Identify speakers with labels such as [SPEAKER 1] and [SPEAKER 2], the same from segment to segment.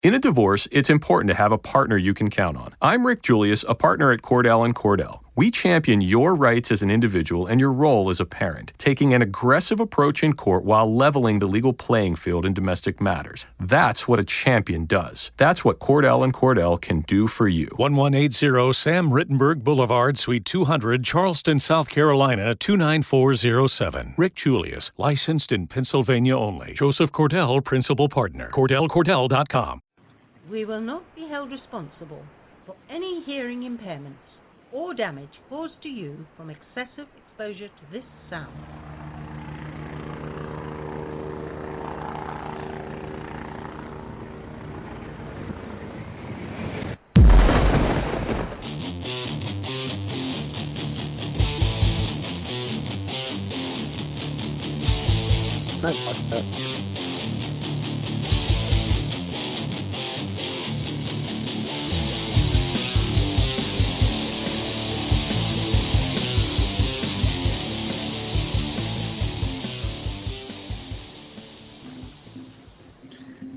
[SPEAKER 1] In a divorce, it's important to have a partner you can count on. I'm Rick Julius, a partner at Cordell & Cordell. We champion your rights as an individual and your role as a parent, taking an aggressive approach in court while leveling the legal playing field in domestic matters. That's what a champion does. That's what Cordell & Cordell can do for you.
[SPEAKER 2] 1180 Sam Rittenberg Boulevard, Suite 200, Charleston, South Carolina, 29407. Rick Julius, licensed in Pennsylvania only. Joseph Cordell, principal partner. CordellCordell.com.
[SPEAKER 3] We will not be held responsible for any hearing impairments or damage caused to you from excessive exposure to this sound.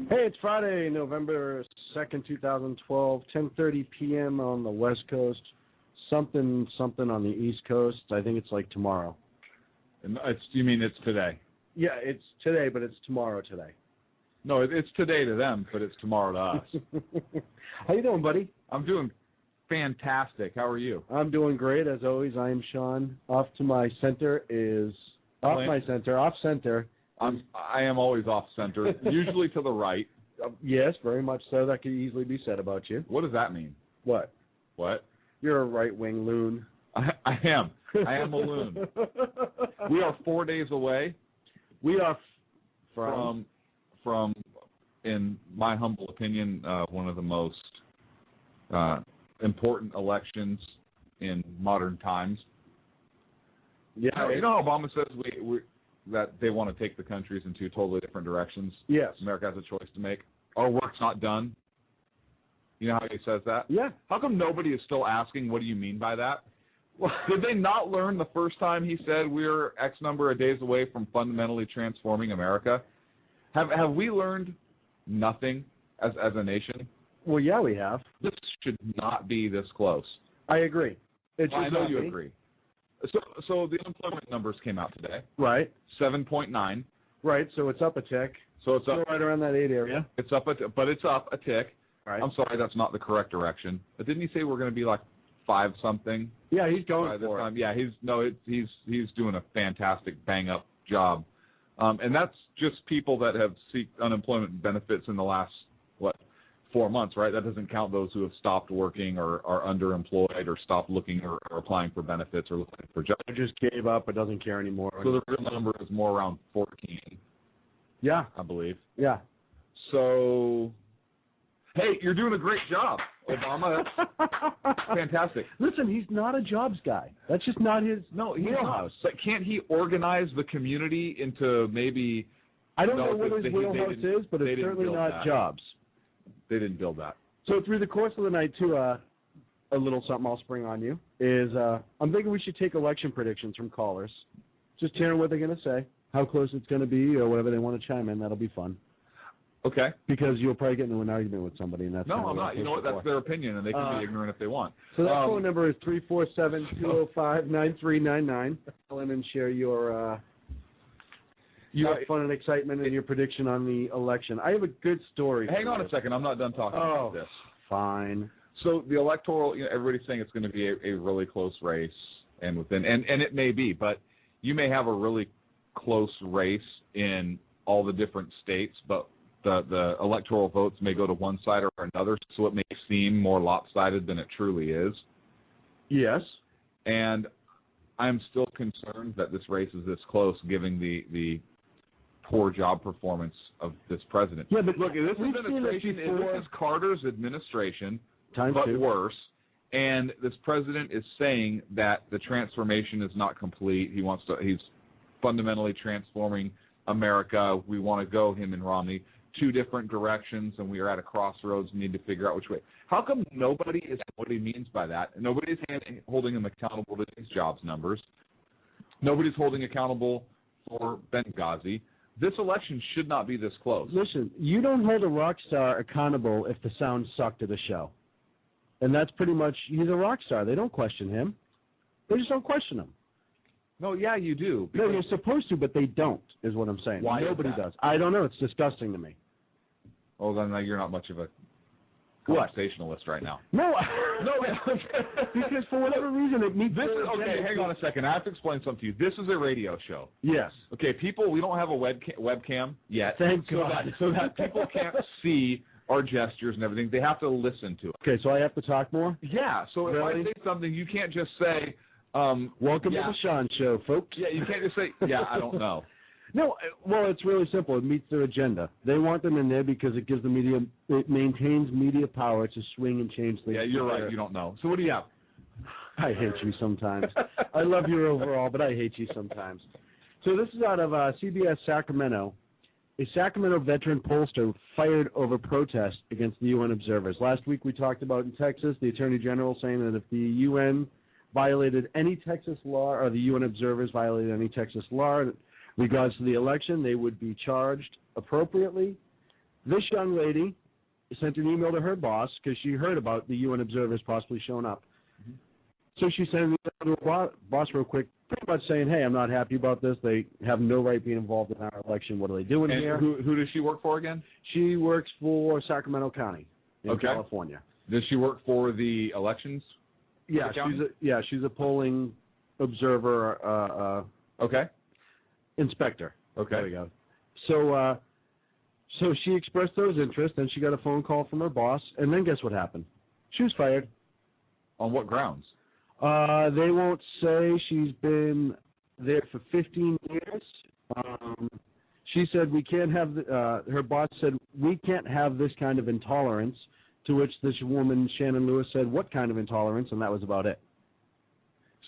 [SPEAKER 4] Hey, it's Friday, November 2nd, 2012, 10:30 p.m. on the West Coast, something on the East Coast. I think it's like tomorrow.
[SPEAKER 5] You mean it's today?
[SPEAKER 4] Yeah, it's today, but it's tomorrow today.
[SPEAKER 5] No, it's today to them, but it's tomorrow to us.
[SPEAKER 4] How you doing, buddy?
[SPEAKER 5] I'm doing fantastic. How are you?
[SPEAKER 4] I'm doing great, as always. I am Sean. Off center.
[SPEAKER 5] I am always off center, usually to the right.
[SPEAKER 4] Yes, very much so. That could easily be said about you.
[SPEAKER 5] What does that mean?
[SPEAKER 4] What? You're a right-wing loon.
[SPEAKER 5] I am. I am a loon. We are 4 days away.
[SPEAKER 4] We are
[SPEAKER 5] from, in my humble opinion, one of the most important elections in modern times.
[SPEAKER 4] Yeah,
[SPEAKER 5] you know how Obama says that they want to take the countries in two totally different directions?
[SPEAKER 4] Yes.
[SPEAKER 5] America has a choice to make. Our work's not done. You know how he says that?
[SPEAKER 4] Yeah.
[SPEAKER 5] How come nobody is still asking, what do you mean by that? Did they not learn the first time he said we're X number of days away from fundamentally transforming America? Have we learned nothing as a nation?
[SPEAKER 4] Well, yeah, we have.
[SPEAKER 5] This should not be this close.
[SPEAKER 4] I agree.
[SPEAKER 5] I know you agree. So the unemployment numbers came out today.
[SPEAKER 4] Right.
[SPEAKER 5] 7.9.
[SPEAKER 4] Right, so it's up a tick.
[SPEAKER 5] So it's up
[SPEAKER 4] right around that 8 area.
[SPEAKER 5] It's up but it's up a tick.
[SPEAKER 4] Right.
[SPEAKER 5] I'm sorry, that's not the correct direction. But didn't he say we're going to be like 5 something?
[SPEAKER 4] Yeah, he's going
[SPEAKER 5] for
[SPEAKER 4] it.
[SPEAKER 5] Time? Yeah, he's doing a fantastic bang up job, and that's just people that have seeked unemployment benefits in the last 4 months, right? That doesn't count those who have stopped working or are underemployed or stopped looking or applying for benefits or looking for jobs.
[SPEAKER 4] Or just gave up but doesn't care anymore.
[SPEAKER 5] So the real number is more around 14.
[SPEAKER 4] Yeah,
[SPEAKER 5] I believe.
[SPEAKER 4] Yeah.
[SPEAKER 5] So, hey, you're doing a great job, Obama. That's fantastic.
[SPEAKER 4] Listen, he's not a jobs guy. That's just not his wheelhouse.
[SPEAKER 5] But can't he organize the community into maybe?
[SPEAKER 4] I don't know what his wheelhouse is, but it's certainly not jobs.
[SPEAKER 5] They didn't build that.
[SPEAKER 4] So through the course of the night, too, a little something I'll spring on you is I'm thinking we should take election predictions from callers. Just hearing what they're going to say, how close it's going to be, or whatever they want to chime in. That'll be fun.
[SPEAKER 5] Okay.
[SPEAKER 4] Because you'll probably get into an argument with somebody, and that's
[SPEAKER 5] no, I'm not. You know what? That's their opinion, and they can be ignorant if they want.
[SPEAKER 4] So that phone number is 347-205-9399. Call in and share your fun and excitement and your prediction on the election. I have a good story.
[SPEAKER 5] Hang on a second. I'm not done talking about this.
[SPEAKER 4] Fine.
[SPEAKER 5] So the electoral, everybody's saying it's going to be a really close race, and it may be, but you may have a really close race in all the different states, but the electoral votes may go to one side or another, so it may seem more lopsided than it truly is.
[SPEAKER 4] Yes.
[SPEAKER 5] And I'm still concerned that this race is this close, given the poor job performance of this president.
[SPEAKER 4] Yeah, but
[SPEAKER 5] look, this administration is Carter's administration, but worse. And this president is saying that the transformation is not complete. He's fundamentally transforming America. We want to go, him and Romney, 2 different directions, and we are at a crossroads and need to figure out which way. How come nobody is what he means by that? Nobody's holding him accountable to these jobs numbers. Nobody's holding accountable for Benghazi. This election should not be this close.
[SPEAKER 4] Listen, you don't hold a rock star accountable if the sound sucked at a show. And that's pretty much, he's a rock star. They don't question him. They just don't question him.
[SPEAKER 5] No, yeah, you do.
[SPEAKER 4] No, you're supposed to, but they don't, is what I'm saying.
[SPEAKER 5] Why
[SPEAKER 4] Nobody
[SPEAKER 5] is that?
[SPEAKER 4] does. I don't know. It's disgusting to me.
[SPEAKER 5] Oh, then you're not much of a conversationalist right now.
[SPEAKER 4] No, because for whatever reason it meets.
[SPEAKER 5] Okay, hang on a second. I have to explain something to you. This is a radio show.
[SPEAKER 4] Yes.
[SPEAKER 5] Okay, people, we don't have a webcam yet.
[SPEAKER 4] Thank God.
[SPEAKER 5] So that people can't see our gestures and everything. They have to listen to it.
[SPEAKER 4] Okay, so I have to talk more?
[SPEAKER 5] Yeah. So if
[SPEAKER 4] Really?
[SPEAKER 5] I say something, you can't just say,
[SPEAKER 4] welcome to the Sean Show, folks.
[SPEAKER 5] Yeah, you can't just say, yeah, I don't know.
[SPEAKER 4] No, well, it's really simple. It meets their agenda. They want them in there because it gives the media, it maintains media power to swing and change things.
[SPEAKER 5] Yeah, you're right. You don't know. So what do you have?
[SPEAKER 4] I hate you sometimes. I love you overall, but I hate you sometimes. So this is out of CBS Sacramento. A Sacramento veteran pollster fired over protest against the UN observers. Last week we talked about in Texas, the Attorney General saying that if the UN violated any Texas law or the UN observers violated any Texas law in regards to the election, they would be charged appropriately. This young lady sent an email to her boss because she heard about the UN observers possibly showing up. Mm-hmm. So she sent an email to her boss real quick, pretty much saying, hey, I'm not happy about this. They have no right being involved in our election. What are they doing here?
[SPEAKER 5] Who does she work for again?
[SPEAKER 4] She works for Sacramento County in California.
[SPEAKER 5] Does she work for the elections?
[SPEAKER 4] Yeah, she's a polling observer. Inspector.
[SPEAKER 5] Okay.
[SPEAKER 4] There we go. So she expressed those interests, and she got a phone call from her boss, and then guess what happened? She was fired.
[SPEAKER 5] On what grounds?
[SPEAKER 4] They won't say. She's been there for 15 years. She said we can't have, her boss said, we can't have this kind of intolerance, to which this woman, Shannon Lewis, said, what kind of intolerance? And that was about it.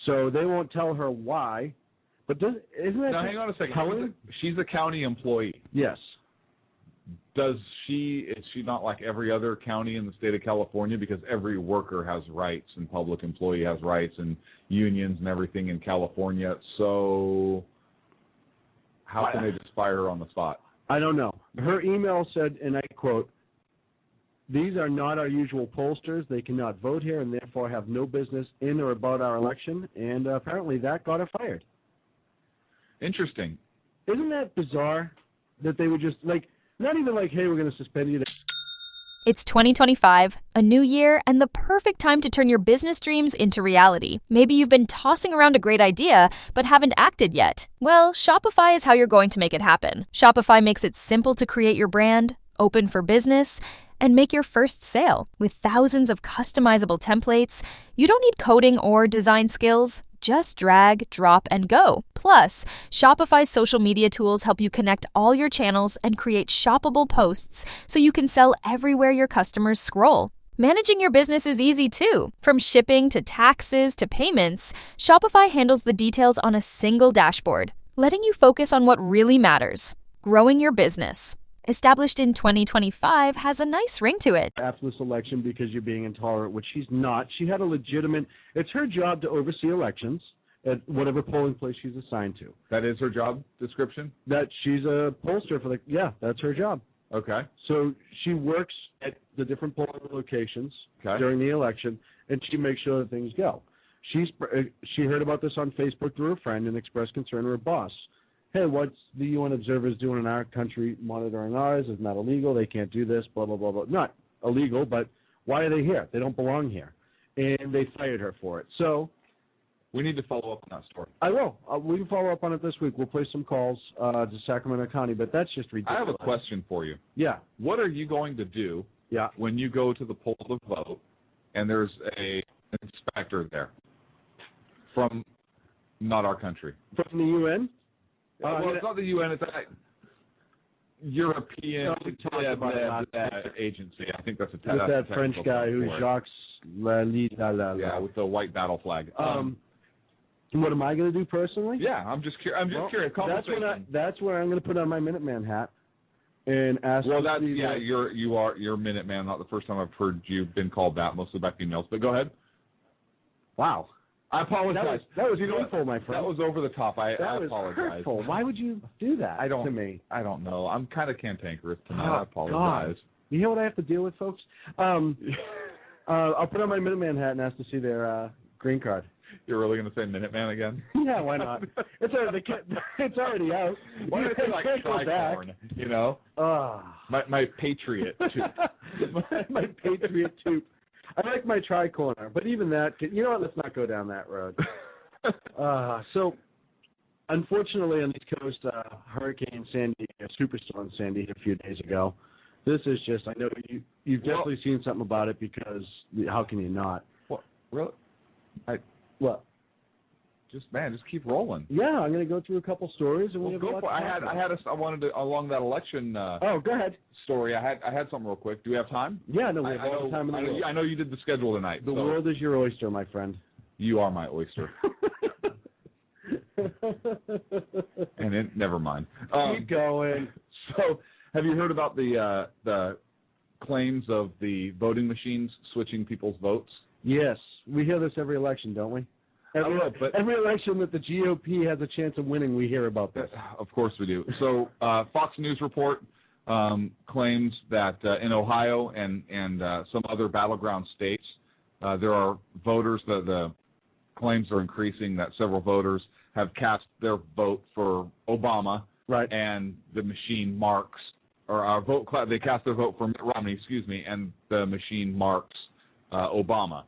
[SPEAKER 4] So they won't tell her why. But isn't that?
[SPEAKER 5] Now, hang on a second. She's a county employee.
[SPEAKER 4] Yes.
[SPEAKER 5] Is she not like every other county in the state of California? Because every worker has rights and public employee has rights and unions and everything in California. So how can they just fire her on the spot?
[SPEAKER 4] I don't know. Her email said, and I quote, these are not our usual pollsters. They cannot vote here and therefore have no business in or about our election. And apparently that got her fired.
[SPEAKER 5] Interesting.
[SPEAKER 4] Isn't that bizarre that they would just, not even hey, we're going to suspend you.
[SPEAKER 6] It's 2025, a new year, and the perfect time to turn your business dreams into reality. Maybe you've been tossing around a great idea, but haven't acted yet. Well, Shopify is how you're going to make it happen. Shopify makes it simple to create your brand, open for business, and make your first sale. With thousands of customizable templates, you don't need coding or design skills. Just drag, drop, and go. Plus, Shopify's social media tools help you connect all your channels and create shoppable posts so you can sell everywhere your customers scroll. Managing your business is easy too. From shipping to taxes to payments, Shopify handles the details on a single dashboard, letting you focus on what really matters: growing your business. Established in 2025 has a nice ring to it.
[SPEAKER 4] After this election, because you're being intolerant, which she's not. She had a legitimate, it's her job to oversee elections at whatever polling place she's assigned to.
[SPEAKER 5] That is her job description?
[SPEAKER 4] That she's a pollster for that's her job.
[SPEAKER 5] Okay.
[SPEAKER 4] So she works at the different polling locations during the election, and she makes sure that things go. She heard about this on Facebook through a friend and expressed concern to her boss. Hey, what's the UN observers doing in our country monitoring ours? Isn't that illegal? They can't do this, blah, blah, blah, blah. Not illegal, but why are they here? They don't belong here. And they fired her for it. So
[SPEAKER 5] we need to follow up on that story.
[SPEAKER 4] I will. We can follow up on it this week. We'll play some calls to Sacramento County, but that's just ridiculous.
[SPEAKER 5] I have a question for you.
[SPEAKER 4] Yeah.
[SPEAKER 5] What are you going to do when you go to the poll to vote and there's an inspector there from not our country?
[SPEAKER 4] From the UN?
[SPEAKER 5] Well, it's not the UN. It's European agency. I think that's a
[SPEAKER 4] with that French guy who's Jacques Lalide.
[SPEAKER 5] Yeah, with the white battle flag.
[SPEAKER 4] What am I going to do personally?
[SPEAKER 5] Yeah, I'm just curious.
[SPEAKER 4] That's where I'm going to put on my Minuteman hat and ask.
[SPEAKER 5] Well, you're Minuteman. Not the first time I've heard you been called that. Mostly by females. But go ahead.
[SPEAKER 4] Wow.
[SPEAKER 5] I apologize.
[SPEAKER 4] That was painful, my friend.
[SPEAKER 5] That was over the top. I
[SPEAKER 4] was
[SPEAKER 5] apologize.
[SPEAKER 4] Hurtful. Why would you do that to me?
[SPEAKER 5] I don't know. I'm kind of cantankerous tonight. I apologize.
[SPEAKER 4] God. You hear what I have to deal with, folks? I'll put on my Minuteman hat and ask to see their green card.
[SPEAKER 5] You're really going to say Minuteman again?
[SPEAKER 4] Yeah, why not? It's already out.
[SPEAKER 5] Why don't I say like tricorn, you know? My Patriot tooth.
[SPEAKER 4] my Patriot tooth. I like my tricorner, but even that, you know what, let's not go down that road. So, unfortunately, on the East Coast, Hurricane Sandy, Superstorm Sandy hit a few days ago. This is just, I know you've definitely seen something about it because how can you not?
[SPEAKER 5] What? Really?
[SPEAKER 4] What?
[SPEAKER 5] Just keep rolling.
[SPEAKER 4] Yeah, I'm going to go through a couple stories and we'll
[SPEAKER 5] go for it. I wanted to along that election.
[SPEAKER 4] Go ahead.
[SPEAKER 5] Story. I had something real quick. Do we have time?
[SPEAKER 4] Yeah, no, we have all the time in the world.
[SPEAKER 5] I know you did the schedule tonight.
[SPEAKER 4] The world is your oyster, my friend.
[SPEAKER 5] You are my oyster. And never mind.
[SPEAKER 4] Keep going.
[SPEAKER 5] So, have you heard about the claims of the voting machines switching people's votes?
[SPEAKER 4] Yes, we hear this every election, don't we? Every election that the GOP has a chance of winning, we hear about this.
[SPEAKER 5] Of course we do. So, Fox News report claims that in Ohio and some other battleground states, there are voters. The claims are increasing that several voters have cast their vote for Obama,
[SPEAKER 4] right?
[SPEAKER 5] And the machine marks, they cast their vote for Mitt Romney, and the machine marks Obama.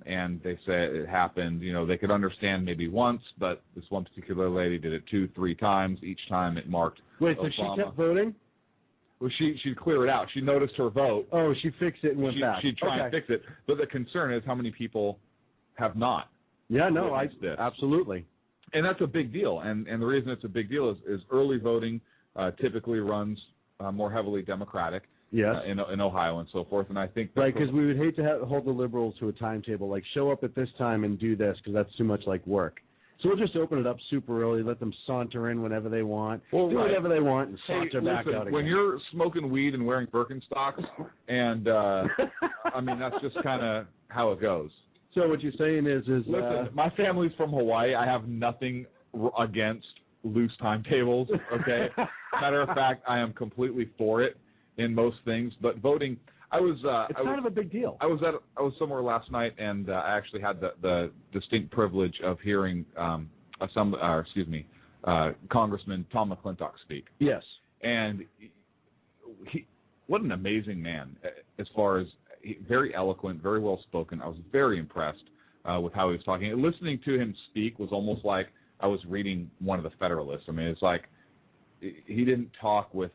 [SPEAKER 5] And they say it happened, they could understand maybe once, but this one particular lady did it 2-3 times. Each time it marked
[SPEAKER 4] Wait,
[SPEAKER 5] Obama.
[SPEAKER 4] So she kept voting?
[SPEAKER 5] Well, she'd clear it out. She noticed her vote.
[SPEAKER 4] Oh, she fixed it and went back.
[SPEAKER 5] She'd try and fix it. But the concern is how many people have not.
[SPEAKER 4] Yeah, no, absolutely.
[SPEAKER 5] And that's a big deal. And the reason it's a big deal is early voting typically runs more heavily Democratic.
[SPEAKER 4] Yes.
[SPEAKER 5] In Ohio and so forth, and I think
[SPEAKER 4] right, because we would hate to hold the liberals to a timetable, like show up at this time and do this, because that's too much like work. So we'll just open it up super early, let them saunter in whenever they want, do whatever they want, and saunter back out again.
[SPEAKER 5] When you're smoking weed and wearing Birkenstocks, and I mean that's just kind of how it goes.
[SPEAKER 4] So what you're saying is
[SPEAKER 5] listen, my family's from Hawaii. I have nothing against loose timetables. Okay, matter of fact, I am completely for it in most things, but voting, it's kind of
[SPEAKER 4] a big deal.
[SPEAKER 5] I was somewhere last night, and I actually had the distinct privilege of hearing Congressman Tom McClintock speak.
[SPEAKER 4] Yes,
[SPEAKER 5] and what an amazing man! As far as very eloquent, very well spoken. I was very impressed with how he was talking. Listening to him speak was almost like I was reading one of the Federalists. I mean, it's like he didn't talk with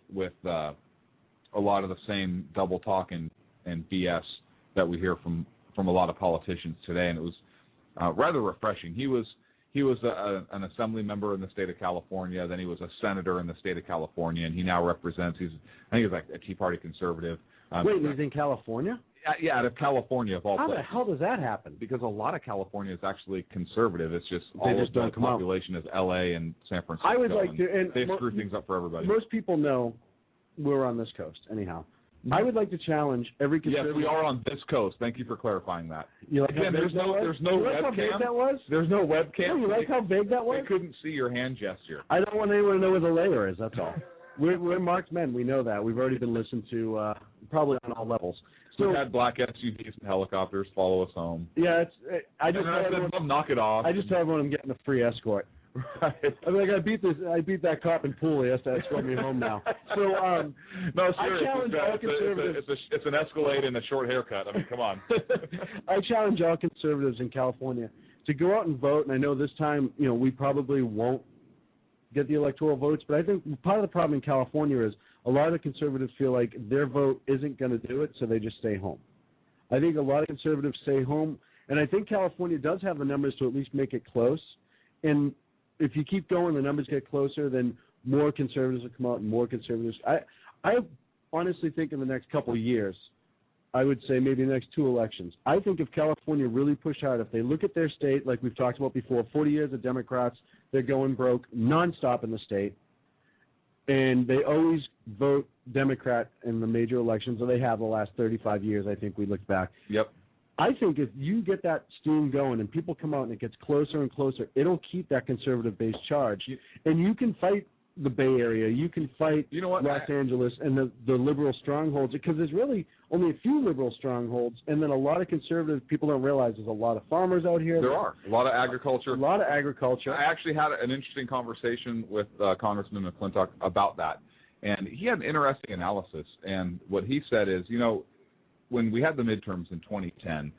[SPEAKER 5] a lot of the same double talk and BS that we hear from a lot of politicians today, and it was rather refreshing. He was an assembly member in the state of California, then he was a senator in the state of California, and he now represents. I think he's like a Tea Party conservative.
[SPEAKER 4] Wait, he's in California?
[SPEAKER 5] Yeah, out of California of all places.
[SPEAKER 4] How the hell does that happen?
[SPEAKER 5] Because a lot of California is actually conservative. It's just
[SPEAKER 4] the
[SPEAKER 5] population is L.A. and San Francisco.
[SPEAKER 4] I would like to, and
[SPEAKER 5] they screw things up for everybody.
[SPEAKER 4] Most people know we're on this coast, anyhow. I would like to challenge every conservative.
[SPEAKER 5] Yes, we are on this coast. Thank you for clarifying that.
[SPEAKER 4] You like
[SPEAKER 5] Again, there's no webcam.
[SPEAKER 4] How big that was?
[SPEAKER 5] There's no webcam.
[SPEAKER 4] You like how big that was?
[SPEAKER 5] They couldn't see your hand gesture.
[SPEAKER 4] I don't want anyone to know where the layer is. That's all. We're marked men. We know that. We've already been listened to, probably on all levels. So,
[SPEAKER 5] we've had black SUVs and helicopters follow us home.
[SPEAKER 4] Yeah, I
[SPEAKER 5] said, knock it off.
[SPEAKER 4] I just tell everyone I'm getting a free escort.
[SPEAKER 5] Right.
[SPEAKER 4] I mean, I beat that cop in pool. He has to escort me home now. So,
[SPEAKER 5] no, seriously,
[SPEAKER 4] I challenge all conservatives.
[SPEAKER 5] It's an Escalade and a short haircut. I mean, come on.
[SPEAKER 4] I challenge all conservatives in California to go out and vote. And I know this time, we probably won't get the electoral votes, but I think part of the problem in California is a lot of the conservatives feel like their vote isn't going to do it, so they just stay home. I think a lot of conservatives stay home, and I think California does have the numbers to at least make it close. And if you keep going, the numbers get closer, then more conservatives will come out and more conservatives. I honestly think in the next couple of years, I would say maybe the next 2 elections, I think if California really push hard, if they look at their state, like we've talked about before, 40 years of Democrats, they're going broke nonstop in the state, and they always vote Democrat in the major elections, or they have the last 35 years, I think we look back.
[SPEAKER 5] Yep.
[SPEAKER 4] I think if you get that steam going and people come out and it gets closer and closer, it'll keep that conservative base charged. And you can fight the Bay Area, you can fight Los Angeles and the liberal strongholds, because there's really only a few liberal strongholds, and then a lot of conservative people don't realize there's a lot of farmers out here.
[SPEAKER 5] There are. A lot of agriculture.
[SPEAKER 4] A lot of agriculture.
[SPEAKER 5] I actually had an interesting conversation with Congressman McClintock about that, and he had an interesting analysis, and what he said is, when we had the midterms in 2010,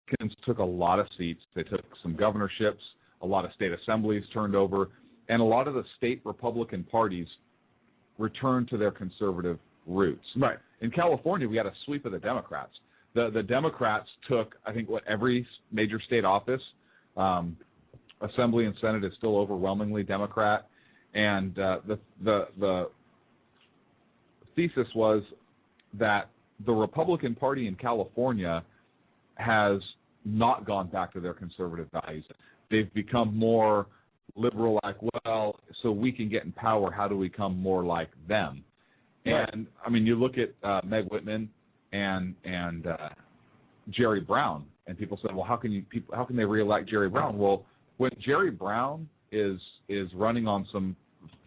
[SPEAKER 5] Republicans took a lot of seats. They took some governorships, a lot of state assemblies turned over, and a lot of the state Republican parties returned to their conservative roots.
[SPEAKER 4] Right.
[SPEAKER 5] In California, we had a sweep of the Democrats. The Democrats took, I think, every major state office. Assembly and Senate is still overwhelmingly Democrat. And the thesis was that the Republican Party in California has not gone back to their conservative values. They've become more liberal, like, well, so we can get in power, how do we become more like them?
[SPEAKER 4] Right.
[SPEAKER 5] And, I mean, you look at Meg Whitman and Jerry Brown, and people said, well, how can they reelect Jerry Brown? Well, when Jerry Brown is running on some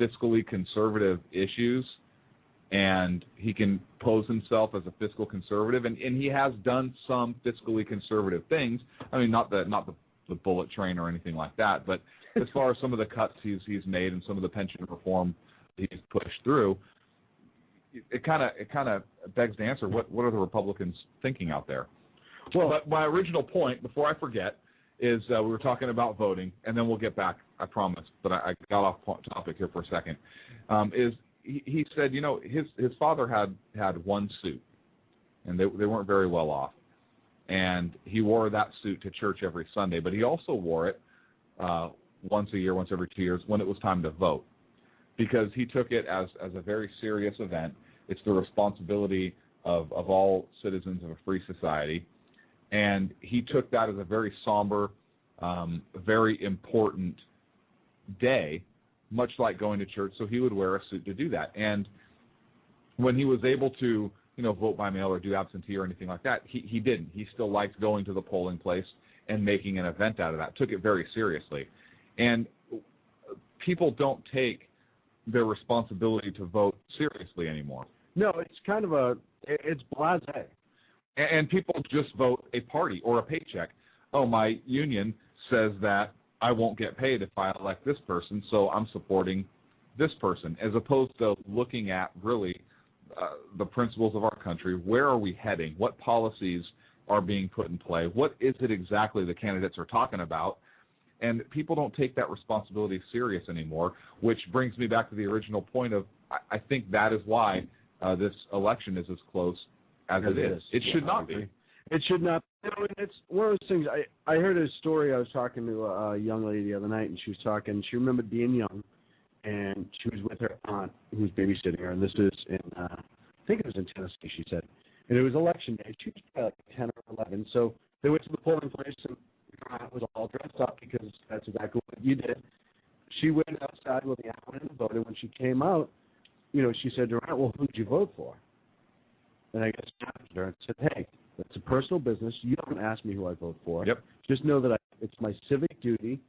[SPEAKER 5] fiscally conservative issues, and he can pose himself as a fiscal conservative, and he has done some fiscally conservative things. I mean, not the bullet train or anything like that, but as far as some of the cuts he's made and some of the pension reform he's pushed through, it kind of begs to answer what are the Republicans thinking out there? Well, but my original point, before I forget, is we were talking about voting, and then we'll get back, I promise, but I got off topic here for a second, is he said, his father had one suit, and they weren't very well off. And he wore that suit to church every Sunday, but he also wore it once a year, once every 2 years, when it was time to vote, because he took it as a very serious event. It's the responsibility of all citizens of a free society, and he took that as a very somber, very important day, much like going to church, so he would wear a suit to do that. And when he was able to, vote by mail or do absentee or anything like that, he didn't. He still liked going to the polling place and making an event out of that, took it very seriously. And people don't take their responsibility to vote seriously anymore.
[SPEAKER 4] No, it's kind of it's blasé.
[SPEAKER 5] And people just vote a party or a paycheck. Oh, my union says that I won't get paid if I elect this person, so I'm supporting this person, as opposed to looking at really the principles of our country. Where are we heading? What policies are being put in play? What is it exactly the candidates are talking about? And people don't take that responsibility serious anymore, which brings me back to the original point of I think that is why this election is as close as it is. It should not be.
[SPEAKER 4] It should not. It's one of those things. I heard a story. I was talking to a young lady the other night, and she was talking. She remembered being young, and she was with her aunt who was babysitting her. And this is in, I think it was in Tennessee, she said. And it was election day. She was probably like 10 or 11. So they went to the polling place, and her aunt was all dressed up because that's exactly what you did. She went outside with the aunt and voted. When she came out, she said to her aunt, well, who did you vote for? And I guess she asked her and said, hey, that's a personal business. You don't ask me who I vote for.
[SPEAKER 5] Yep.
[SPEAKER 4] Just know that it's my civic duty,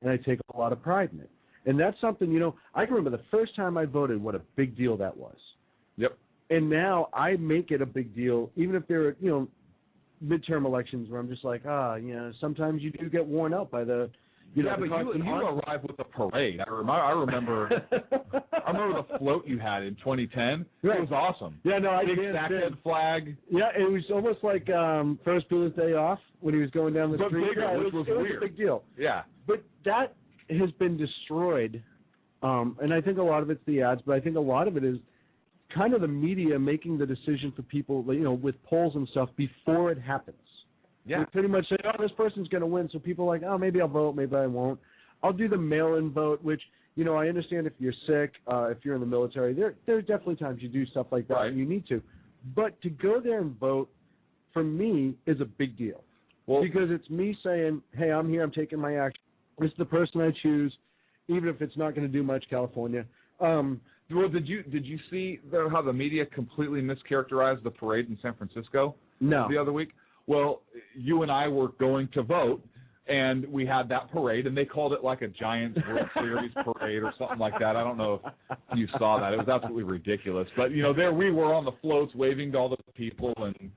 [SPEAKER 4] and I take a lot of pride in it. And that's something, I can remember the first time I voted, what a big deal that was.
[SPEAKER 5] Yep.
[SPEAKER 4] And now I make it a big deal, even if there are, midterm elections where I'm just like, sometimes you do get worn out by the,
[SPEAKER 5] but you arrived with a parade. I remember the float you had in 2010. Right. It was awesome.
[SPEAKER 4] Yeah, no, I
[SPEAKER 5] did.
[SPEAKER 4] Big
[SPEAKER 5] stackhead flag.
[SPEAKER 4] Yeah, it was almost like Ferris Bueller's Day Off when he was going down the street.
[SPEAKER 5] Bigger, which was
[SPEAKER 4] weird.
[SPEAKER 5] It was
[SPEAKER 4] a big deal.
[SPEAKER 5] Yeah.
[SPEAKER 4] But that has been destroyed, and I think a lot of it's the ads, but I think a lot of it is kind of the media making the decision for people, with polls and stuff before it happens.
[SPEAKER 5] Yeah.
[SPEAKER 4] They pretty much say, this person's going to win, so people are like, maybe I'll vote, maybe I won't. I'll do the mail-in vote, which, I understand if you're sick, if you're in the military, there's definitely times you do stuff like that,
[SPEAKER 5] right,
[SPEAKER 4] and you need to. But to go there and vote, for me, is a big deal. Well, because it's me saying, hey, I'm here, I'm taking my action. This is the person I choose, even if it's not going to do much, California.
[SPEAKER 5] Well, did you see how the media completely mischaracterized the parade in San Francisco?
[SPEAKER 4] No.
[SPEAKER 5] The other week? Well, you and I were going to vote, and we had that parade, and they called it like a Giants World Series parade or something like that. I don't know if you saw that. It was absolutely ridiculous. But, there we were on the floats waving to all the people, and,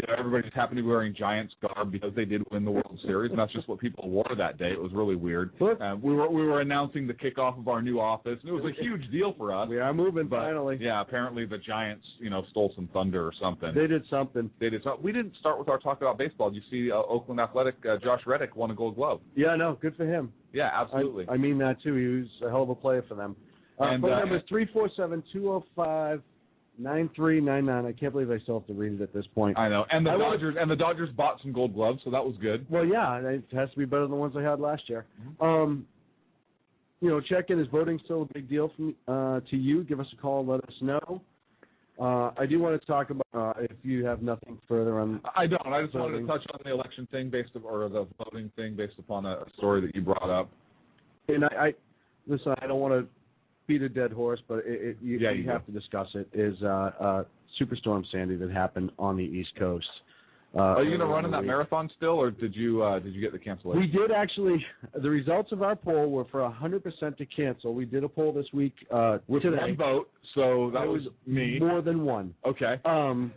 [SPEAKER 5] everybody just happened to be wearing Giants garb because they did win the World Series, and that's just what people wore that day. It was really weird. We were announcing the kickoff of our new office, and it was a huge deal for us.
[SPEAKER 4] We are moving, finally.
[SPEAKER 5] Yeah, apparently the Giants, stole some thunder or something.
[SPEAKER 4] They did something.
[SPEAKER 5] We didn't start with our talk about baseball. Did you see Oakland Athletic, Josh Reddick won a Gold Glove?
[SPEAKER 4] Yeah, no, good for him.
[SPEAKER 5] Yeah, absolutely.
[SPEAKER 4] I mean that, too. He was a hell of a player for them. Phone number is 347-205-9399. I can't believe I still have to read it at this point.
[SPEAKER 5] I know. And the Dodgers bought some Gold Gloves, so that was good.
[SPEAKER 4] Well, yeah, it has to be better than the ones I had last year.
[SPEAKER 5] Mm-hmm.
[SPEAKER 4] Check-in, is voting still a big deal to you? Give us a call and let us know. I do want to talk about, if you have nothing further on...
[SPEAKER 5] I don't. I just wanted to touch on the election thing or the voting thing based upon a story that you brought up.
[SPEAKER 4] And listen, I don't want to beat a dead horse, but you have to discuss it, is Superstorm Sandy that happened on the East Coast.
[SPEAKER 5] Are you going to run in that marathon still, or did you get the cancellation?
[SPEAKER 4] We did actually. The results of our poll were for 100% to cancel. We did a poll this week
[SPEAKER 5] with
[SPEAKER 4] today.
[SPEAKER 5] one vote, so that was me.
[SPEAKER 4] More than one.
[SPEAKER 5] Okay.
[SPEAKER 4] And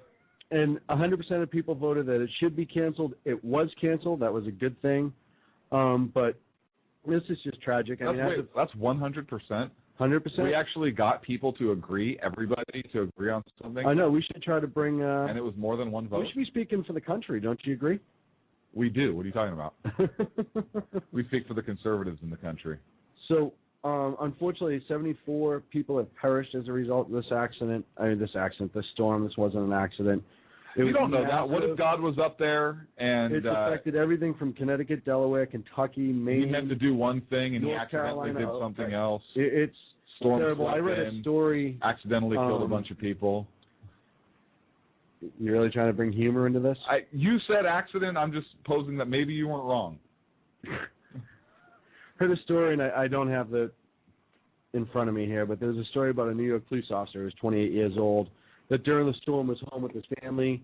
[SPEAKER 4] 100% of people voted that it should be canceled. It was canceled. That was a good thing. But this is just tragic.
[SPEAKER 5] That's 100%.
[SPEAKER 4] 100%.
[SPEAKER 5] We actually got people to agree, everybody to agree on something.
[SPEAKER 4] I know. We should try to bring...
[SPEAKER 5] and it was more than one vote.
[SPEAKER 4] We should be speaking for the country. Don't you agree?
[SPEAKER 5] We do. What are you talking about? We speak for the conservatives in the country.
[SPEAKER 4] So, unfortunately, 74 people have perished as a result of this accident. This storm. This wasn't an accident.
[SPEAKER 5] You don't know that. What if God was up there and...
[SPEAKER 4] It's affected everything from Connecticut, Delaware, Kentucky, Maine...
[SPEAKER 5] He meant to do one thing and
[SPEAKER 4] North
[SPEAKER 5] he accidentally
[SPEAKER 4] Carolina,
[SPEAKER 5] did something else.
[SPEAKER 4] It's
[SPEAKER 5] Storm
[SPEAKER 4] terrible. I read a story...
[SPEAKER 5] Accidentally killed a bunch of people.
[SPEAKER 4] You're really trying to bring humor into this?
[SPEAKER 5] You said accident. I'm just posing that maybe you weren't wrong.
[SPEAKER 4] Heard a story, and I don't have the in front of me here, but there's a story about a New York police officer who's 28 years old, that during the storm was home with his family.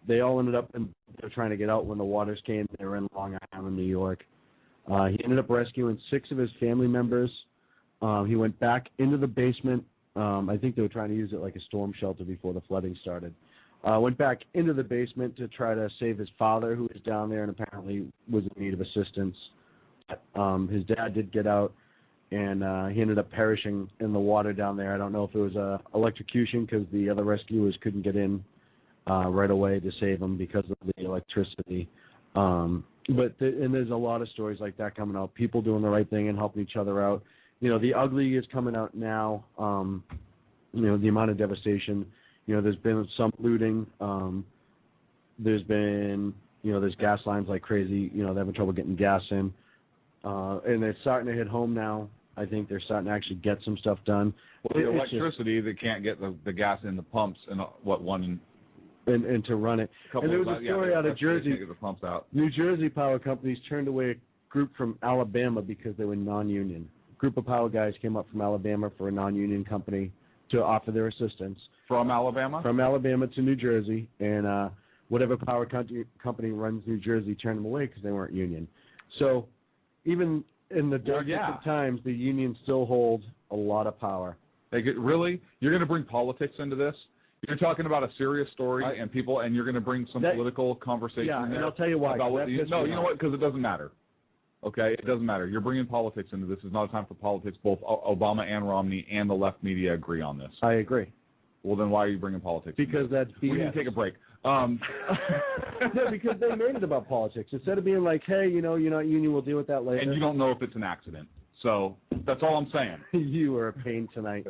[SPEAKER 4] They all ended up they're trying to get out when the waters came. They were in Long Island, New York. He ended up rescuing 6 of his family members. He went back into the basement. I think they were trying to use it like a storm shelter before the flooding started. Went back into the basement to try to save his father, who was down there and apparently was in need of assistance. His dad did get out, and he ended up perishing in the water down there. I don't know if it was electrocution because the other rescuers couldn't get in right away to save him because of the electricity. But there's a lot of stories like that coming out, people doing the right thing and helping each other out. The ugly is coming out now, the amount of devastation. There's been some looting. There's been, there's gas lines like crazy. They're having trouble getting gas in. And they're starting to hit home now. I think they're starting to actually get some stuff done.
[SPEAKER 5] Well, the electricity, they can't get the gas in the pumps and
[SPEAKER 4] and to run it. And there was a story out of Jersey.
[SPEAKER 5] Get the pumps out.
[SPEAKER 4] New Jersey power companies turned away a group from Alabama because they were non-union. A group of power guys came up from Alabama for a non-union company to offer their assistance.
[SPEAKER 5] From Alabama?
[SPEAKER 4] From Alabama to New Jersey. And whatever power company runs New Jersey turned them away because they weren't union. So even in the darkest of times, the unions still hold a lot of power.
[SPEAKER 5] Really? You're going to bring politics into this? You're talking about a serious story and you're going to bring some political conversation in there?
[SPEAKER 4] And I'll tell you why.
[SPEAKER 5] You know what? Because it doesn't matter. Okay? It doesn't matter. You're bringing politics into this. It's not a time for politics. Both Obama and Romney and the left media agree on this.
[SPEAKER 4] I agree.
[SPEAKER 5] Well, then why are you bringing politics
[SPEAKER 4] Because
[SPEAKER 5] into
[SPEAKER 4] that's BS.
[SPEAKER 5] We need to take a break.
[SPEAKER 4] No, because they made it about politics. Instead of being like, hey, you're not union, we'll deal with that later.
[SPEAKER 5] And you don't know if it's an accident. So that's all I'm saying.
[SPEAKER 4] You are a pain tonight.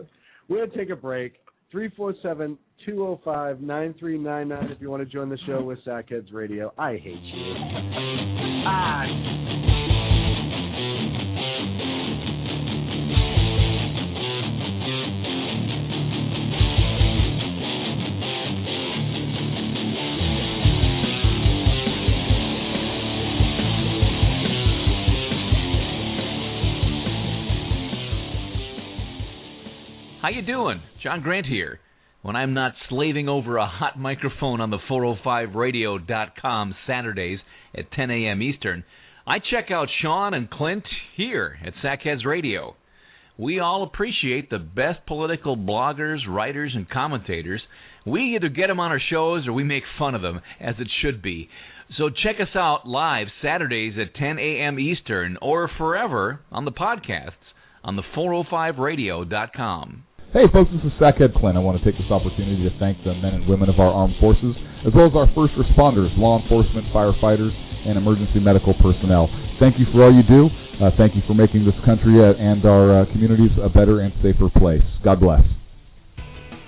[SPEAKER 4] We're going to take a break. 347-205-9399 if you want to join the show with Sackheads Radio. I hate you.
[SPEAKER 7] How you doing? John Grant here. when I'm not slaving over a hot microphone on the 405radio.com Saturdays at 10 a.m. Eastern, I check out Sean and Clint here at Sackheads Radio. We all appreciate the best political bloggers, writers, and commentators. We either get them on our shows or we make fun of them, as it should be. So check us out live Saturdays at 10 a.m. Eastern or forever on the podcasts on the 405radio.com.
[SPEAKER 8] Hey folks, this is Sackhead Clint. I want to take this opportunity to thank the men and women of our armed forces, as well as our first responders, law enforcement, firefighters, and emergency medical personnel. Thank you for all you do. Thank you for making this country and our communities a better and safer place. God bless.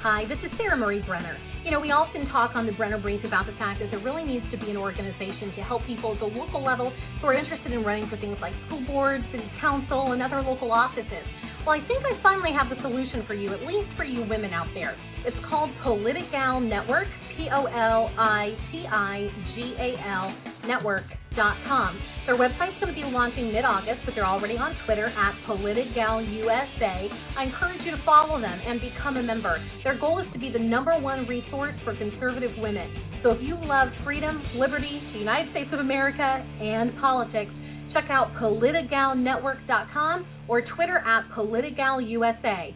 [SPEAKER 9] Hi, this is Sarah Marie Brenner. You know, we often talk on the Brenner Brief about the fact that there really needs to be an organization to help people at the local level who are interested in running for things like school board, city council, and other local offices. Well, I think I finally have the solution for you, at least for you women out there. It's called Politigal Network, Politigal Network.com. Their website's going to be launching mid-August, but they're already on Twitter at PoliticalUSA. I encourage you to follow them and become a member. Their goal is to be the #1 resource for conservative women. So if you love freedom, liberty, the United States of America, and politics, check out PoliticalNetwork.com or Twitter at PoliticalUSA.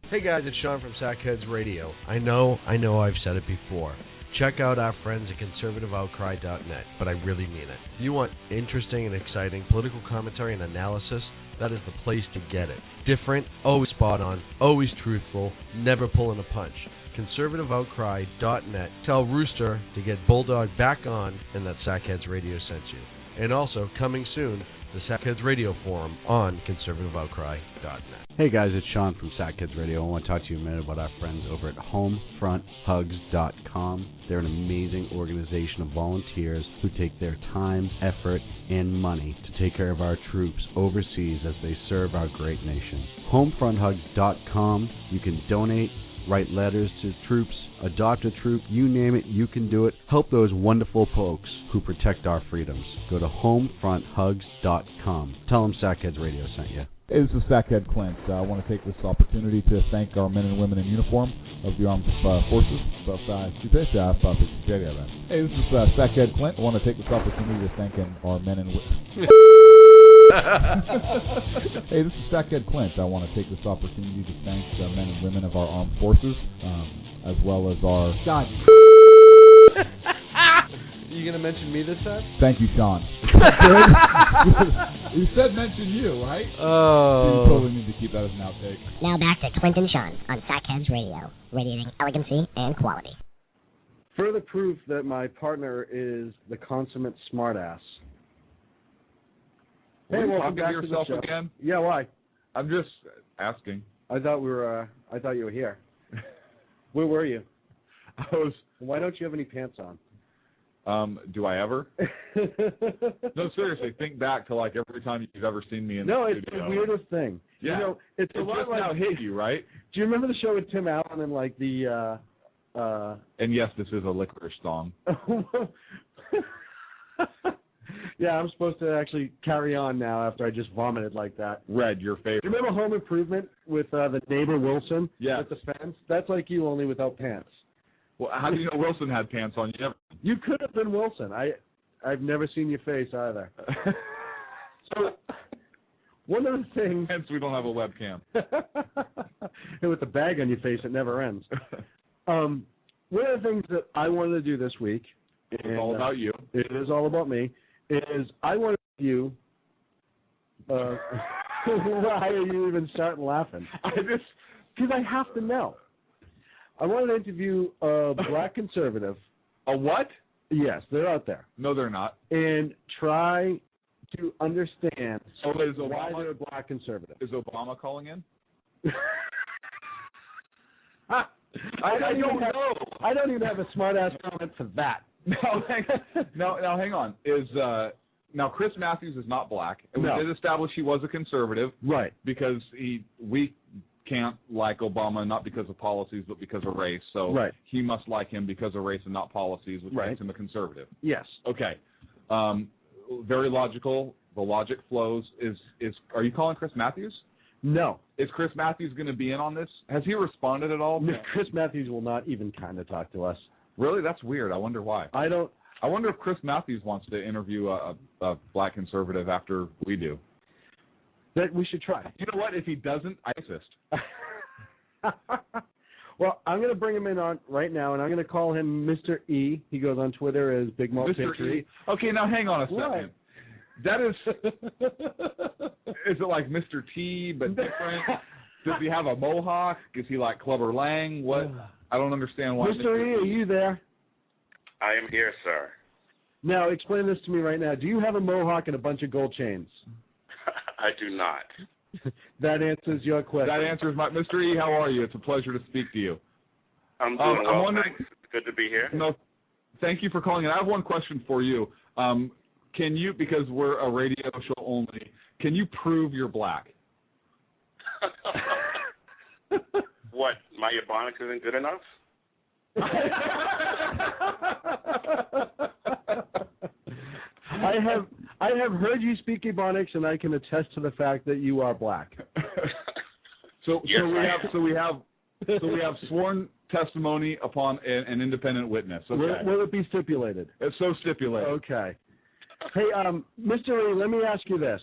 [SPEAKER 10] Hey guys, it's Sean from Sackheads Radio. I know I've said it before. Check out our friends at conservativeoutcry.net, but I really mean it. If you want interesting and exciting political commentary and analysis, that is the place to get it. Different, always spot on, always truthful, never pulling a punch. conservativeoutcry.net. Tell Rooster to get Bulldog back on and that Sackheads Radio sent you. And also, coming soon, the Sackheads Radio Forum on conservativeoutcry.net.
[SPEAKER 4] Hey guys, it's Sean from Sackheads Radio. I want to talk to you a minute about our friends over at HomefrontHugs.com. They're an amazing organization of volunteers who take their time, effort, and money to take care of our troops overseas as they serve our great nation. HomefrontHugs.com. You can donate, write letters to troops, adopt a troop, you name it, you can do it. Help those wonderful folks who protect our freedoms. Go to HomefrontHugs.com. Tell them Sackheads Radio sent you.
[SPEAKER 8] Hey, this is Sackhead Clint. I want to take this opportunity to thank our men and women in uniform of the armed forces. Hey, this is Sackhead Clint. I want to take this opportunity to thank our men and women. Hey, this is Sackhead Clint. I want to take this opportunity to thank the men and women of our armed forces, as well as our... God.
[SPEAKER 10] You going to mention me this time?
[SPEAKER 8] Thank you, Sean. You said mention you, right?
[SPEAKER 10] Oh.
[SPEAKER 8] You totally need to keep that as an outtake.
[SPEAKER 11] Now back to Clint and Sean on Sackheads Radio, radiating elegancy and quality.
[SPEAKER 4] Further proof that my partner is the consummate smartass.
[SPEAKER 5] Hey, welcome back to yourself again?
[SPEAKER 4] Yeah, why?
[SPEAKER 5] I'm just asking.
[SPEAKER 4] I thought you were here. Where were you?
[SPEAKER 5] I was.
[SPEAKER 4] Why don't you have any pants on?
[SPEAKER 5] Do I ever? No, seriously, think back to like every time you've ever seen me in the studio.
[SPEAKER 4] No, it's the weirdest thing.
[SPEAKER 5] Yeah.
[SPEAKER 4] You know, it's a lot
[SPEAKER 5] just
[SPEAKER 4] like,
[SPEAKER 5] now hit you, right?
[SPEAKER 4] Do you remember the show with Tim Allen and like the
[SPEAKER 5] And yes, this is a licorice song.
[SPEAKER 4] Yeah, I'm supposed to actually carry on now after I just vomited like that.
[SPEAKER 5] Red, your favorite.
[SPEAKER 4] Do you remember Home Improvement with the neighbor Wilson?
[SPEAKER 5] Yeah.
[SPEAKER 4] With the fence? That's like you, only without pants.
[SPEAKER 5] Well, how do you know Wilson had pants on?
[SPEAKER 4] You could have been Wilson. I've never seen your face either. So, one of the things...
[SPEAKER 5] Hence, we don't have a webcam.
[SPEAKER 4] And with the bag on your face, it never ends. One of the things that I wanted to do this week...
[SPEAKER 5] It's all about you.
[SPEAKER 4] It is all about me. Is I wanted you... why are you even starting laughing? Because I have to know. I wanted to interview a black conservative.
[SPEAKER 5] A what?
[SPEAKER 4] Yes, they're out there.
[SPEAKER 5] No, they're not.
[SPEAKER 4] And try to understand
[SPEAKER 5] why
[SPEAKER 4] they're a black conservative.
[SPEAKER 5] Is Obama calling in?
[SPEAKER 4] I don't know. I don't even have a smart-ass comment for that.
[SPEAKER 5] Now hang on. Now Chris Matthews is not black, and we did establish he was a conservative,
[SPEAKER 4] right?
[SPEAKER 5] Because we can't like Obama not because of policies but because of race. So he must like him because of race and not policies, which makes him a conservative.
[SPEAKER 4] Yes.
[SPEAKER 5] Okay. Very logical. The logic flows. Are you calling Chris Matthews?
[SPEAKER 4] No.
[SPEAKER 5] Is Chris Matthews going to be in on this? Has he responded at all?
[SPEAKER 4] No, Chris Matthews will not even kind of talk to us.
[SPEAKER 5] Really? That's weird. I wonder why.
[SPEAKER 4] I
[SPEAKER 5] wonder if Chris Matthews wants to interview a black conservative after we do.
[SPEAKER 4] That we should try.
[SPEAKER 5] You know what? If he doesn't, I insist.
[SPEAKER 4] Well, I'm going to bring him in on right now, and I'm going to call him Mr. E. He goes on Twitter as Big Malt
[SPEAKER 5] Mr.
[SPEAKER 4] Picture
[SPEAKER 5] E. Okay, now hang on a second.
[SPEAKER 4] What?
[SPEAKER 5] That is it like Mr. T, but different? Does he have a mohawk? Is he like Clubber Lang? What? I don't understand why.
[SPEAKER 4] Mr. E, are you there?
[SPEAKER 12] I am here, sir.
[SPEAKER 4] Now, explain this to me right now. Do you have a mohawk and a bunch of gold chains?
[SPEAKER 12] I do not.
[SPEAKER 4] That answers your question.
[SPEAKER 5] That answers my... Mr. E, how are you? It's a pleasure to speak to you.
[SPEAKER 12] I'm doing well, thanks. It's good to be here.
[SPEAKER 5] No, thank you for calling in. I have one question for you. Can you, because we're a radio show only, can you prove you're black?
[SPEAKER 12] What, my Ebonics isn't good enough?
[SPEAKER 4] I have heard you speak Ebonics, and I can attest to the fact that you are black.
[SPEAKER 5] So we have sworn testimony upon an independent witness. Okay.
[SPEAKER 4] Will it be stipulated?
[SPEAKER 5] It's so stipulated.
[SPEAKER 4] Okay. Hey, Mr. Lee, let me ask you this.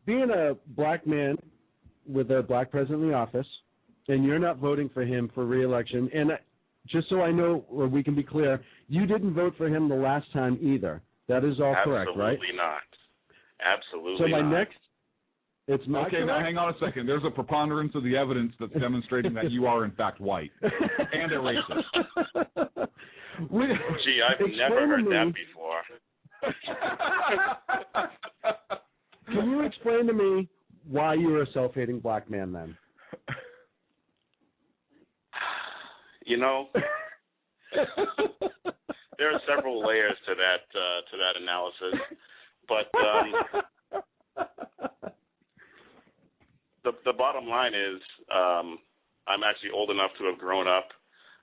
[SPEAKER 4] Being a black man with a black president in the office, and you're not voting for him for re-election, and just so I know, or we can be clear, you didn't vote for him the last time either. That is all correct, right?
[SPEAKER 12] Absolutely not. Absolutely
[SPEAKER 4] So my
[SPEAKER 12] not.
[SPEAKER 4] next, it's not
[SPEAKER 5] Okay,
[SPEAKER 4] correct?
[SPEAKER 5] now hang on a second. There's a preponderance of the evidence that's demonstrating that you are, in fact, white and a racist.
[SPEAKER 12] Gee, I've never heard that before.
[SPEAKER 4] Can you explain to me why you're a self-hating black man then?
[SPEAKER 12] You know, there are several layers to that analysis, but the bottom line is I'm actually old enough to have grown up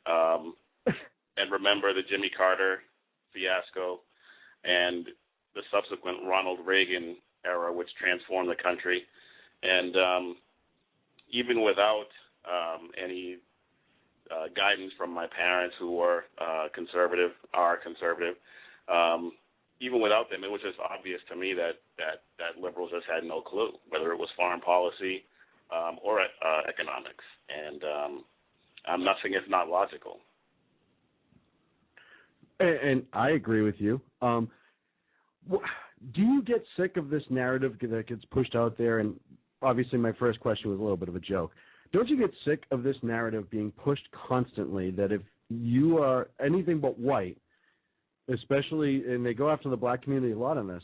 [SPEAKER 12] and remember the Jimmy Carter fiasco and the subsequent Ronald Reagan era, which transformed the country. And even without any guidance from my parents, who were conservative, even without them, it was just obvious to me that liberals just had no clue, whether it was foreign policy or economics. And I'm nothing if not logical.
[SPEAKER 4] And I agree with you. Do you get sick of this narrative that gets pushed out there? And obviously my first question was a little bit of a joke. Don't you get sick of this narrative being pushed constantly that if you are anything but white, especially, and they go after the black community a lot on this,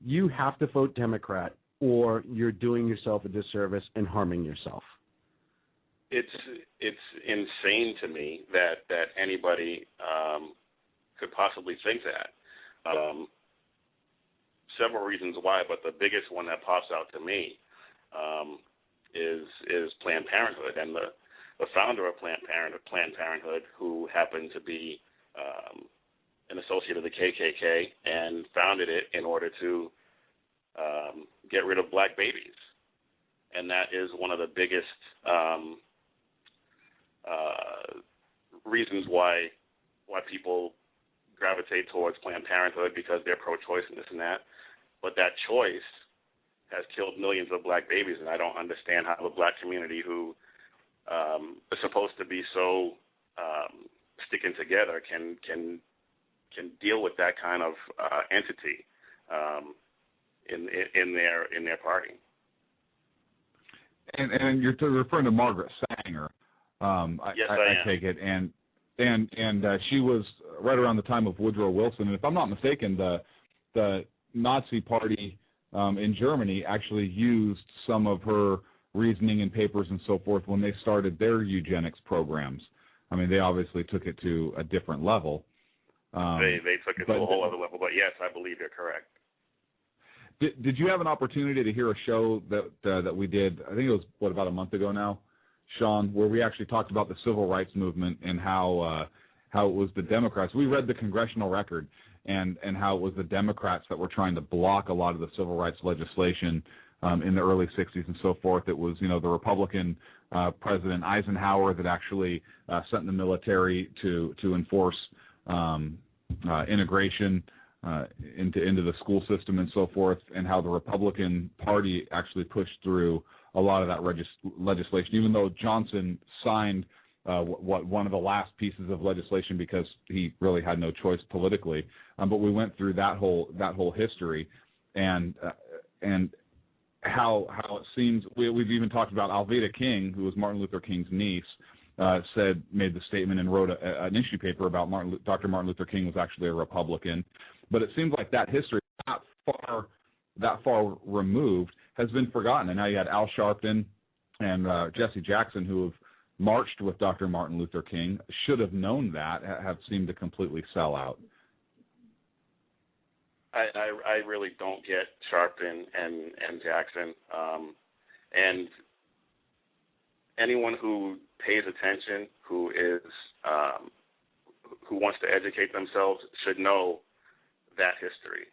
[SPEAKER 4] you have to vote Democrat or you're doing yourself a disservice and harming yourself?
[SPEAKER 12] It's insane to me that anybody could possibly think that. Several reasons why, but the biggest one that pops out to me is Planned Parenthood, and the founder of Planned Parenthood, who happened to be an associate of the KKK, and founded it in order to get rid of black babies, and that is one of the biggest reasons why people gravitate towards Planned Parenthood, because they're pro-choice and this and that. But that choice has killed millions of black babies, and I don't understand how the black community, who is supposed to be so sticking together, can deal with that kind of entity in their party.
[SPEAKER 5] And you're referring to Margaret Sanger.
[SPEAKER 12] Yes, I am.
[SPEAKER 5] take it, and she was right around the time of Woodrow Wilson, and if I'm not mistaken, the Nazi Party in Germany actually used some of her reasoning and papers and so forth when they started their eugenics programs. I mean, they obviously took it to a different level.
[SPEAKER 12] They took it to a whole other level, but yes, I believe you're correct.
[SPEAKER 5] Did you have an opportunity to hear a show that we did? I think it was about a month ago now, Sean, where we actually talked about the civil rights movement and how it was the Democrats. We read the congressional record and how it was the Democrats that were trying to block a lot of the civil rights legislation in the early 60s and so forth. It was, the Republican President Eisenhower that actually sent the military to enforce integration into the school system and so forth, and how the Republican Party actually pushed through a lot of that legislation, even though Johnson signed one of the last pieces of legislation because he really had no choice politically. But we went through that whole history, and how it seems we've even talked about Alveda King, who was Martin Luther King's niece, made the statement and wrote an issue paper about Dr. Martin Luther King was actually a Republican. But it seems like that history that far removed has been forgotten, and now you had Al Sharpton and Jesse Jackson, who have marched with Dr. Martin Luther King, should have known that, have seemed to completely sell out.
[SPEAKER 12] I really don't get Sharpton and Jackson, and anyone who pays attention, who wants to educate themselves, should know that history.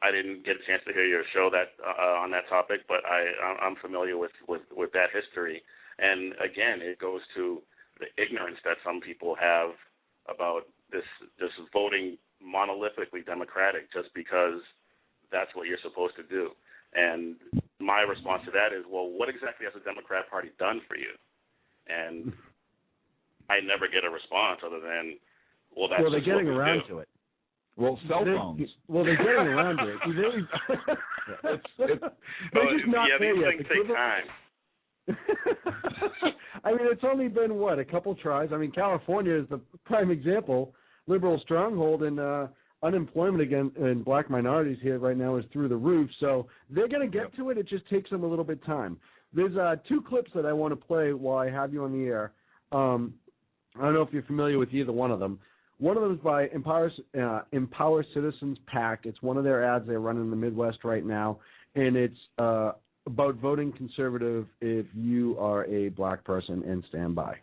[SPEAKER 12] I didn't get a chance to hear your show on that topic, but I'm familiar with that history. And again, it goes to the ignorance that some people have about this voting monolithically Democratic just because that's what you're supposed to do. And my response to that is, well, what exactly has the Democrat Party done for you? And I never get a response other than, well, that's
[SPEAKER 4] they're getting around to it.
[SPEAKER 5] Well, cell phones.
[SPEAKER 4] Well, they're getting around to it. They're just not there yet.
[SPEAKER 12] These things take time.
[SPEAKER 4] I mean, it's only been, a couple tries? I mean, California is the prime example. Liberal stronghold, and unemployment in black minorities here right now is through the roof. So they're going to get to it. It just takes them a little bit of time. There's two clips that I want to play while I have you on the air. I don't know if you're familiar with either one of them. One of them is by Empower Citizens PAC. It's one of their ads they run in the Midwest right now, and it's about voting conservative if you are a black person, and stand by.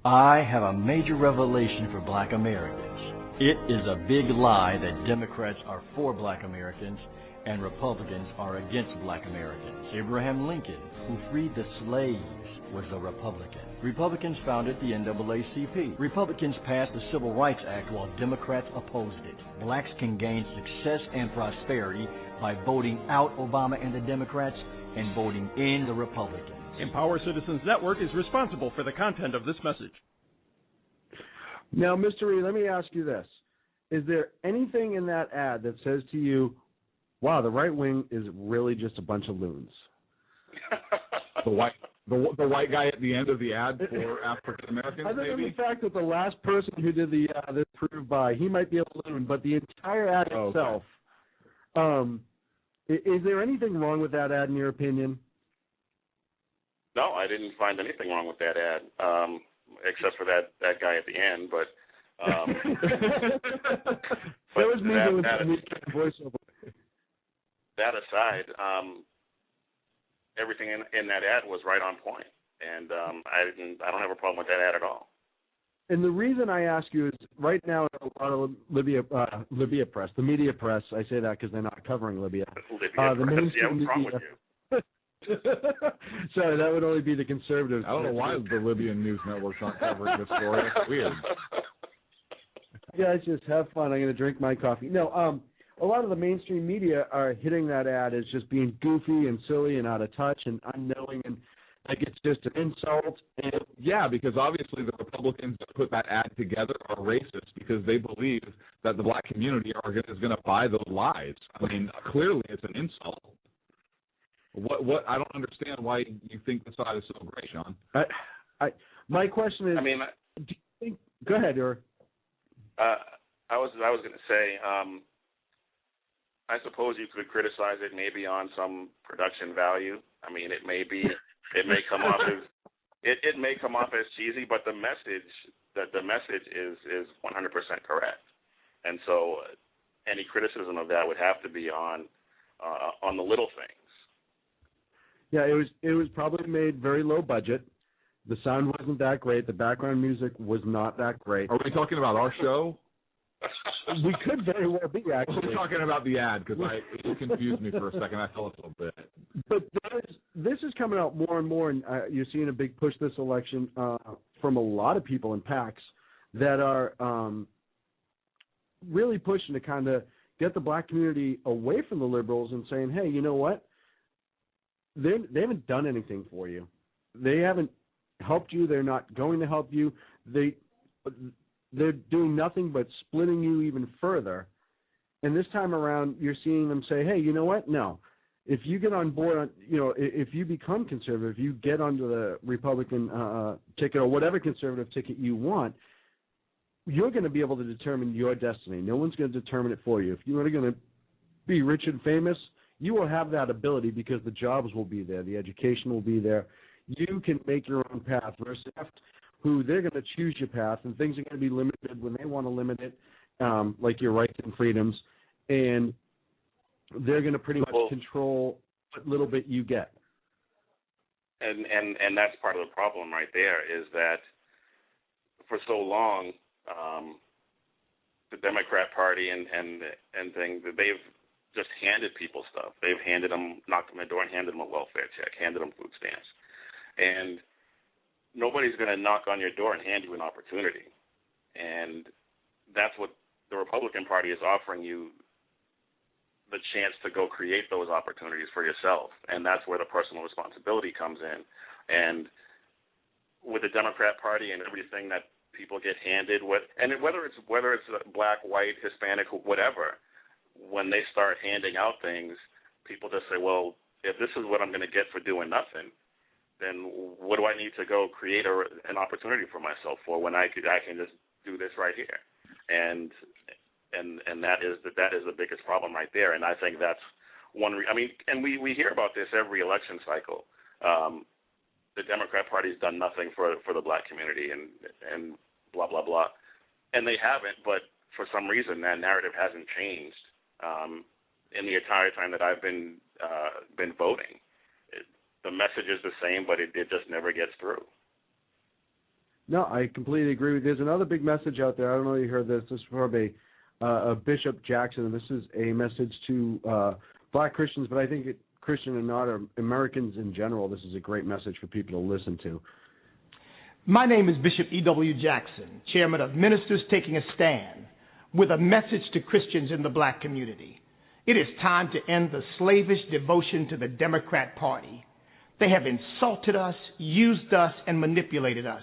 [SPEAKER 13] I have a major revelation for black Americans. It is a big lie that Democrats are for black Americans and Republicans are against black Americans. Abraham Lincoln, who freed the slaves, was a Republican. Republicans founded the NAACP. Republicans passed the Civil Rights Act while Democrats opposed it. Blacks can gain success and prosperity by voting out Obama and the Democrats and voting in the Republicans.
[SPEAKER 14] Empower Citizens Network is responsible for the content of this message.
[SPEAKER 4] Now, Mr. Reed, let me ask you this. Is there anything in that ad that says to you, wow, the right wing is really just a bunch of loons?
[SPEAKER 5] The white guy at the end of the ad for African Americans,
[SPEAKER 4] other than
[SPEAKER 5] maybe?
[SPEAKER 4] the fact that the last person who did the this proved by, he might be a loon, but the entire ad itself. Is there anything wrong with that ad in your opinion?
[SPEAKER 12] No, I didn't find anything wrong with that ad, except for that guy at the end. But
[SPEAKER 4] that was me doing some voiceover.
[SPEAKER 12] That aside, everything in that ad was right on point, and I don't have a problem with that ad at all.
[SPEAKER 4] And the reason I ask you is right now a lot of Libya press, the media press. I say that because they're not covering Libya.
[SPEAKER 12] Libya press. Yeah, what's wrong with you?
[SPEAKER 4] Sorry, that would only be the conservatives.
[SPEAKER 5] I don't know why the Libyan news networks aren't covering this story. It's weird.
[SPEAKER 4] You guys just have fun. I'm going to drink my coffee. No, a lot of the mainstream media are hitting that ad as just being goofy and silly and out of touch and unknowing, and like it's just an insult. And
[SPEAKER 5] yeah, because obviously the Republicans that put that ad together are racist because they believe that the black community is going to buy those lies. I mean, clearly it's an insult. What I don't understand why you think the side is so great, Sean.
[SPEAKER 4] My question is.
[SPEAKER 12] I mean,
[SPEAKER 4] do you think, go ahead, Eric.
[SPEAKER 12] I was going to say. I suppose you could criticize it maybe on some production value. I mean, it may come off as cheesy, but the message is 100% correct. And so, any criticism of that would have to be on the little things.
[SPEAKER 4] Yeah, it was probably made very low budget. The sound wasn't that great. The background music was not that great.
[SPEAKER 5] Are we talking about our show?
[SPEAKER 4] We could very well be, actually.
[SPEAKER 5] We're talking about the ad because it confused me for a second. I felt a little bit.
[SPEAKER 4] But this is coming out more and more, and you're seeing a big push this election from a lot of people in PACs that are really pushing to kind of get the black community away from the liberals and saying, hey, you know what? They haven't done anything for you. They haven't helped you. They're not going to help you. They're doing nothing but splitting you even further. And this time around, you're seeing them say, hey, you know what? No. If you get on board, if you become conservative, if you get onto the Republican ticket or whatever conservative ticket you want, you're going to be able to determine your destiny. No one's going to determine it for you. If you're going to be rich and famous, you will have that ability because the jobs will be there, the education will be there. You can make your own path versus who they're going to choose your path, and things are going to be limited when they want to limit it, like your rights and freedoms, and they're going to pretty much control what little bit you get.
[SPEAKER 12] And that's part of the problem right there is that for so long, the Democrat Party and things, they've just handed people stuff. They've knocked them at the door and handed them a welfare check, handed them food stamps. And nobody's going to knock on your door and hand you an opportunity. And that's what the Republican Party is offering you, the chance to go create those opportunities for yourself. And that's where the personal responsibility comes in. And with the Democrat Party and everything that people get handed with, and whether it's black, white, Hispanic, whatever, when they start handing out things, people just say, well, if this is what I'm going to get for doing nothing, then what do I need to go create an opportunity for myself for when I can just do this right here? And that is the biggest problem right there. And I think that's one. And we hear about this every election cycle. The Democrat Party's done nothing for the black community and blah blah blah, and they haven't. But for some reason, that narrative hasn't changed in the entire time that I've been voting. The message is the same, but it just never gets through.
[SPEAKER 4] No, I completely agree with you. There's another big message out there. I don't know if you heard this. This is from a Bishop Jackson, and this is a message to black Christians, but I think Christian and not Americans in general. This is a great message for people to listen to.
[SPEAKER 15] My name is Bishop E.W. Jackson, chairman of Ministers Taking a Stand, with a message to Christians in the black community. It is time to end the slavish devotion to the Democrat Party. They have insulted us, used us, and manipulated us.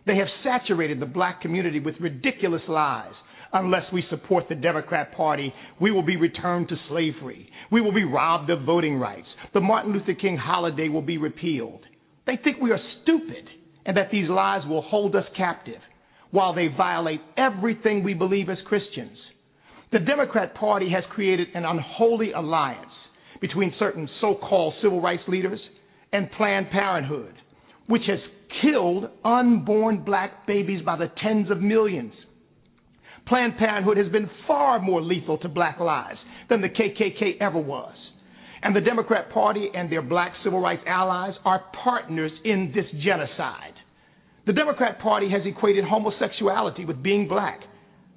[SPEAKER 15] They have saturated the black community with ridiculous lies. Unless we support the Democrat Party, we will be returned to slavery. We will be robbed of voting rights. The Martin Luther King holiday will be repealed. They think we are stupid and that these lies will hold us captive while they violate everything we believe as Christians. The Democrat Party has created an unholy alliance between certain so-called civil rights leaders and Planned Parenthood, which has killed unborn black babies by the tens of millions. Planned Parenthood has been far more lethal to black lives than the KKK ever was. And the Democrat Party and their black civil rights allies are partners in this genocide. The Democrat Party has equated homosexuality with being black,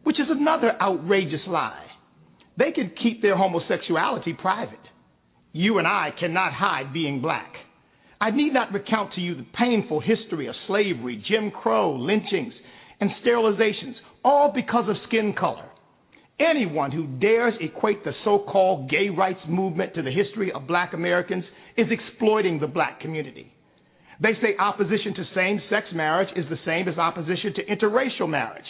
[SPEAKER 15] which is another outrageous lie. They can keep their homosexuality private. You and I cannot hide being black. I need not recount to you the painful history of slavery, Jim Crow, lynchings, and sterilizations, all because of skin color. Anyone who dares equate the so-called gay rights movement to the history of black Americans is exploiting the black community. They say opposition to same-sex marriage is the same as opposition to interracial marriage.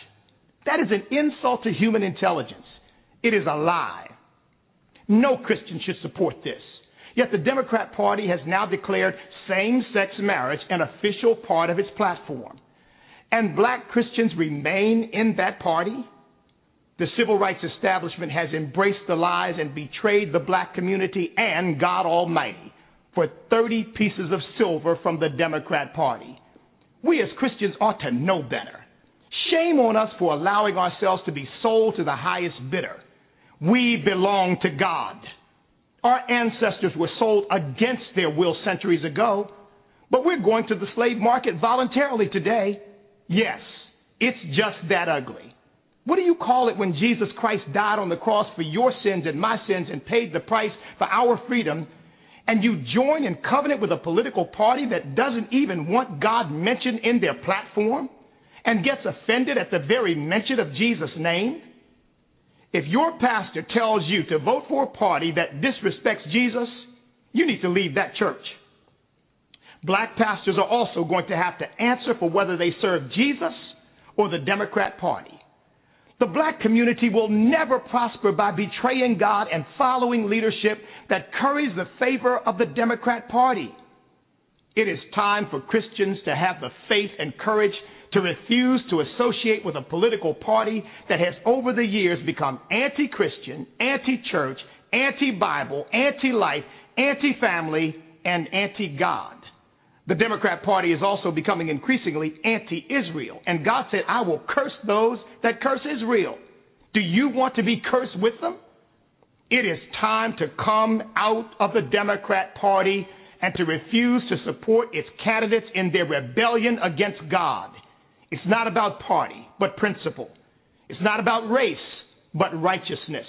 [SPEAKER 15] That is an insult to human intelligence. It is a lie. No Christian should support this. Yet the Democrat Party has now declared same-sex marriage an official part of its platform. And black Christians remain in that party? The civil rights establishment has embraced the lies and betrayed the black community and God Almighty for 30 pieces of silver from the Democrat Party. We as Christians ought to know better. Shame on us for allowing ourselves to be sold to the highest bidder. We belong to God. Our ancestors were sold against their will centuries ago, but we're going to the slave market voluntarily today. Yes, it's just that ugly. What do you call it when Jesus Christ died on the cross for your sins and my sins and paid the price for our freedom, and you join in covenant with a political party that doesn't even want God mentioned in their platform and gets offended at the very mention of Jesus' name? If your pastor tells you to vote for a party that disrespects Jesus, you need to leave that church. Black pastors are also going to have to answer for whether they serve Jesus or the Democrat Party. The black community will never prosper by betraying God and following leadership that curries the favor of the Democrat Party. It is time for Christians to have the faith and courage to refuse to associate with a political party that has over the years become anti-Christian, anti-church, anti-Bible, anti-life, anti-family, and anti-God. The Democrat Party is also becoming increasingly anti-Israel. And God said, I will curse those that curse Israel. Do you want to be cursed with them? It is time to come out of the Democrat Party and to refuse to support its candidates in their rebellion against God. It's not about party, but principle. It's not about race, but righteousness.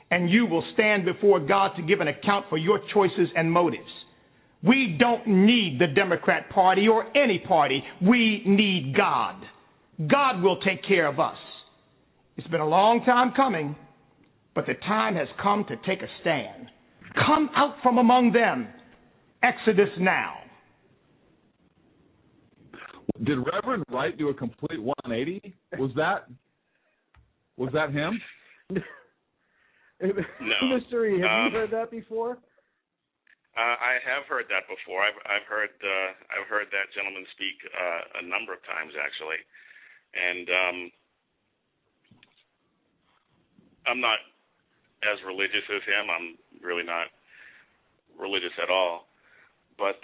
[SPEAKER 15] And you will stand before God to give an account for your choices and motives. We don't need the Democrat Party or any party. We need God. God will take care of us. It's been a long time coming, but the time has come to take a stand. Come out from among them. Exodus now.
[SPEAKER 5] Did Reverend Wright do a complete 180? Was that him?
[SPEAKER 12] No.
[SPEAKER 4] Mystery, have you heard that before?
[SPEAKER 12] I have heard that before. I've heard that gentleman speak a number of times actually, and I'm not as religious as him. I'm really not religious at all, but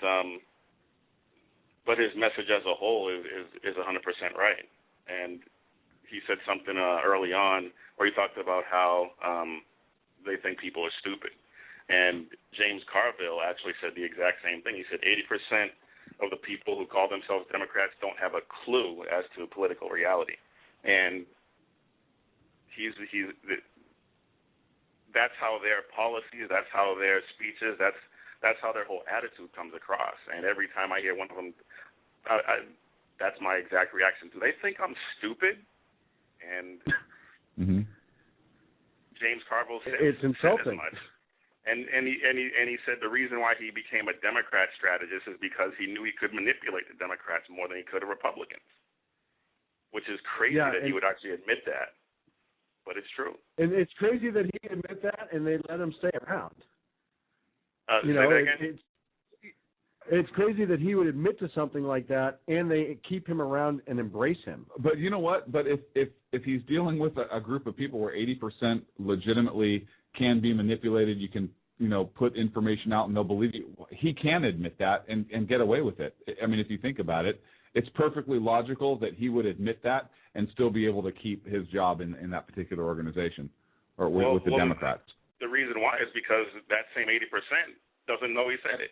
[SPEAKER 12] his message as a whole is 100% right. And he said something early on where he talked about how they think people are stupid. And James Carville actually said the exact same thing. He said 80% of the people who call themselves Democrats don't have a clue as to political reality. And that's how their policies, that's how their speeches, that's how their whole attitude comes across. And every time I hear one of them, that's my exact reaction. Do they think I'm stupid? And James Carville said
[SPEAKER 4] it's insulting.
[SPEAKER 12] as much. And he said the reason why he became a Democrat strategist is because he knew he could manipulate the Democrats more than he could the Republicans, which is crazy that he would actually admit that, but it's true.
[SPEAKER 4] And it's crazy that he admit that, and they let him stay around. It's crazy that he would admit to something like that, and they keep him around and embrace him.
[SPEAKER 5] But you know what? But if he's dealing with a group of people where 80% legitimately can be manipulated, you can put information out and they'll believe you. He can admit that and get away with it. I mean, if you think about it, it's perfectly logical that he would admit that and still be able to keep his job in that particular organization or with the Democrats.
[SPEAKER 12] The reason why is because that same 80% doesn't know he said it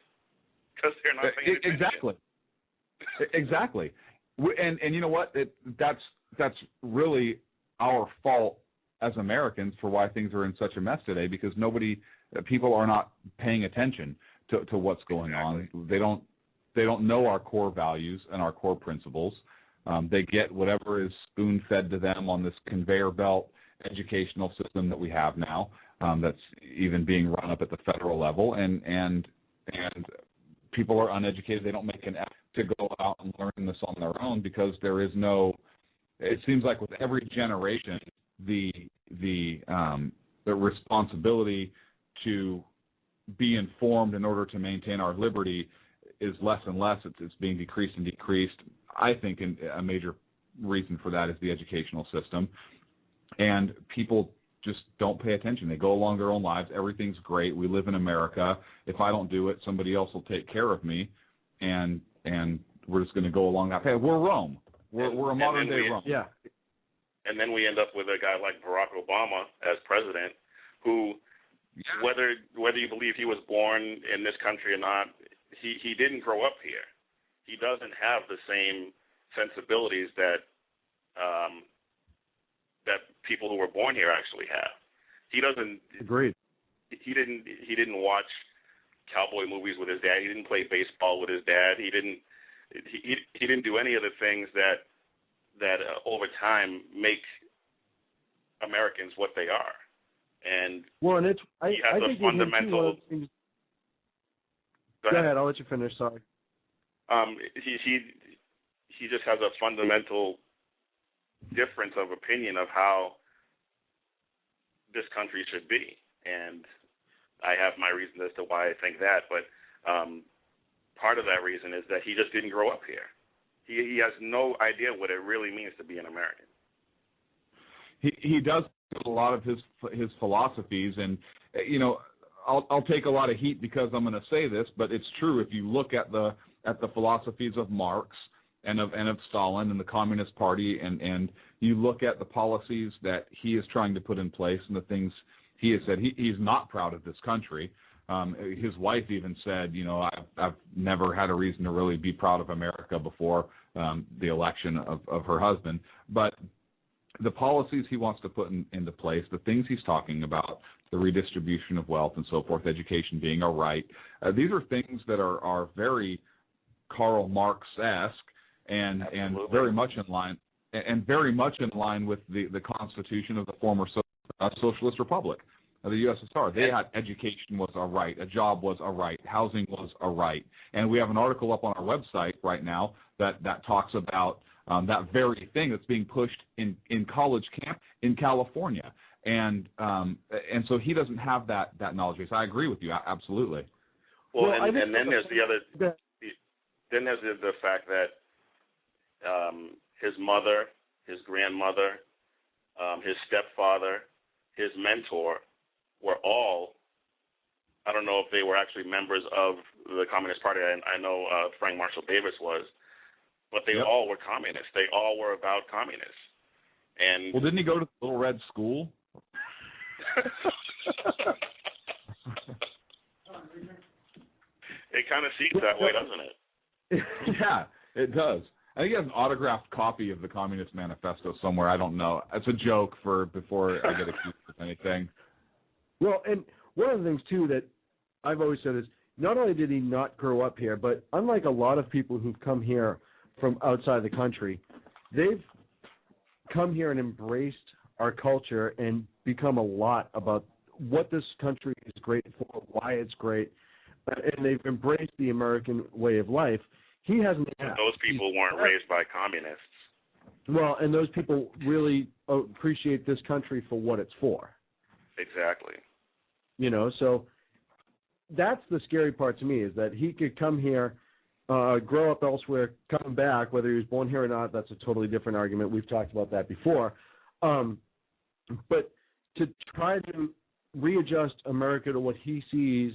[SPEAKER 12] because they're not paying attention.
[SPEAKER 5] Exactly. And you know what? That's really our fault as Americans for why things are in such a mess today, because people are not paying attention to what's going on. They don't know our core values and our core principles. They get whatever is spoon-fed to them on this conveyor belt educational system that we have now, that's even being run up at the federal level, and people are uneducated. They don't make an effort to go out and learn this on their own because there is no. It seems like with every generation, the responsibility to be informed in order to maintain our liberty is less and less. It's being decreased and decreased. I think a major reason for that is the educational system, and people just don't pay attention. They go along their own lives. Everything's great. We live in America. If I don't do it, somebody else will take care of me, and we're just going to go along that path. We're Rome. We're a modern day Rome.
[SPEAKER 4] Yeah.
[SPEAKER 12] And then we end up with a guy like Barack Obama as president, who, whether you believe he was born in this country or not, he didn't grow up here. He doesn't have the same sensibilities that that people who were born here actually have. He doesn't.
[SPEAKER 4] Agreed.
[SPEAKER 12] He didn't watch cowboy movies with his dad. He didn't play baseball with his dad. He didn't do any of the things that over time make Americans what they are. And
[SPEAKER 4] well, and it's
[SPEAKER 12] he has a fundamental.
[SPEAKER 4] Go ahead. I'll let you finish. Sorry.
[SPEAKER 12] He just has a fundamental difference of opinion of how this country should be, and I have my reasons as to why I think that. But part of that reason is that he just didn't grow up here. He has no idea what it really means to be an American.
[SPEAKER 5] He does a lot of his philosophies, and I'll take a lot of heat because I'm going to say this, but it's true. If you look at the philosophies of Marx and of Stalin and the Communist Party, and you look at the policies that he is trying to put in place and the things he has said, he's not proud of this country. His wife even said, I've never had a reason to really be proud of America before the election of her husband. But the policies he wants to put into place, the things he's talking about, the redistribution of wealth and so forth, education being a right, these are things that are very Karl Marx-esque and very much in line with the Constitution of the former Socialist Republic of the USSR. They had education was a right, a job was a right, housing was a right, and we have an article up on our website right now that talks about that very thing that's being pushed in college camp in California, and so he doesn't have that knowledge base. I agree with you absolutely.
[SPEAKER 12] Well, and then there's the other. Then there's the fact that his mother, his grandmother, his stepfather, his mentor were all, I don't know if they were actually members of the Communist Party. I know Frank Marshall Davis was, but they all were communists. They all were about communists. And
[SPEAKER 5] well, didn't he go to the Little Red School?
[SPEAKER 12] It kind of seems that way, doesn't it?
[SPEAKER 5] Yeah, it does. I think he has an autographed copy of the Communist Manifesto somewhere. I don't know. It's a joke before I get accused of anything.
[SPEAKER 4] Well, and one of the things, too, that I've always said is not only did he not grow up here, but unlike a lot of people who've come here from outside the country, they've come here and embraced our culture and become a lot about what this country is great for, why it's great, and they've embraced the American way of life. He hasn't.
[SPEAKER 12] Those people weren't raised by communists.
[SPEAKER 4] Well, and those people really appreciate this country for what it's for.
[SPEAKER 12] Exactly.
[SPEAKER 4] So that's the scary part to me, is that he could come here, grow up elsewhere, come back, whether he was born here or not, that's a totally different argument. We've talked about that before. But to try to readjust America to what he sees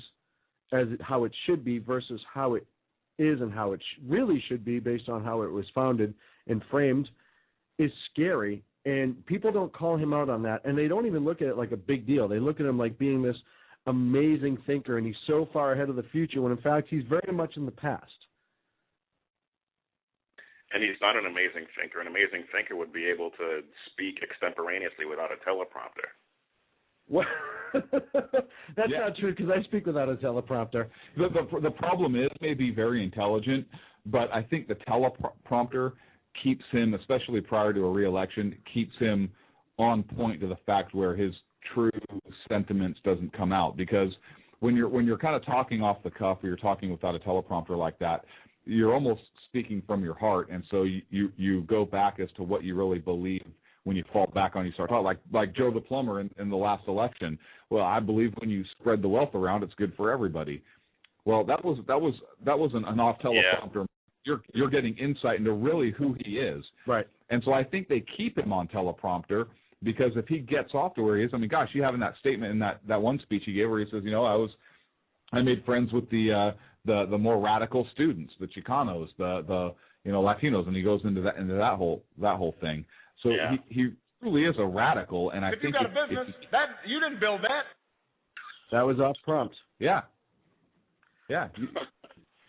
[SPEAKER 4] as how it should be versus how it is and how it really should be based on how it was founded and framed is scary. And people don't call him out on that, and they don't even look at it like a big deal. They look at him like being this amazing thinker, and he's so far ahead of the future when, in fact, he's very much in the past.
[SPEAKER 12] And he's not an amazing thinker. An amazing thinker would be able to speak extemporaneously without a teleprompter.
[SPEAKER 4] Well, that's not true, because I speak without a teleprompter.
[SPEAKER 5] The problem is, he may be very intelligent, but I think the teleprompter keeps him, especially prior to a re-election, keeps him on point to the fact where his true sentiments doesn't come out. Because when you're kind of talking off the cuff, or you're talking without a teleprompter like that, you're almost speaking from your heart, and so you go back as to what you really believe when you fall back on, you start talking like Joe the plumber in the last election. Well, I believe when you spread the wealth around, it's good for everybody. Well, that was an off teleprompter. Yeah. You're getting insight into really who he is.
[SPEAKER 4] Right.
[SPEAKER 5] And so I think they keep him on teleprompter, because if he gets off to where he is, I mean, gosh, you have in that statement in that one speech he gave where he says, I made friends with the more radical students, the Chicanos, the Latinos, and he goes into that whole thing. So he truly is a radical, and I think
[SPEAKER 15] you got a business, that you didn't build that.
[SPEAKER 4] That was off prompt.
[SPEAKER 5] Yeah.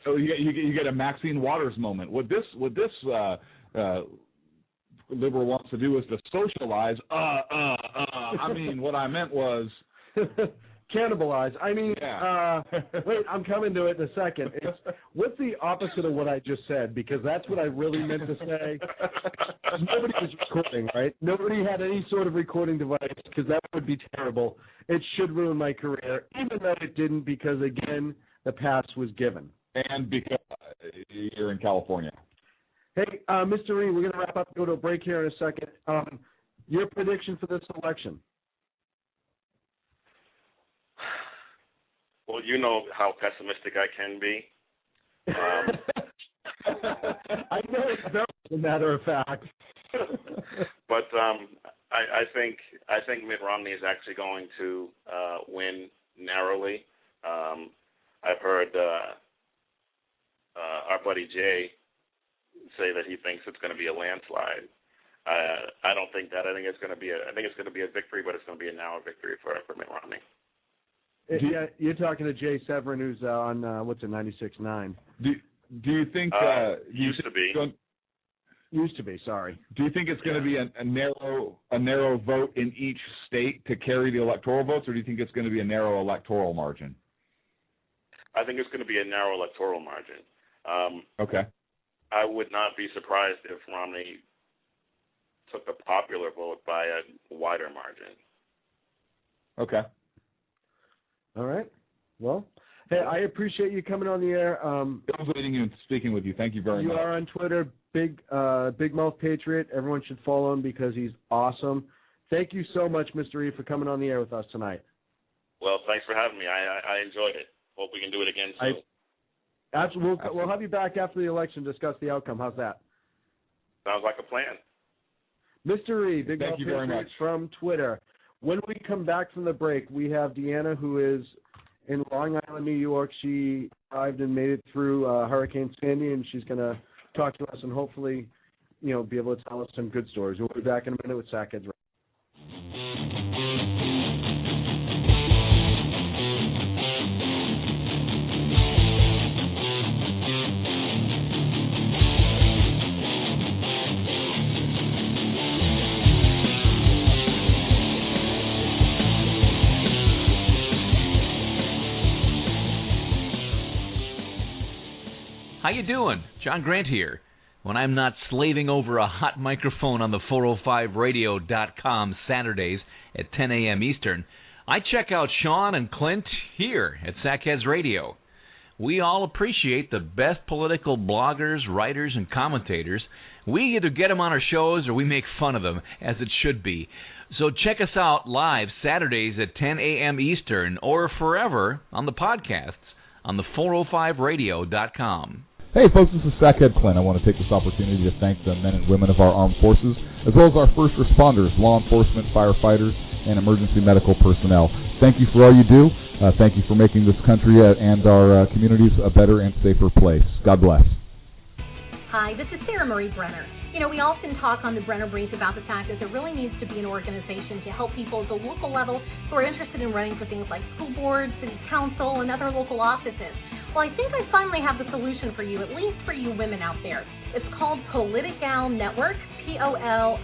[SPEAKER 5] So you get a Maxine Waters moment. Would this liberal wants to do is to socialize. I mean, what I meant was
[SPEAKER 4] cannibalize. I mean,
[SPEAKER 5] yeah.
[SPEAKER 4] Wait, I'm coming to it in a second. What's the opposite of what I just said? Because that's what I really meant to say. Nobody was recording, right? Nobody had any sort of recording device, because that would be terrible. It should ruin my career, even though it didn't, because, again, the pass was given.
[SPEAKER 5] And because you're in California.
[SPEAKER 4] Hey, Mr. Reed, we're going to wrap up and go to a break here in a second. Your prediction for this election?
[SPEAKER 12] Well, you know how pessimistic I can be.
[SPEAKER 4] I know it's very, as a matter of fact.
[SPEAKER 12] But I think Mitt Romney is actually going to win narrowly. I've heard our buddy Jay say that he thinks it's going to be a landslide. I don't think that. I think it's going to be a victory, but it's going to be a narrow victory for Mitt Romney.
[SPEAKER 4] Yeah, you're talking to Jay Severin, who's on 96.9.
[SPEAKER 5] Do you think
[SPEAKER 12] used to be?
[SPEAKER 4] Used to be. Sorry.
[SPEAKER 5] Do you think it's going to be a narrow vote in each state to carry the electoral votes, or do you think it's going to be a narrow electoral margin?
[SPEAKER 12] I think it's going to be a narrow electoral margin.
[SPEAKER 5] Okay.
[SPEAKER 12] I would not be surprised if Romney took the popular vote by a wider margin.
[SPEAKER 5] Okay.
[SPEAKER 4] All right. Well, hey, I appreciate you coming on the air.
[SPEAKER 5] It was meeting you and speaking with you. Thank you very much.
[SPEAKER 4] You are on Twitter, Big Mouth Patriot. Everyone should follow him because he's awesome. Thank you so much, Mr. E, for coming on the air with us tonight.
[SPEAKER 12] Well, thanks for having me. I enjoyed it. Hope we can do it again soon.
[SPEAKER 4] Absolutely. We'll have you back after the election to discuss the outcome. How's that?
[SPEAKER 12] Sounds like a plan.
[SPEAKER 4] Mr. E, Big Mouth
[SPEAKER 5] Thank you very
[SPEAKER 4] Patriot
[SPEAKER 5] much.
[SPEAKER 4] from Twitter. When we come back from the break, we have Deanna, who is in Long Island, New York. She arrived and made it through Hurricane Sandy, and she's going to talk to us and hopefully, be able to tell us some good stories. We'll be back in a minute with Sackheads.
[SPEAKER 7] How you doing? John Grant here. When I'm not slaving over a hot microphone on the 405radio.com Saturdays at 10 a.m. Eastern, I check out Sean and Clint here at Sackheads Radio. We all appreciate the best political bloggers, writers, and commentators. We either get them on our shows or we make fun of them, as it should be. So check us out live Saturdays at 10 a.m. Eastern or forever on the podcasts on the 405radio.com.
[SPEAKER 8] Hey folks, this is Sackhead Clint. I want to take this opportunity to thank the men and women of our armed forces, as well as our first responders, law enforcement, firefighters, and emergency medical personnel. Thank you for all you do. Thank you for making this country and our communities a better and safer place. God bless.
[SPEAKER 9] Hi, this is Sarah Marie Brenner. We often talk on the Brenner Brief about the fact that there really needs to be an organization to help people at the local level who are interested in running for things like school boards, city council, and other local offices. Well, I think I finally have the solution for you, at least for you women out there. It's called Politigal Network, Politigal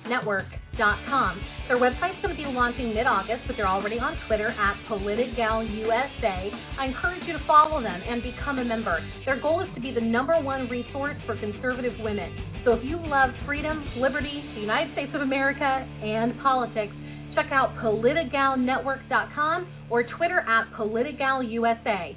[SPEAKER 9] Network.com. Their website's going to be launching mid-August, but they're already on Twitter at PoliticalUSA. I encourage you to follow them and become a member. Their goal is to be the #1 resource for conservative women. So if you love freedom, liberty, the United States of America, and politics, check out PoliticalNetwork.com or Twitter at PoliticalUSA.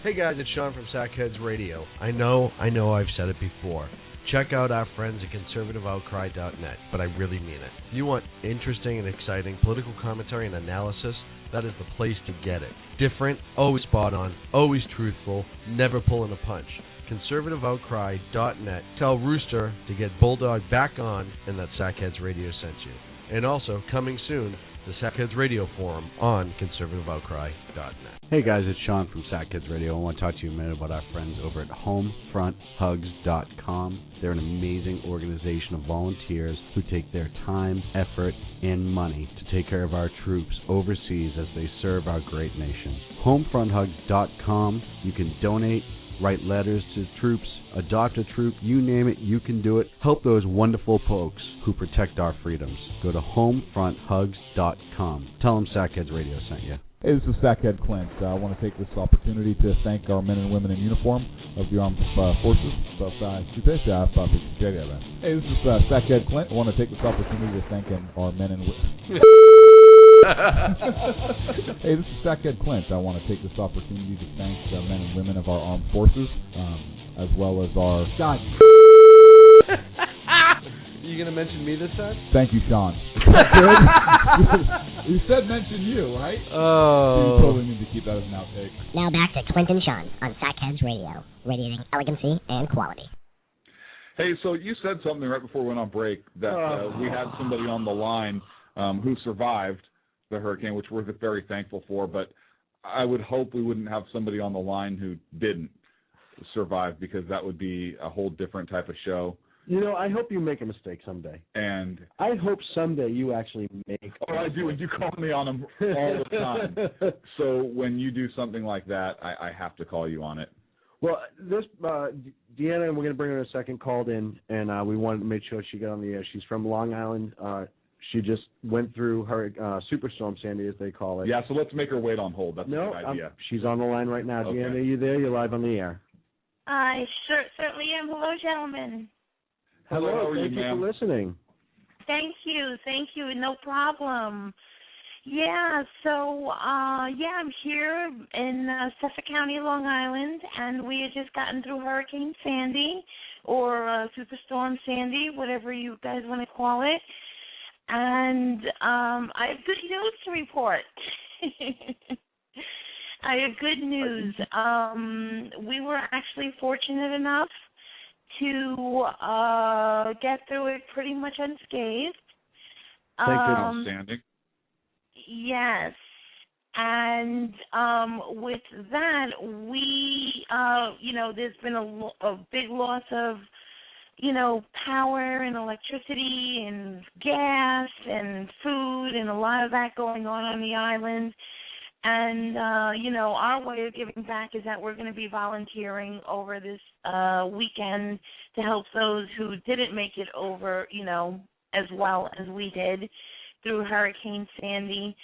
[SPEAKER 10] Hey guys, it's Sean from Sackheads Radio. I know I've said it before. Check out our friends at conservativeoutcry.net, but I really mean it. If you want interesting and exciting political commentary and analysis, that is the place to get it. Different, always spot on, always truthful, never pulling a punch. conservativeoutcry.net. Tell Rooster to get Bulldog back on and that Sackheads Radio sent you. And also, coming soon, the Sackheads Radio Forum on conservativeoutcry.net.
[SPEAKER 16] Hey guys, it's Sean from Sackheads Radio. I want to talk to you a minute about our friends over at HomefrontHugs.com. They're an amazing organization of volunteers who take their time, effort, and money to take care of our troops overseas as they serve our great nation. HomefrontHugs.com. You can donate write letters to troops, adopt a troop, you name it, you can do it. Help those wonderful folks who protect our freedoms. Go to homefronthugs.com. Tell them Sackheads Radio sent you.
[SPEAKER 8] Hey, this is Sackhead Clint. I want to take this opportunity to thank our men and women in uniform of the armed forces. Hey, this is Sackhead Clint. I want to take this opportunity to thank our men and women. Hey, this is Sackhead Clint. I want to take this opportunity to thank the men and women of our armed forces, as well as our... God.
[SPEAKER 10] You going to mention me this time?
[SPEAKER 8] Thank you, Sean. Is that good? You said mention you, right?
[SPEAKER 10] Oh.
[SPEAKER 8] You totally need to keep that as an outtake.
[SPEAKER 11] Now back to Clint and Sean on Sackheads Radio, radiating elegancy and quality.
[SPEAKER 5] Hey, so you said something right before we went on break that we had somebody on the line who survived the hurricane, which we're very thankful for, but I would hope we wouldn't have somebody on the line who didn't survive, because that would be a whole different type of show.
[SPEAKER 4] You know, I hope you make a mistake someday.
[SPEAKER 5] And
[SPEAKER 4] I hope someday you actually make
[SPEAKER 5] I do, and you call me on them all the time. So when you do something like that, I have to call you on it.
[SPEAKER 4] Well, this Deanna, and we're going to bring her in a second, called in, and we wanted to make sure she got on the air. She's from Long Island. She just went through her Superstorm Sandy, as they call it.
[SPEAKER 5] Yeah, so let's make her wait on hold. That's a good idea.
[SPEAKER 4] She's on the line right now.
[SPEAKER 5] Okay.
[SPEAKER 4] Deanna, are you there? You're live on the air.
[SPEAKER 17] I certainly am. Hello, gentlemen.
[SPEAKER 5] Hello, how are
[SPEAKER 4] thank
[SPEAKER 5] you,
[SPEAKER 4] you
[SPEAKER 5] ma'am?
[SPEAKER 4] for listening.
[SPEAKER 17] Thank you, no problem. Yeah, so, I'm here in Suffolk County, Long Island, and we had just gotten through Hurricane Sandy, or Superstorm Sandy, whatever you guys want to call it, and I have good news to report. I have good news. We were actually fortunate enough to get through it pretty much unscathed.
[SPEAKER 5] Thank you, outstanding.
[SPEAKER 17] Yes. And with that, we, there's been a big loss of, power and electricity and gas and food and a lot of that going on the island. And, our way of giving back is that we're going to be volunteering over this weekend to help those who didn't make it over, as well as we did through Hurricane Sandy.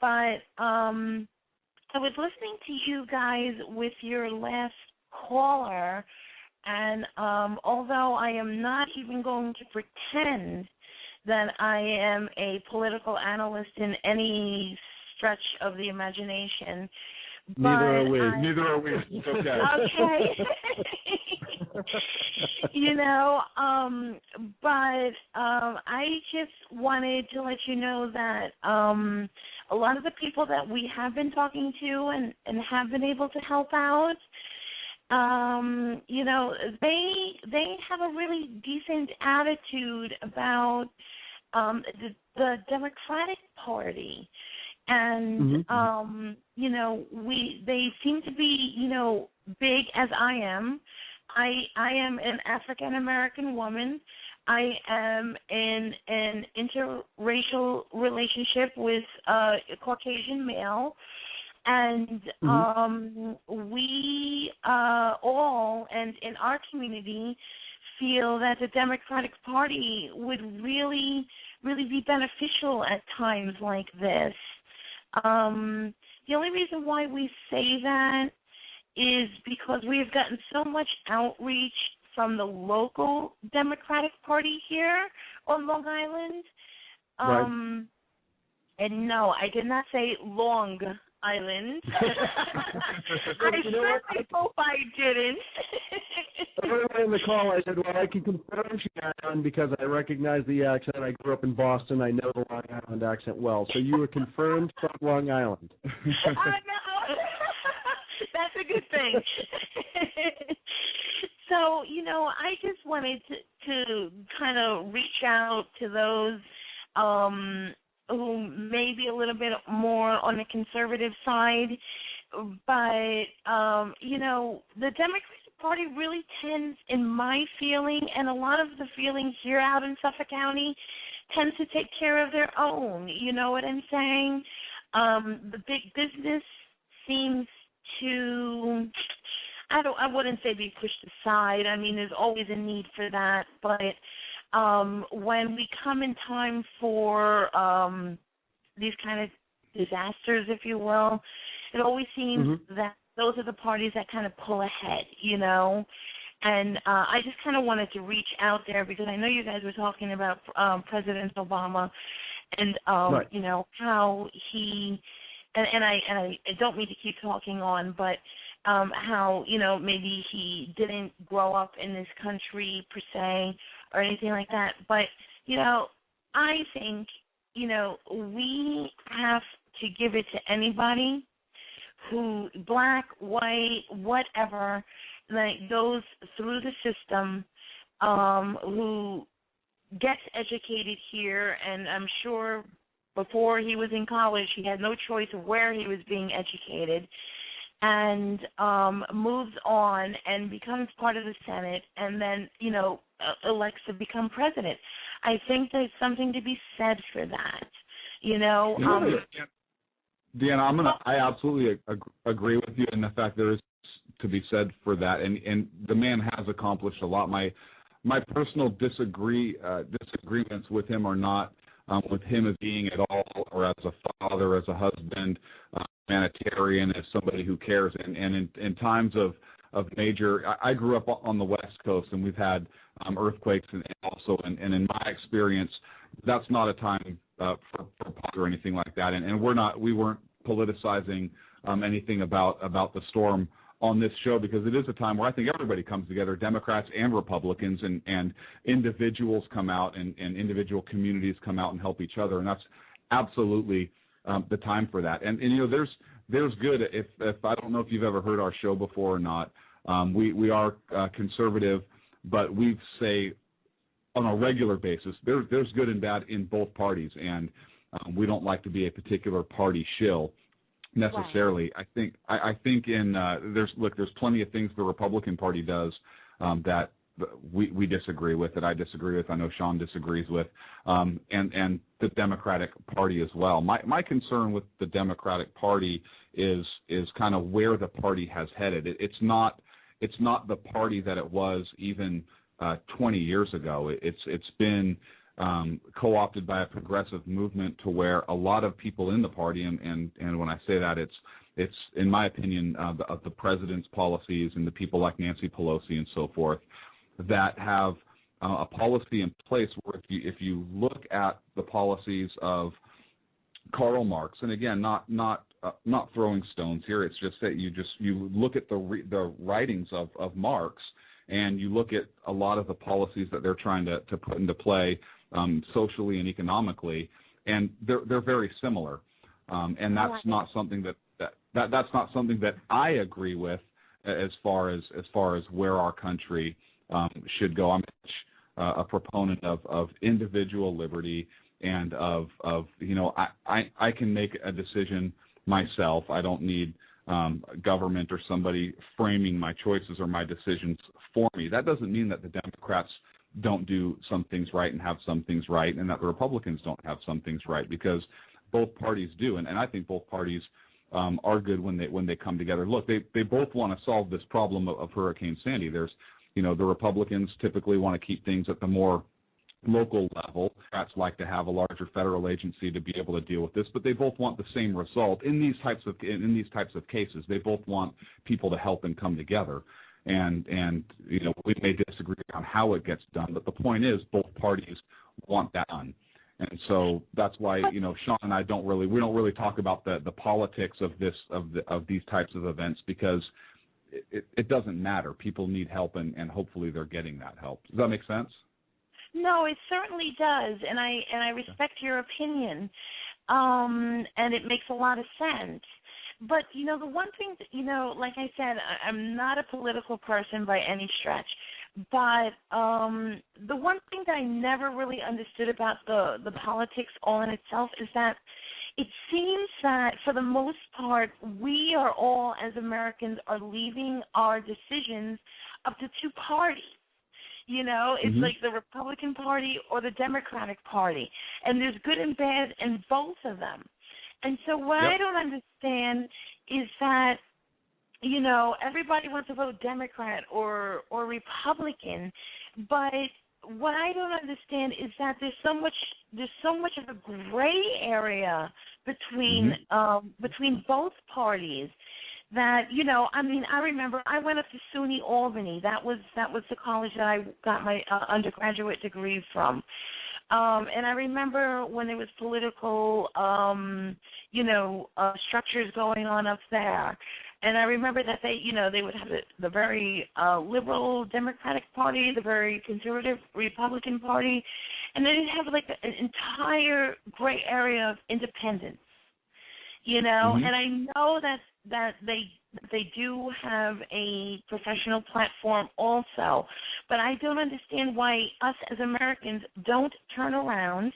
[SPEAKER 17] But I was listening to you guys with your last caller, and although I am not even going to pretend that I am a political analyst in any stretch of the imagination.
[SPEAKER 4] Neither are we.
[SPEAKER 5] It's okay.
[SPEAKER 17] But I just wanted to let you know that a lot of the people that we have been talking to and have been able to help out, they have a really decent attitude about the Democratic Party. And, they seem to be, big as I am. I am an African-American woman. I am in an interracial relationship with a Caucasian male. And we all, and in our community, feel that the Democratic Party would really, really be beneficial at times like this. The only reason why we say that is because we have gotten so much outreach from the local Democratic Party here on Long Island.
[SPEAKER 4] Right.
[SPEAKER 17] And no, I did not say Long Island. I certainly hope I didn't.
[SPEAKER 4] Earlier in the call, I said, well, I can confirm she got on because I recognize the accent. I grew up in Boston. I know the Long Island accent well. So you were confirmed from Long Island.
[SPEAKER 17] Oh, no. That's a good thing. So, I just wanted to kind of reach out to those who may be a little bit more on the conservative side. But, the Democratic Party really tends, in my feeling, and a lot of the feelings here out in Suffolk County, tends to take care of their own. You know what I'm saying? The big business seems to, I wouldn't say be pushed aside. I mean, there's always a need for that, but when we come in time for these kind of disasters, if you will, it always seems that those are the parties that kind of pull ahead, you know. And I just kind of wanted to reach out there because I know you guys were talking about President Obama and you know how he and I don't mean to keep talking on, but how, you know, maybe he didn't grow up in this country per se or anything like that. But, you know, I think, you know, we have to give it to anybody who, black, white, whatever, like goes through the system, who gets educated here, and I'm sure before he was in college, he had no choice of where he was being educated, and moves on and becomes part of the Senate, and then, you know, elects to become president. I think there's something to be said for that, you know.
[SPEAKER 5] Deanna, I absolutely agree with you in the fact there is to be said for that, and the man has accomplished a lot. My personal disagreements with him are not with him as being at all, or as a father, as a husband, humanitarian, as somebody who cares. And in times of major, I grew up on the West Coast, and we've had earthquakes, and also, and in my experience, that's not a time for pot or anything like that. And we weren't politicizing anything about the storm on this show, because it is a time where I think everybody comes together, Democrats and Republicans, and individuals come out, and individual communities come out and help each other, and that's absolutely the time for that. And you know, there's good. If I don't know if you've ever heard our show before or not, we are conservative, but we say on a regular basis there's good and bad in both parties, and we don't like to be a particular party shill necessarily. Right. I think in there's plenty of things the Republican Party does that we disagree with, that I disagree with, I know Sean disagrees with, and the Democratic Party as well. My concern with the Democratic Party is kind of where the party has headed. It's not the party that it was even 20 years ago. It's been co-opted by a progressive movement to where a lot of people in the party, and when I say that, it's in my opinion of the president's policies and the people like Nancy Pelosi and so forth that have a policy in place where if you look at the policies of Karl Marx, and again, not throwing stones here, it's just that you look at the writings of Marx, and you look at a lot of the policies that they're trying to put into play socially and economically, and they're very similar, and that's not something that's not something that I agree with as far as where our country should go. I'm a proponent of individual liberty and of you know, I can make a decision myself. I don't need government or somebody framing my choices or my decisions for me. That doesn't mean that the Democrats don't do some things right and have some things right, and that the Republicans don't have some things right, because both parties do, and I think both parties are good when they come together. Look, they both want to solve this problem of Hurricane Sandy. There's, you know, the Republicans typically want to keep things at the more local level. Democrats like to have a larger federal agency to be able to deal with this, but they both want the same result in these types of cases. They both want people to help and come together. And you know, we may disagree on how it gets done, but the point is both parties want that done. And so that's why, you know, Sean and I don't really talk about the politics of these types of events, because it doesn't matter. People need help, and hopefully they're getting that help. Does that make sense?
[SPEAKER 17] No, it certainly does, and I respect your opinion, and it makes a lot of sense. But, you know, the one thing that, you know, like I said, I'm not a political person by any stretch, but the one thing that I never really understood about the politics all in itself is that it seems that for the most part, we are all, as Americans, are leaving our decisions up to two parties. You know, it's like the Republican Party or the Democratic Party, and there's good and bad in both of them. And so what I don't understand is that everybody wants to vote Democrat or Republican, but what I don't understand is that there's so much of a gray area between both parties that I remember I went up to SUNY Albany. That was the college that I got my undergraduate degree from. And I remember when there was political structures going on up there. And I remember that they would have the very liberal Democratic Party, the very conservative Republican Party, and then you'd have like an entire gray area of independence, And I know that they do have a professional platform also, but I don't understand why us as Americans don't turn around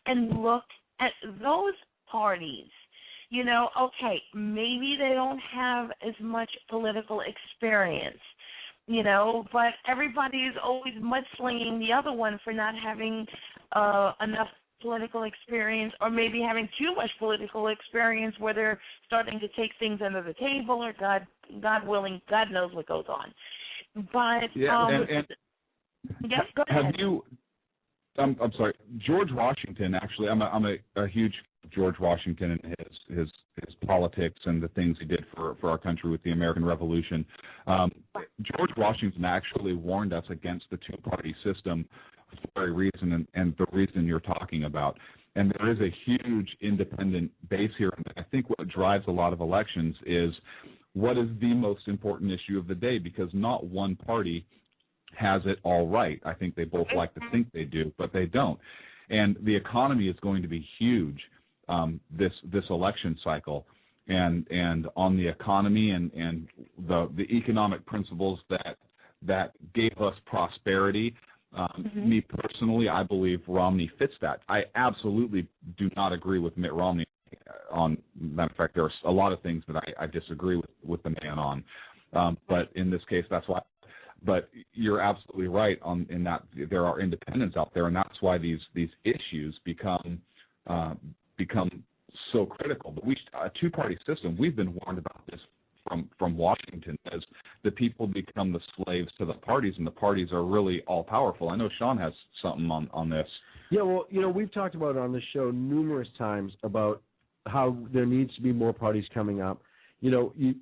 [SPEAKER 17] and look at those parties. Okay, maybe they don't have as much political experience, but everybody is always mudslinging the other one for not having enough political experience, or maybe having too much political experience where they're starting to take things under the table, or God willing, God knows what goes on. But go ahead.
[SPEAKER 5] Have you? I'm sorry, George Washington. Actually, I'm a huge George Washington and his politics and the things he did for our country with the American Revolution. George Washington actually warned us against the two-party system for a reason, and the reason you're talking about. And there is a huge independent base here. And I think what drives a lot of elections is what is the most important issue of the day, because not one party has it all right. I think they both like to think they do, but they don't. And the economy is going to be huge this election cycle. And on the economy and the economic principles that gave us prosperity, me personally, I believe Romney fits that. I absolutely do not agree with Mitt Romney on, matter of fact, there are a lot of things that I disagree with the man on. But in this case, that's why. But you're absolutely right in that there are independents out there, and that's why these issues become so critical. But a two-party system, we've been warned about this from Washington, as the people become the slaves to the parties, and the parties are really all-powerful. I know Sean has something on this.
[SPEAKER 4] Yeah, well, we've talked about it on this show numerous times about how there needs to be more parties coming up. You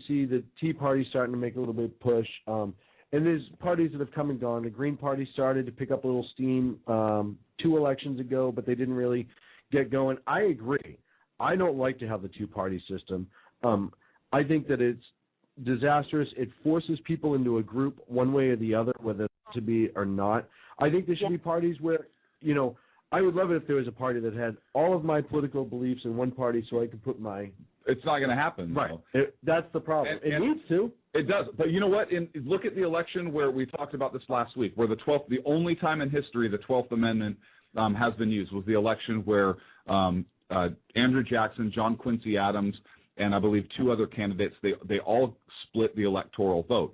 [SPEAKER 4] see the Tea Party starting to make a little bit of push, and there's parties that have come and gone. The Green Party started to pick up a little steam 2 elections ago, but they didn't really get going. I agree. I don't like to have the two-party system. I think that it's disastrous. It forces people into a group one way or the other, whether to be or not. I think there should be parties where, I would love it if there was a party that had all of my political beliefs in one party so I could put my...
[SPEAKER 5] It's not going to happen.
[SPEAKER 4] Right. That's the problem. It needs to.
[SPEAKER 5] It does. But you know what? Look at the election where we talked about this last week, where the only time in history the 12th Amendment has been used was the election where Andrew Jackson, John Quincy Adams, and I believe 2 other candidates, they all split the electoral vote.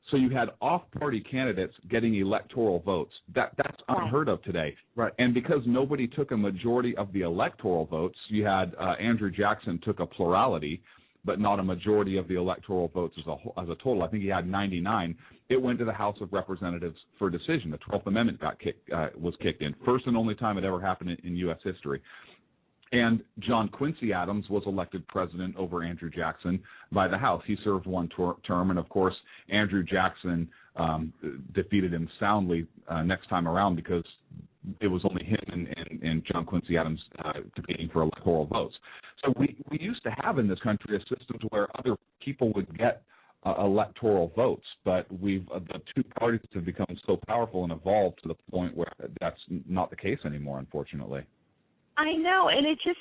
[SPEAKER 5] So you had off-party candidates getting electoral votes. That's unheard of today.
[SPEAKER 4] Right.
[SPEAKER 5] And because nobody took a majority of the electoral votes, you had Andrew Jackson took a plurality, but not a majority of the electoral votes as a total. I think he had 99. It went to the House of Representatives for decision. The 12th Amendment was kicked in. First and only time it ever happened in U.S. history. And John Quincy Adams was elected president over Andrew Jackson by the House. He served 1 term, and of course, Andrew Jackson defeated him soundly next time around because it was only him and John Quincy Adams competing for electoral votes. So we used to have in this country a system where other people would get electoral votes, but the two parties have become so powerful and evolved to the point where that's not the case anymore, unfortunately.
[SPEAKER 17] I know, and it just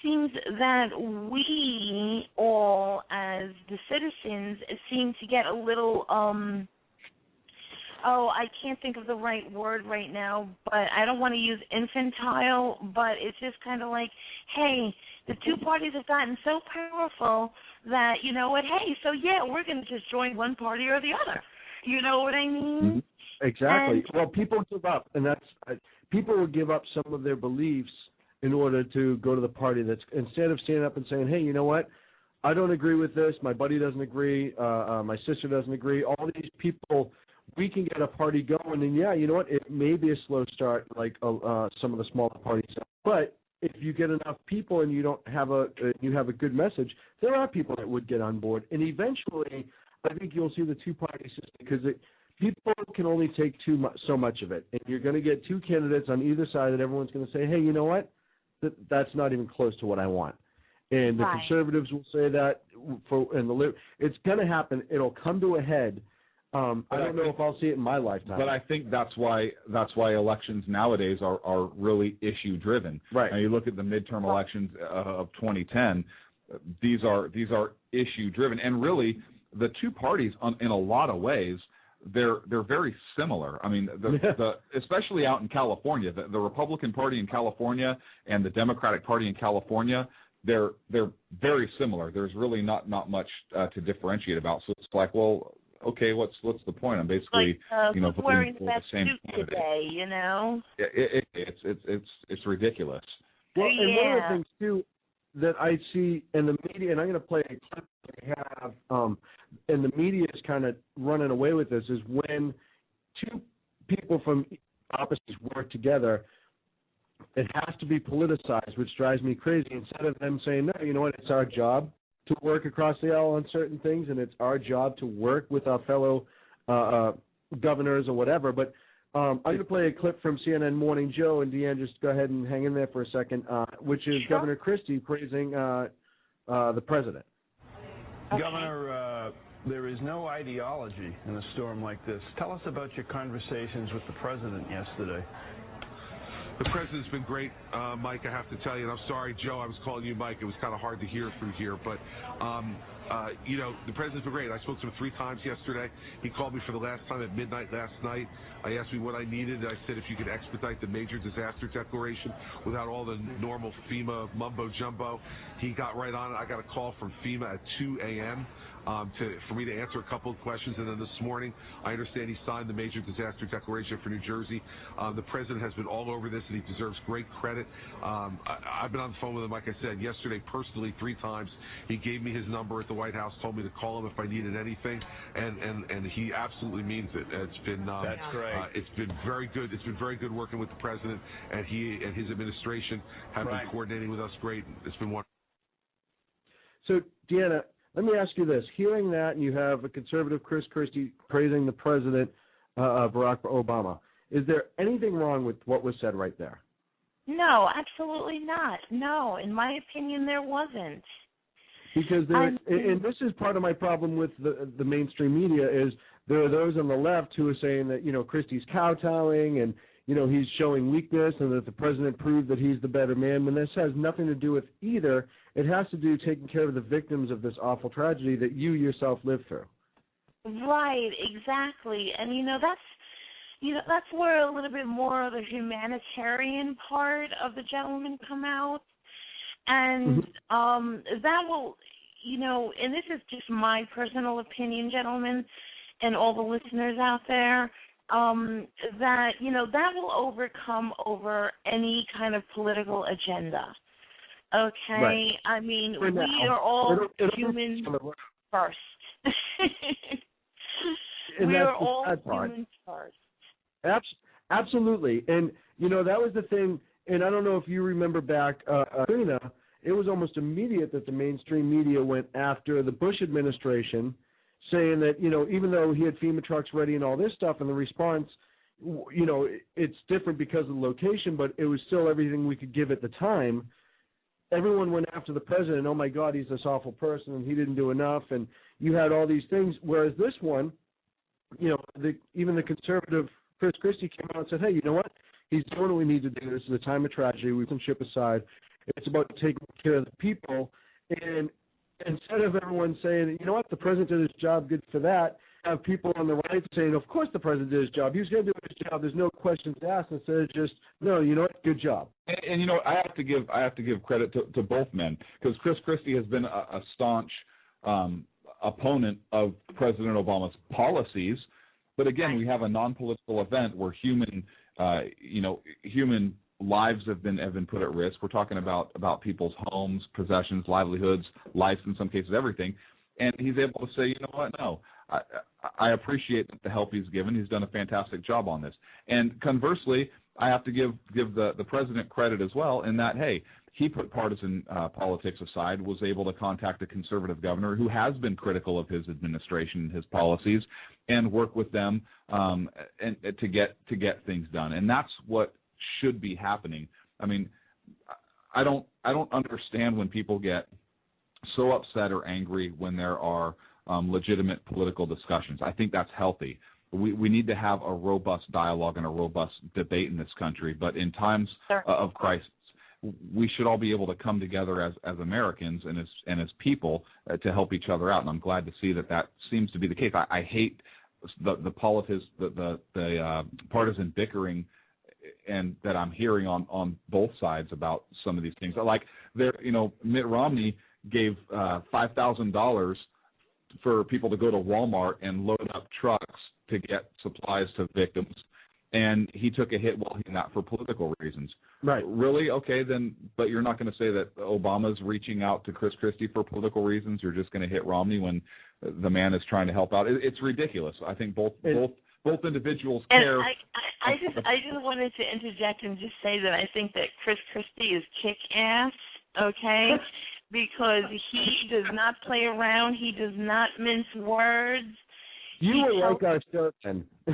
[SPEAKER 17] seems that we all, as the citizens, seem to get a little I can't think of the right word right now, but I don't want to use infantile, but it's just kind of like, hey, the two parties have gotten so powerful that, you know what, hey, so yeah, we're going to just join one party or the other. You know what I mean?
[SPEAKER 4] Mm-hmm. Exactly. Well, people give up, and people will give up some of their beliefs in order to go to the party that's, instead of standing up and saying, hey, you know what, I don't agree with this. My buddy doesn't agree. My sister doesn't agree. All these people, we can get a party going, and yeah, you know what? It may be a slow start, like some of the smaller parties, but if you get enough people and you don't have you have a good message, there are people that would get on board, and eventually, I think you'll see the two-party system because people can only take so much of it, and you're going to get two candidates on either side that everyone's going to say, hey, you know what? That's not even close to what I want. And the conservatives will say that, it's going to happen. It'll come to a head. I don't know if I'll see it in my lifetime.
[SPEAKER 5] But I think that's why elections nowadays are really issue driven.
[SPEAKER 4] Right.
[SPEAKER 5] And you look at the midterm elections of 2010; these are issue driven, and really the two parties, in a lot of ways, they're very similar. I mean, especially out in California, the Republican Party in California and the Democratic Party in California. They're very similar. There's really not much to differentiate about. So it's like, well, okay, what's the point? I'm basically
[SPEAKER 17] who's wearing
[SPEAKER 5] voting for
[SPEAKER 17] that
[SPEAKER 5] the same
[SPEAKER 17] suit
[SPEAKER 5] candidate.
[SPEAKER 17] today,
[SPEAKER 5] It's ridiculous.
[SPEAKER 4] Well, and one of the things too that I see in the media, and I'm going to play a clip that we have, and the media is kind of running away with this, is when two people from opposites work together. It has to be politicized, which drives me crazy. Instead of them saying, no, you know what, it's our job to work across the aisle on certain things, and it's our job to work with our fellow governors or whatever. But I'm going to play a clip from CNN Morning Joe, and Deanne, just go ahead and hang in there for a second, which is Governor Christie praising the president.
[SPEAKER 18] Governor, there is no ideology in a storm like this. Tell us about your conversations with the president yesterday.
[SPEAKER 19] The president's been great, Mike, I have to tell you. And I'm sorry, Joe, I was calling you Mike. It was kind of hard to hear through here. But, the president's been great. I spoke to him 3 times yesterday. He called me for the last time at midnight last night. I asked me what I needed. I said if you could expedite the major disaster declaration without all the normal FEMA mumbo-jumbo. He got right on it. I got a call from FEMA at 2 a.m. For me to answer a couple of questions. And then this morning, I understand he signed the major disaster declaration for New Jersey. The president has been all over this, and he deserves great credit. I've been on the phone with him, like I said, yesterday personally 3 times. He gave me his number at the White House, told me to call him if I needed anything, and he absolutely means it. It's been
[SPEAKER 18] that's great.
[SPEAKER 19] It's been very good. It's been very good working with the president, and he and his administration have been coordinating with us great. It's been wonderful.
[SPEAKER 4] So, Deanna, let me ask you this. Hearing that, and you have a conservative Chris Christie praising the president, Barack Obama, is there anything wrong with what was said right there?
[SPEAKER 17] No, absolutely not. No, in my opinion, there wasn't.
[SPEAKER 4] Because and this is part of my problem with the mainstream media is there are those on the left who are saying that, Christie's kowtowing and, he's showing weakness and that the president proved that he's the better man, when this has nothing to do with either. It has to do taking care of the victims of this awful tragedy that you yourself lived through.
[SPEAKER 17] Right, exactly. And, that's where a little bit more of the humanitarian part of the gentleman come out. And that will, and this is just my personal opinion, gentlemen, and all the listeners out there, that, that will overcome over any kind of political agenda. Okay?
[SPEAKER 4] Right.
[SPEAKER 17] I mean, we are all humans first. We are all humans first.
[SPEAKER 4] Absolutely. And, that was the thing, and I don't know if you remember back, Katrina, it was almost immediate that the mainstream media went after the Bush administration, saying that, even though he had FEMA trucks ready and all this stuff, and the response, it's different because of the location, but it was still everything we could give at the time. Everyone went after the president. Oh, my God, he's this awful person, and he didn't do enough, and you had all these things, whereas this one, even the conservative Chris Christie came out and said, hey, you know what? He's doing what we need to do. This is a time of tragedy. We can ship aside. It's about taking care of the people. And instead of everyone saying, you know what, the president did his job, good for that, have people on the right saying, of course the president did his job. He was going to do his job. There's no questions asked. Instead of just, no, you know what, good job.
[SPEAKER 5] And I have to give credit to both men, because Chris Christie has been a staunch opponent of President Obama's policies. But again, we have a non-political event where human lives have been put at risk. We're talking about people's homes, possessions, livelihoods, lives in some cases, everything. And he's able to say, you know what, no, I appreciate the help he's given. He's done a fantastic job on this. And conversely, I have to give the president credit as well in that, hey, he put partisan politics aside, was able to contact a conservative governor who has been critical of his administration and his policies, and work with them and to get things done. And that's what should be happening. I mean, I don't understand when people get so upset or angry when there are legitimate political discussions. I think that's healthy. We need to have a robust dialogue and a robust debate in this country. But in times of crisis, we should all be able to come together as Americans and as people to help each other out. And I'm glad to see that seems to be the case. I hate the partisan bickering and that I'm hearing on both sides about some of these things. Like Mitt Romney gave $5,000 for people to go to Walmart and load up trucks to get supplies to victims, and he took a hit while he did that for political reasons.
[SPEAKER 4] Right.
[SPEAKER 5] Really? Okay, then, but you're not going to say that Obama's reaching out to Chris Christie for political reasons. You're just going to hit Romney when the man is trying to help out. It's ridiculous. I think both individuals care.
[SPEAKER 17] I just wanted to interject and just say that I think that Chris Christie is kick-ass, okay? Because he does not play around. He does not mince words.
[SPEAKER 4] You were like our servant.
[SPEAKER 17] He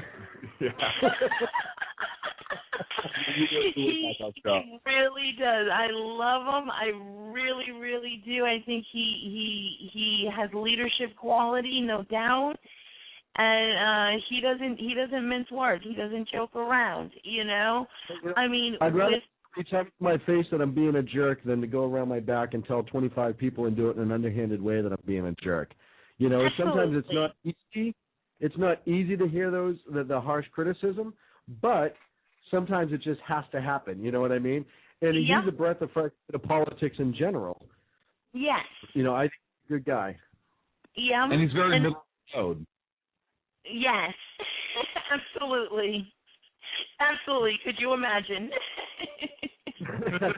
[SPEAKER 17] really does. I love him. I really, really do. I think he has leadership quality, no doubt. And he doesn't mince words. He doesn't joke around. I mean,
[SPEAKER 4] I'd rather tell my face that I'm being a jerk than to go around my back and tell 25 people and do it in an underhanded way that I'm being a jerk. Sometimes it's not easy. It's not easy to hear the harsh criticism, but sometimes it just has to happen. You know what I mean? And he's a breath of fresh air to politics in general.
[SPEAKER 17] Yes.
[SPEAKER 4] I think he's a good guy.
[SPEAKER 17] Yeah.
[SPEAKER 5] And he's very middle-of-the-road.
[SPEAKER 17] Yes. Absolutely. Absolutely. Could you imagine?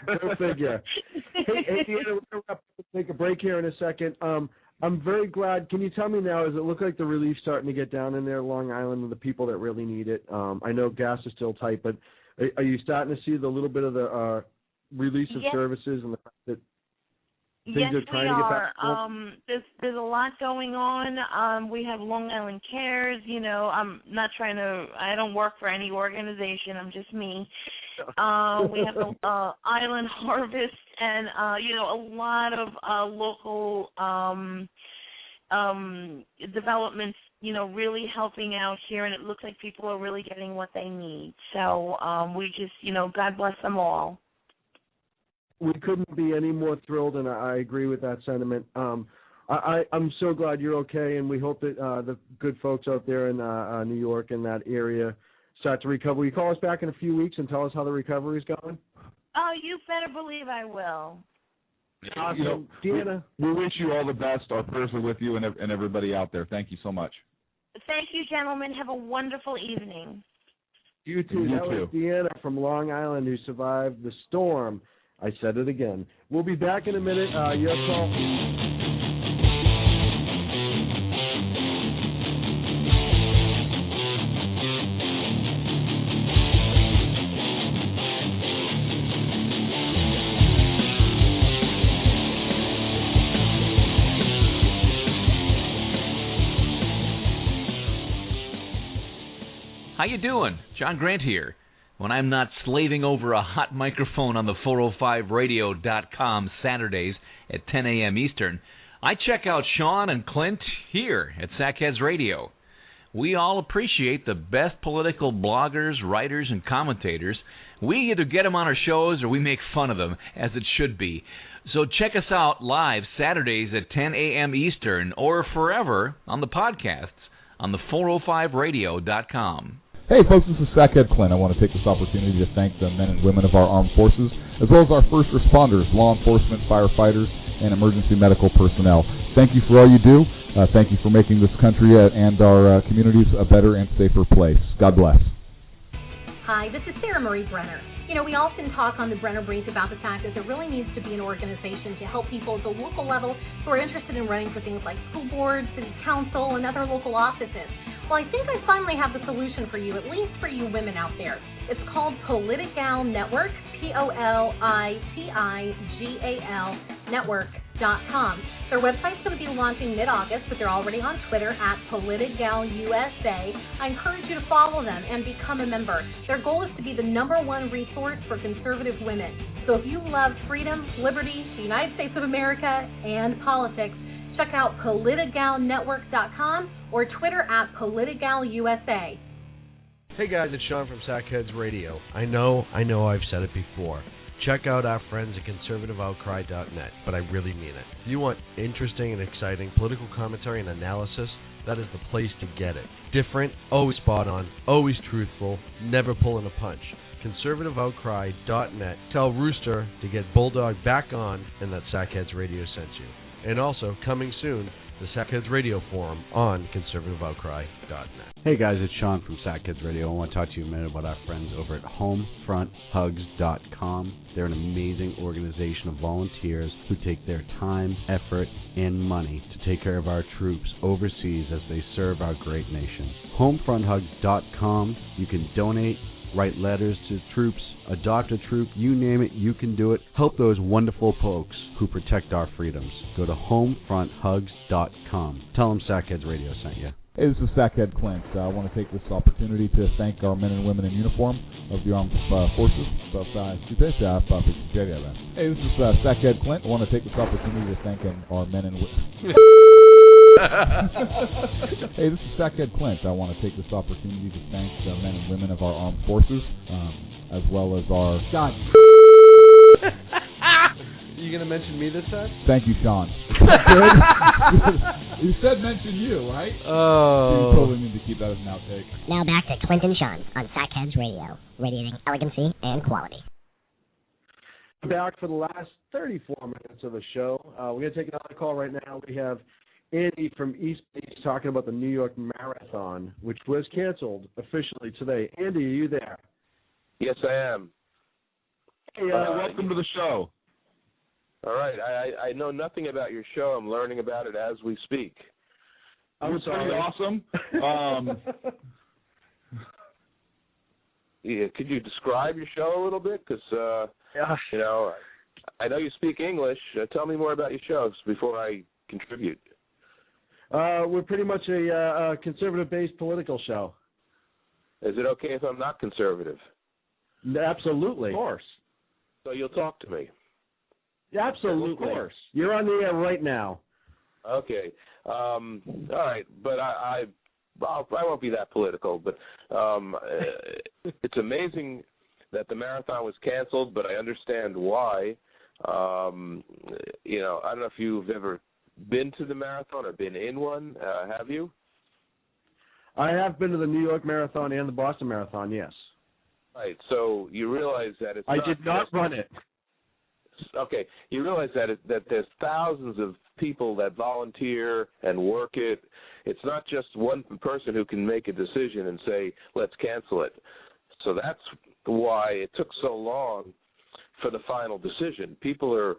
[SPEAKER 4] Go figure. Hey, Deanna, we're going to take a break here in a second. I'm very glad. Can you tell me now, does it look like the relief's starting to get down in there, Long Island, and the people that really need it? I know gas is still tight, but are you starting to see the little bit of the release of services and the fact that things are trying to get back?
[SPEAKER 17] There's a lot going on. We have Long Island Cares. I'm not trying to. I don't work for any organization. I'm just me. We have the Island Harvest, and a lot of local developments. Really helping out here, and it looks like people are really getting what they need. So we just, God bless them all.
[SPEAKER 4] We couldn't be any more thrilled, and I agree with that sentiment. I'm so glad you're okay, and we hope that the good folks out there in New York and that area start to recover. Will you call us back in a few weeks and tell us how the recovery is going?
[SPEAKER 17] Oh, you better believe I will.
[SPEAKER 4] Awesome. Deanna,
[SPEAKER 5] we wish you all the best. Our prayers are with you and everybody out there. Thank you so much.
[SPEAKER 17] Thank you, gentlemen. Have a wonderful evening.
[SPEAKER 4] You too. That was Deanna from Long Island who survived the storm. I said it again. We'll be back in a minute. Your call.
[SPEAKER 7] How you doing? John Grant here. When I'm not slaving over a hot microphone on the 405radio.com Saturdays at 10 a.m. Eastern, I check out Sean and Clint here at Sackheads Radio. We all appreciate the best political bloggers, writers, and commentators. We either get them on our shows or we make fun of them, as it should be. So check us out live Saturdays at 10 a.m. Eastern or forever on the podcasts on the 405radio.com.
[SPEAKER 8] Hey folks, this is Sackhead Clint. I want to take this opportunity to thank the men and women of our armed forces, as well as our first responders, law enforcement, firefighters, and emergency medical personnel. Thank you for all you do. Thank you for making this country and our communities a better and safer place. God bless.
[SPEAKER 9] Hi, this is Sarah Marie Brenner. You know, we often talk on the Brenner Brief about the fact that there really needs to be an organization to help people at the local level who are interested in running for things like school boards, city council, and other local offices. Well, I think I finally have the solution for you, at least for you women out there. It's called Politigal Network, Politigal Network.com. Their website's going to be launching mid-August, but they're already on Twitter at PolitigalUSA. I encourage you to follow them and become a member. Their goal is to be the #1 resource for conservative women. So if you love freedom, liberty, the United States of America, and politics, check out PolitigalNetwork.com or Twitter at PolitigalUSA.
[SPEAKER 10] Hey guys, it's Sean from Sackheads Radio. I know I've said it before. Check out our friends at conservativeoutcry.net, but I really mean it. If you want interesting and exciting political commentary and analysis, that is the place to get it. Different, always spot on, always truthful, never pulling a punch. conservativeoutcry.net. Tell Rooster to get Bulldog back on and that Sackheads Radio sent you. And also, coming soon, the Sackheads Radio Forum on conservativeoutcry.net.
[SPEAKER 16] Hey guys, it's Sean from Sackheads Radio. I want to talk to you a minute about our friends over at HomefrontHugs.com. They're an amazing organization of volunteers who take their time, effort, and money to take care of our troops overseas as they serve our great nation. HomefrontHugs.com. You can donate, write letters to troops, adopt a troop, you name it, you can do it. Help those wonderful folks who protect our freedoms. Go to HomefrontHugs.com. Tell them Sackheads Radio sent you.
[SPEAKER 8] Hey, this is Sackhead Clint. I want to take this opportunity to thank our men and women in uniform of the armed forces. Hey, this is Sackhead Clint. I want to take this opportunity to thank our men and women. Hey, this is Sackhead Clint. I want to take this opportunity to thank the men and women of our armed forces, as well as our... God.
[SPEAKER 10] You going to mention me this time?
[SPEAKER 8] Thank you, Sean. Good? You said mention you, right?
[SPEAKER 10] Oh.
[SPEAKER 8] You totally need to keep that as an outtake.
[SPEAKER 11] Now back to Clint and Sean on Sackheads Radio, radiating elegancy and quality.
[SPEAKER 4] Back for the last 34 minutes of the show. We're going to take another call right now. We have Andy from East Beach talking about the New York Marathon, which was canceled officially today. Andy, are you there?
[SPEAKER 20] Yes, I am.
[SPEAKER 4] Hey,
[SPEAKER 5] welcome to the show.
[SPEAKER 20] All right. I know nothing about your show. I'm learning about it as we speak.
[SPEAKER 5] I'm sorry. Awesome.
[SPEAKER 20] Yeah, could you describe your show a little bit? Because, you know, I know you speak English. Tell me more about your shows before I contribute.
[SPEAKER 4] We're pretty much a conservative-based political show.
[SPEAKER 20] Is it okay if I'm not conservative?
[SPEAKER 4] Absolutely. Of course.
[SPEAKER 20] So you'll talk to me?
[SPEAKER 4] Absolutely. Of course. You're on the air right now.
[SPEAKER 20] Okay. All right. But I won't be that political. But it's amazing that the marathon was canceled, but I understand why. You know, I don't know if you've ever been to the marathon or been in one. Have you?
[SPEAKER 4] I have been to the New York Marathon and the Boston Marathon, yes.
[SPEAKER 20] Right. So you realize that it's
[SPEAKER 4] I did not run it.
[SPEAKER 20] Okay. You realize that that there's thousands of people that volunteer and work it. It's not just one person who can make a decision and say, let's cancel it. So that's why it took so long for the final decision. People are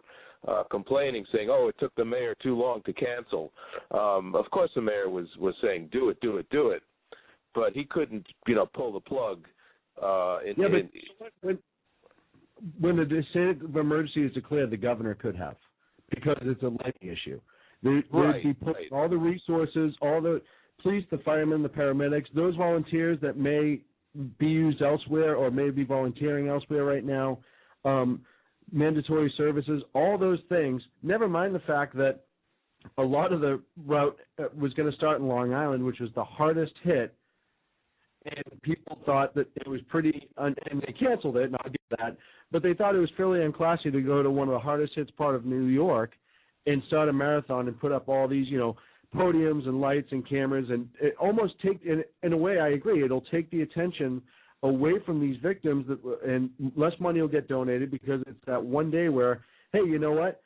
[SPEAKER 20] complaining, saying, oh, it took the mayor too long to cancel. Of course the mayor was saying, do it. But he couldn't, pull the plug.
[SPEAKER 4] When the state of emergency is declared, the governor could have, because it's a lighting issue. They'd be putting all the resources, all the police, the firemen, the paramedics, those volunteers that may be used elsewhere or may be volunteering elsewhere right now, mandatory services, all those things, never mind the fact that a lot of the route was going to start in Long Island, which was the hardest hit, and people thought that it was pretty, and they canceled it, and I'll get that, but they thought it was fairly unclassy to go to one of the hardest hits part of New York and start a marathon and put up all these, podiums and lights and cameras, and it almost in a way, I agree, it'll take the attention away from these victims, and less money will get donated because it's that one day where, hey, you know what,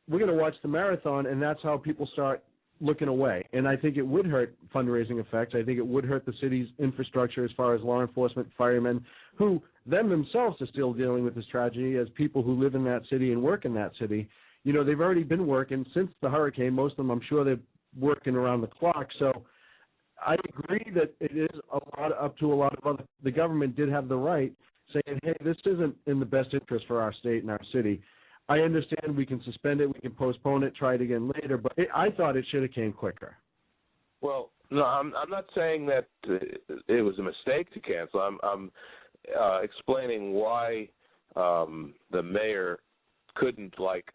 [SPEAKER 4] we're going to watch the marathon, and that's how people start looking away. And I think it would hurt fundraising effects. I think it would hurt the city's infrastructure as far as law enforcement, firemen, who themselves are still dealing with this tragedy as people who live in that city and work in that city. You know, they've already been working since the hurricane. Most of them, I'm sure, they're working around the clock. So I agree that it is up to a lot of other. The government did have the right saying, hey, this isn't in the best interest for our state and our city. I understand we can suspend it, we can postpone it, try it again later, but I thought it should have came quicker.
[SPEAKER 20] Well, no, I'm not saying that it was a mistake to cancel. I'm explaining why the mayor couldn't, like,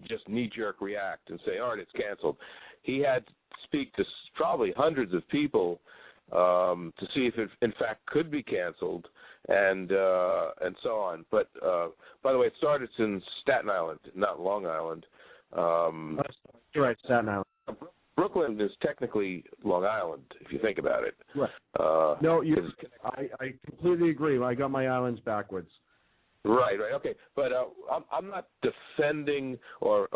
[SPEAKER 20] just knee-jerk react and say, all right, it's canceled. He had to speak to probably hundreds of people to see if it, in fact, could be canceled, and so on. But by the way, it started in Staten Island, not Long Island.
[SPEAKER 4] You're right, Staten Island.
[SPEAKER 20] Brooklyn is technically Long Island, if you think about it.
[SPEAKER 4] Right. No, I completely agree. I got my islands backwards.
[SPEAKER 20] Right. Okay. But I'm not defending or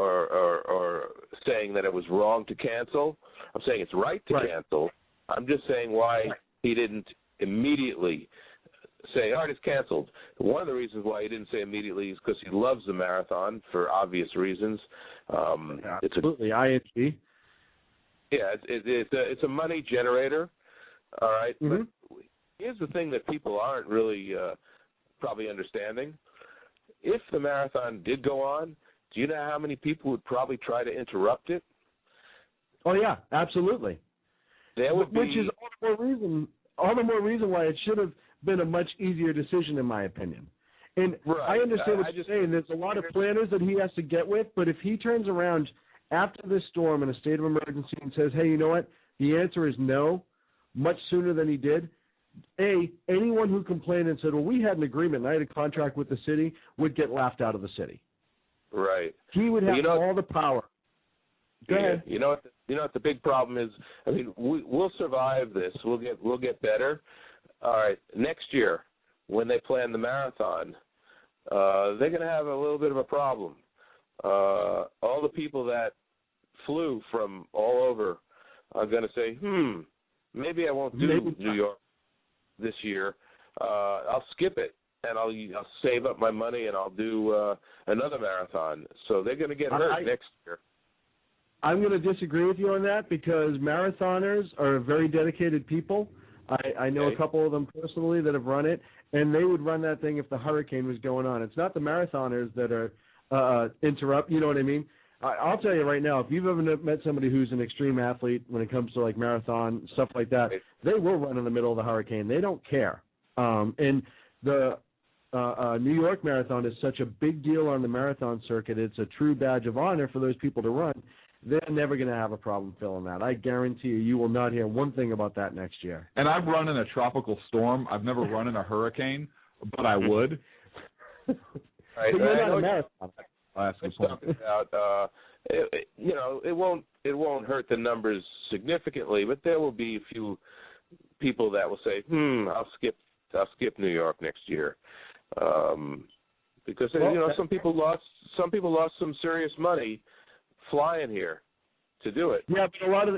[SPEAKER 20] saying that it was wrong to cancel. I'm saying it's right to cancel. I'm just saying why he didn't immediately say, all right, it's canceled. One of the reasons why he didn't say immediately is because he loves the marathon for obvious reasons.
[SPEAKER 4] Absolutely, ING.
[SPEAKER 20] Yeah, it's a money generator, all right?
[SPEAKER 4] Mm-hmm.
[SPEAKER 20] But here's the thing that people aren't really probably understanding. If the marathon did go on, do you know how many people would probably try to interrupt it?
[SPEAKER 4] Oh, yeah, absolutely.
[SPEAKER 20] There would
[SPEAKER 4] Which is all the more reason why it should have been a much easier decision, in my opinion. And I understand what you're saying. There's a lot of planners that he has to get with, but if he turns around after this storm in a state of emergency and says, hey, you know what, the answer is no, much sooner than he did, anyone who complained and said, well, we had an agreement and I had a contract with the city, would get laughed out of the city.
[SPEAKER 20] Right.
[SPEAKER 4] He would have all the power. Go ahead.
[SPEAKER 20] You know what the big problem is? I mean, we'll survive this. We'll get better. All right. Next year, when they plan the marathon, they're going to have a little bit of a problem. All the people that flew from all over are going to say, maybe I won't do New York this year. I'll skip it, and I'll save up my money, and I'll do another marathon. So they're going to get hurt next year.
[SPEAKER 4] I'm going to disagree with you on that because marathoners are very dedicated people. I know a couple of them personally that have run it, and they would run that thing if the hurricane was going on. It's not the marathoners that are interrupt. You know what I mean? I'll tell you right now, if you've ever met somebody who's an extreme athlete when it comes to like marathon, stuff like that, they will run in the middle of the hurricane. They don't care. And the New York Marathon is such a big deal on the marathon circuit. It's a true badge of honor for those people to run. They're never going to have a problem filling that. I guarantee you will not hear one thing about that next year.
[SPEAKER 5] And I've run in a tropical storm. I've never run in a hurricane, but I would.
[SPEAKER 20] Right.
[SPEAKER 4] But you're not a marathon.
[SPEAKER 20] It won't hurt the numbers significantly, but there will be a few people that will say, I'll skip New York next year, because some people lost some serious money flying here to do it.
[SPEAKER 4] Yeah, but a lot of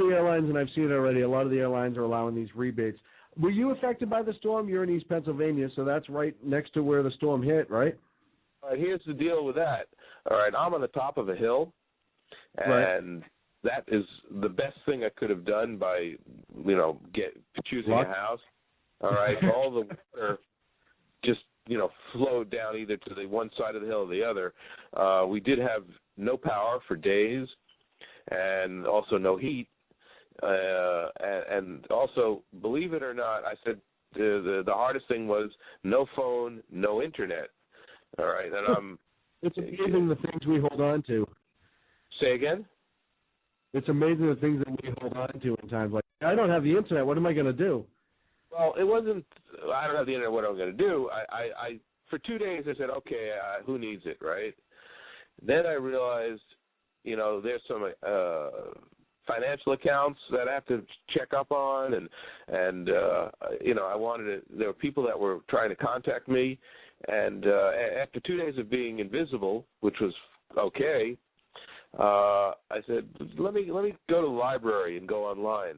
[SPEAKER 4] the airlines, and I've seen it already, a lot of the airlines are allowing these rebates. Were you affected by the storm? You're in East Pennsylvania, so that's right next to where the storm hit, right?
[SPEAKER 20] All right, here's the deal with that. All right, I'm on the top of a hill, and that is the best thing I could have done by, choosing a house. All right, all the water just, flowed down either to the one side of the hill or the other. We did have no power for days, and also no heat, and also, believe it or not, I said the hardest thing was no phone, no internet. All right, and
[SPEAKER 4] it's amazing the things we hold on to.
[SPEAKER 20] Say again?
[SPEAKER 4] It's amazing the things that we hold on to in times like I don't have the internet. What am I going to do?
[SPEAKER 20] Well, it wasn't. I don't have the internet. What am I going to do? I for 2 days I said, okay, who needs it, right? Then I realized, there's some financial accounts that I have to check up on, and I wanted to. There were people that were trying to contact me. And after 2 days of being invisible, which was okay, I said, let me go to the library and go online.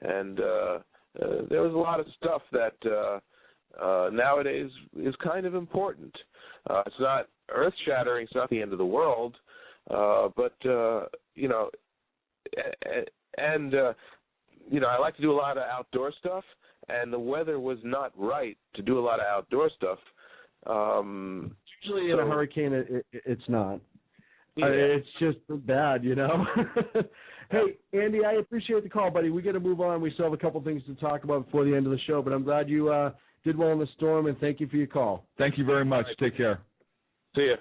[SPEAKER 20] And there was a lot of stuff that nowadays is kind of important. It's not earth-shattering, it's not the end of the world, but you know, and you know, I like to do a lot of outdoor stuff, and the weather was not right to do a lot of outdoor stuff.
[SPEAKER 4] Usually in a hurricane, it's not.
[SPEAKER 20] Yeah.
[SPEAKER 4] It's just bad, you know. Hey, Andy, I appreciate the call, buddy. We got to move on. We still have a couple things to talk about before the end of the show, but I'm glad you did well in the storm, and thank you for your call.
[SPEAKER 5] Thank you very much. Take care.
[SPEAKER 20] See ya.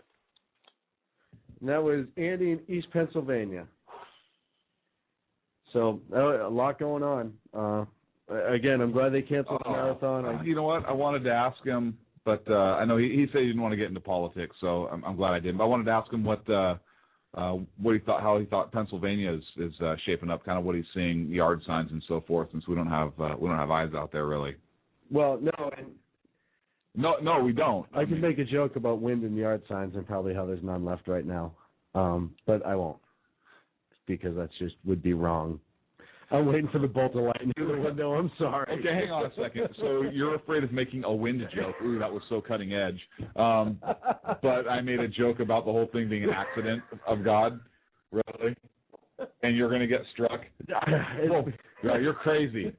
[SPEAKER 4] And that was Andy in East Pennsylvania. So a lot going on. Again, I'm glad they canceled the marathon.
[SPEAKER 5] You know what? I wanted to ask him, but I know he said he didn't want to get into politics, so I'm glad I didn't. But I wanted to ask him what he thought, how he thought Pennsylvania is shaping up, kind of what he's seeing, yard signs and so forth, since we don't have eyes out there really.
[SPEAKER 4] Well,
[SPEAKER 5] no, we don't.
[SPEAKER 4] I can make a joke about wind and yard signs and probably how there's none left right now, but I won't, because that just would be wrong. I'm waiting for the bolt of lightning through the window. I'm sorry.
[SPEAKER 5] Okay, hang on a second. So you're afraid of making a wind joke. Ooh, that was so cutting edge. But I made a joke about the whole thing being an accident of God. Really? And you're going to get struck? Whoa. Yeah, you're crazy.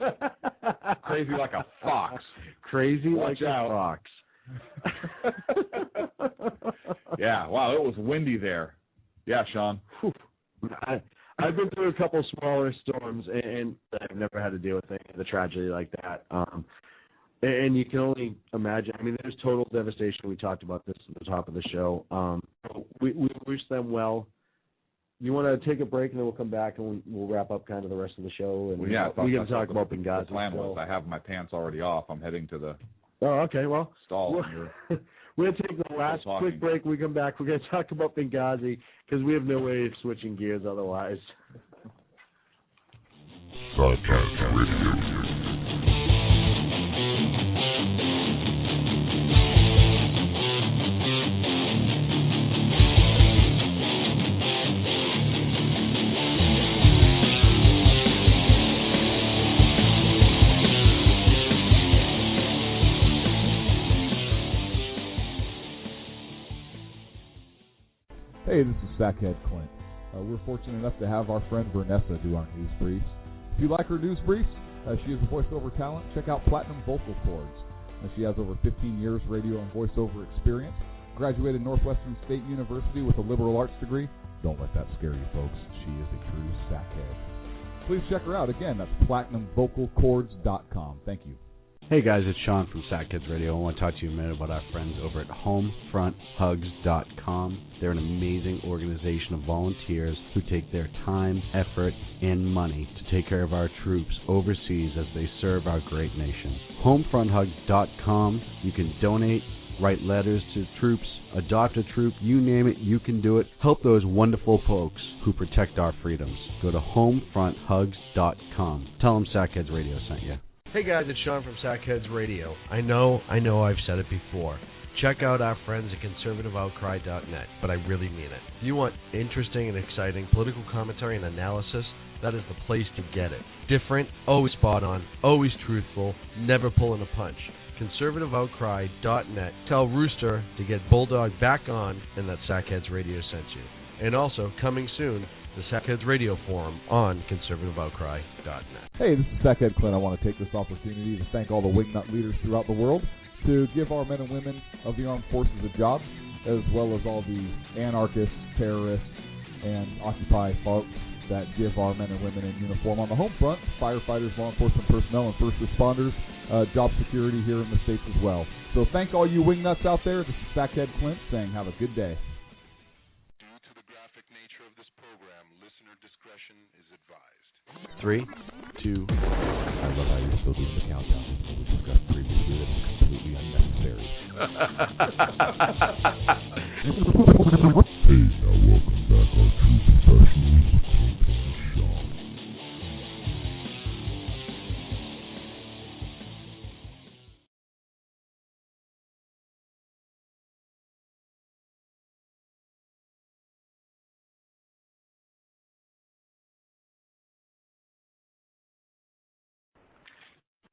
[SPEAKER 5] Crazy like a fox.
[SPEAKER 4] Crazy
[SPEAKER 5] Watch
[SPEAKER 4] like
[SPEAKER 5] out.
[SPEAKER 4] a fox.
[SPEAKER 5] Yeah, wow, it was windy there. Yeah, Sean.
[SPEAKER 4] I've been through a couple smaller storms, and I've never had to deal with the tragedy like that. And you can only imagine. I mean, there's total devastation. We talked about this at the top of the show. We wish them well. You want to take a break, and then we'll come back, and we'll wrap up kind of the rest of the show. And
[SPEAKER 5] well, yeah,
[SPEAKER 4] we can talk about Benghazi.
[SPEAKER 5] The plan was I have my pants already off. I'm heading to the
[SPEAKER 4] okay. Well,
[SPEAKER 5] stall.
[SPEAKER 4] We're going to take the last quick break. We come back. We're going to talk about Benghazi because we have no way of switching gears otherwise.
[SPEAKER 8] Hey, this is Sackhead Clint. We're fortunate enough to have our friend Vanessa do our news briefs. If you like her news briefs, she is a voiceover talent. Check out Platinum Vocal Cords. She has over 15 years radio and voiceover experience. Graduated Northwestern State University with a liberal arts degree. Don't let that scare you, folks. She is a true sackhead. Please check her out. Again, that's PlatinumVocalCords.com. Thank you.
[SPEAKER 16] Hey guys, it's Sean from Sackheads Radio. I want to talk to you a minute about our friends over at HomefrontHugs.com. They're an amazing organization of volunteers who take their time, effort, and money to take care of our troops overseas as they serve our great nation. HomefrontHugs.com. You can donate, write letters to troops, adopt a troop, you name it, you can do it. Help those wonderful folks who protect our freedoms. Go to HomefrontHugs.com. Tell them Sackheads Radio sent you.
[SPEAKER 10] Hey guys, it's Sean from Sackheads Radio. I know I've said it before. Check out our friends at conservativeoutcry.net, but I really mean it. If you want interesting and exciting political commentary and analysis, that is the place to get it. Different, always spot on, always truthful, never pulling a punch. conservativeoutcry.net. Tell Rooster to get Bulldog back on and that Sackheads Radio sent you. And also, coming soon, the Sackheads Radio Forum on conservativeoutcry.net.
[SPEAKER 8] Hey, this is Sackhead Clint. I want to take this opportunity to thank all the wingnut leaders throughout the world to give our men and women of the armed forces a job, as well as all the anarchists, terrorists, and Occupy folks that give our men and women in uniform on the home front, firefighters, law enforcement personnel, and first responders, job security here in the States as well. So thank all you wingnuts out there. This is Sackhead Clint saying have a good day.
[SPEAKER 16] Is 3, 2.
[SPEAKER 8] I love how you're still doing the countdown. We discussed previously that it's completely unnecessary. Hey, now welcome back our true professionals.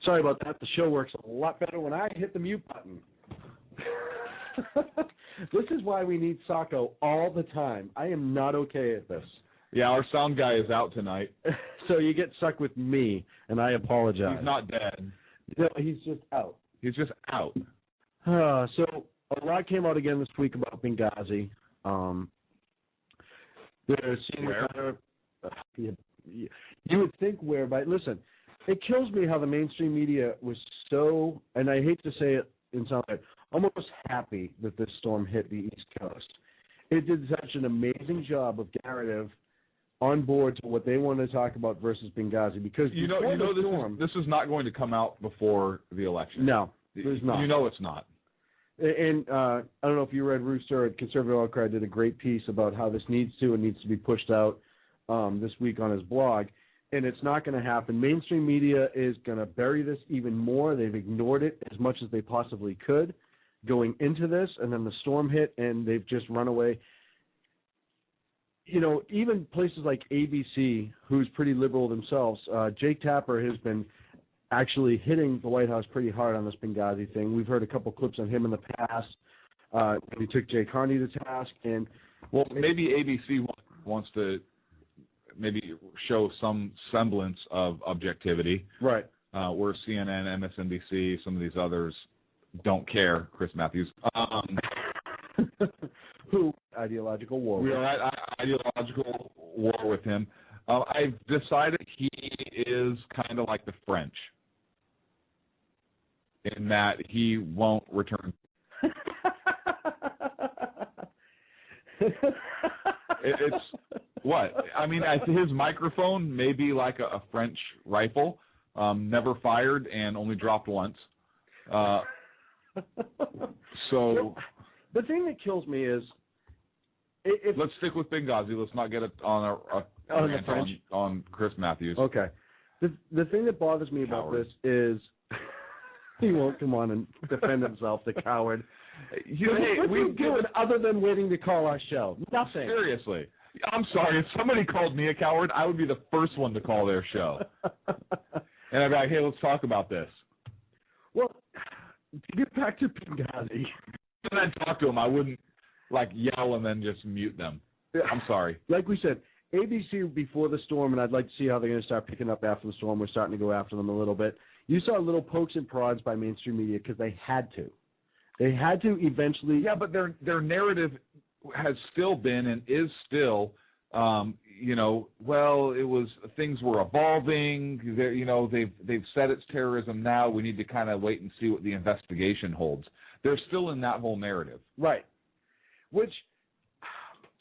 [SPEAKER 4] Sorry about that. The show works a lot better when I hit the mute button. This is why we need Sacco all the time. I am not okay at this.
[SPEAKER 5] Yeah, our sound guy is out tonight.
[SPEAKER 4] So you get stuck with me, and I apologize.
[SPEAKER 5] He's not dead.
[SPEAKER 4] No, he's just out.
[SPEAKER 5] He's just out.
[SPEAKER 4] So a lot came out again this week about Benghazi. They're seeing you would think whereby, listen, it kills me how the mainstream media was so, and I hate to say it in some way, almost happy that this storm hit the East Coast. It did such an amazing job of narrative on board to what they want to talk about versus Benghazi, because
[SPEAKER 5] this is not going to come out before the election.
[SPEAKER 4] No, there's not.
[SPEAKER 5] You know it's not.
[SPEAKER 4] And I don't know if you read Rooster at Conservative Outcry did a great piece about how this needs to be pushed out this week on his blog, and it's not going to happen. Mainstream media is going to bury this even more. They've ignored it as much as they possibly could going into this, and then the storm hit, and they've just run away. You know, even places like ABC, who's pretty liberal themselves, Jake Tapper has been actually hitting the White House pretty hard on this Benghazi thing. We've heard a couple clips on him in the past. He took Jay Carney to task, and
[SPEAKER 5] maybe ABC wants to maybe show some semblance of objectivity,
[SPEAKER 4] right?
[SPEAKER 5] Where CNN, MSNBC, some of these others don't care. Chris Matthews,
[SPEAKER 4] who ideological war?
[SPEAKER 5] We are at ideological war with him. I've decided he is kind of like the French, in that he won't return. It's what? I mean, his microphone may be like a French rifle, never fired and only dropped once. So
[SPEAKER 4] the thing that kills me is,
[SPEAKER 5] let's stick with Benghazi. Let's not get it on on Chris Matthews.
[SPEAKER 4] Okay. The thing that bothers me about this is he won't come on and defend himself, the coward. We've doing other than waiting to call our show. Nothing.
[SPEAKER 5] Seriously. I'm sorry. If somebody called me a coward, I would be the first one to call their show. And I'd be like, hey, let's talk about this.
[SPEAKER 4] Well, to get back to Benghazi.
[SPEAKER 5] When I talk to them, I wouldn't yell and then just mute them. I'm sorry.
[SPEAKER 4] Like we said, ABC before the storm, and I'd like to see how they're going to start picking up after the storm. We're starting to go after them a little bit. You saw little pokes and prods by mainstream media because they had to. They had to eventually.
[SPEAKER 5] Yeah, but their narrative has still been and is still, things were evolving. They've said it's terrorism now. We need to kind of wait and see what the investigation holds. They're still in that whole narrative.
[SPEAKER 4] Right.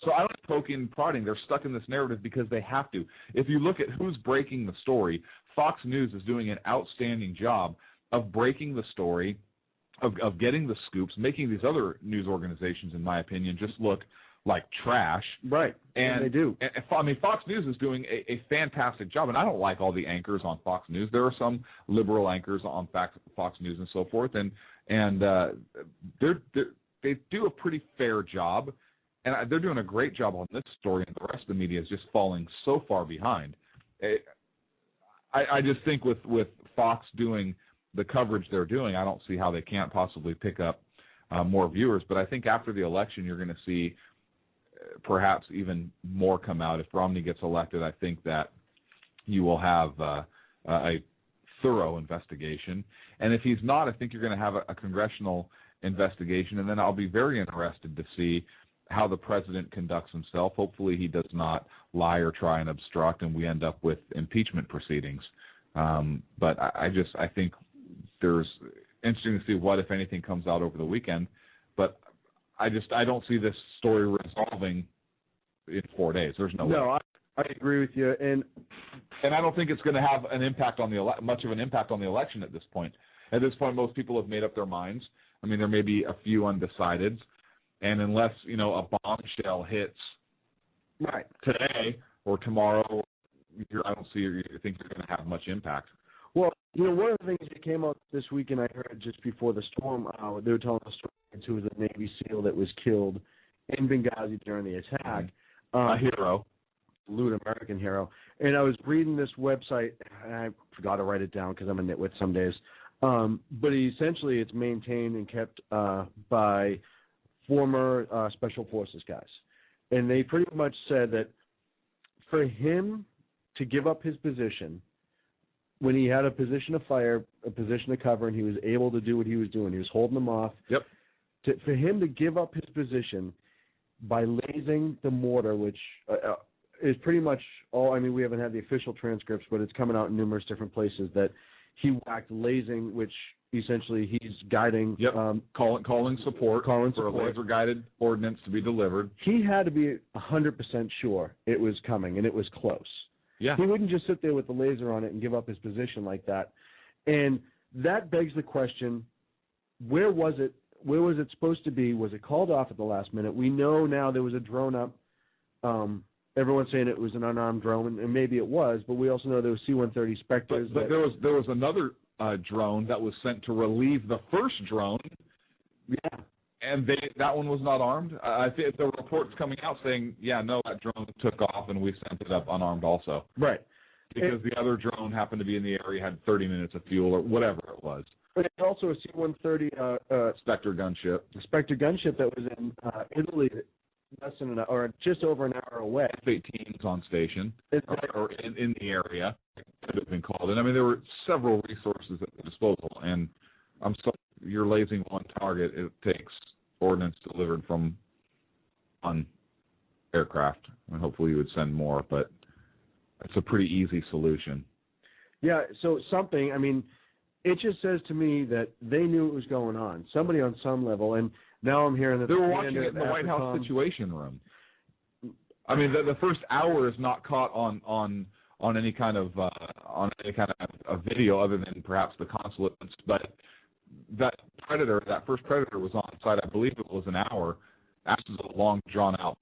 [SPEAKER 5] So I don't poking and prodding. They're stuck in this narrative because they have to. If you look at who's breaking the story, Fox News is doing an outstanding job of breaking the story, of getting the scoops, making these other news organizations, in my opinion, just look like trash.
[SPEAKER 4] Right.
[SPEAKER 5] And
[SPEAKER 4] they do.
[SPEAKER 5] And Fox News is doing a fantastic job, and I don't like all the anchors on Fox News. There are some liberal anchors on Fox News and so forth, and they do a pretty fair job, and they're doing a great job on this story, and the rest of the media is just falling so far behind. I just think with Fox doing the coverage they're doing, I don't see how they can't possibly pick up more viewers. But I think after the election, you're going to see perhaps even more come out. If Romney gets elected, I think that you will have a thorough investigation. And if he's not, I think you're going to have a congressional investigation. And then I'll be very interested to see how the president conducts himself. Hopefully he does not lie or try and obstruct, and we end up with impeachment proceedings. But I think there's interesting to see what, if anything, comes out over the weekend. But I don't see this story resolving in 4 days. There's no way.
[SPEAKER 4] No, I agree with you, and
[SPEAKER 5] I don't think it's going to have an impact on much of an impact on the election at this point. At this point, most people have made up their minds. I mean, there may be a few undecideds, and unless a bombshell hits
[SPEAKER 4] right
[SPEAKER 5] today or tomorrow, I don't think you're going to have much impact.
[SPEAKER 4] Well, one of the things that came out this week, and I heard just before the storm, they were telling a story who was a Navy SEAL that was killed in Benghazi during the attack.
[SPEAKER 5] A hero.
[SPEAKER 4] absolute American hero. And I was reading this website, and I forgot to write it down because I'm a nitwit some days. But essentially, it's maintained and kept by former Special Forces guys. And they pretty much said that for him to give up his position when he had a position of fire, a position of cover, and he was able to do what he was doing, he was holding them off.
[SPEAKER 5] Yep.
[SPEAKER 4] For him to give up his position by lasing the mortar, which is pretty much all, I mean, we haven't had the official transcripts, but it's coming out in numerous different places that he whacked lasing, which essentially he's guiding.
[SPEAKER 5] Yep. Calling support for a laser-guided ordnance to be delivered.
[SPEAKER 4] He had to be 100% sure it was coming, and it was close.
[SPEAKER 5] Yeah.
[SPEAKER 4] He wouldn't just sit there with the laser on it and give up his position like that. And that begs the question, where was it? Where was it supposed to be? Was it called off at the last minute? We know now there was a drone up. Everyone's saying it was an unarmed drone, and maybe it was, but we also know there was C-130 Spectres.
[SPEAKER 5] But there was another drone that was sent to relieve the first drone.
[SPEAKER 4] Yeah.
[SPEAKER 5] And that one was not armed. I think the report's coming out saying, that drone took off and we sent it up unarmed also.
[SPEAKER 4] Right.
[SPEAKER 5] Because the other drone happened to be in the area, had 30 minutes of fuel or whatever it was.
[SPEAKER 4] But it's also a C-130
[SPEAKER 5] Spectre gunship.
[SPEAKER 4] Spectre gunship that was in Italy, less than an hour, or just over an hour away.
[SPEAKER 5] F-18s on station or in the area could have been called. And I mean, there were several resources at the disposal. And you're lasing one target. It takes ordnance delivered from on aircraft. And hopefully you would send more, but it's a pretty easy solution.
[SPEAKER 4] Yeah, so something, I mean, it just says to me that they knew it was going on. Somebody on some level, and now I'm hearing that
[SPEAKER 5] they were watching it in the White House Situation Room. I mean, the first hour is not caught on any kind of a video other than perhaps the consulates, but that first Predator was on site. I believe it was an hour. That was a long, drawn-out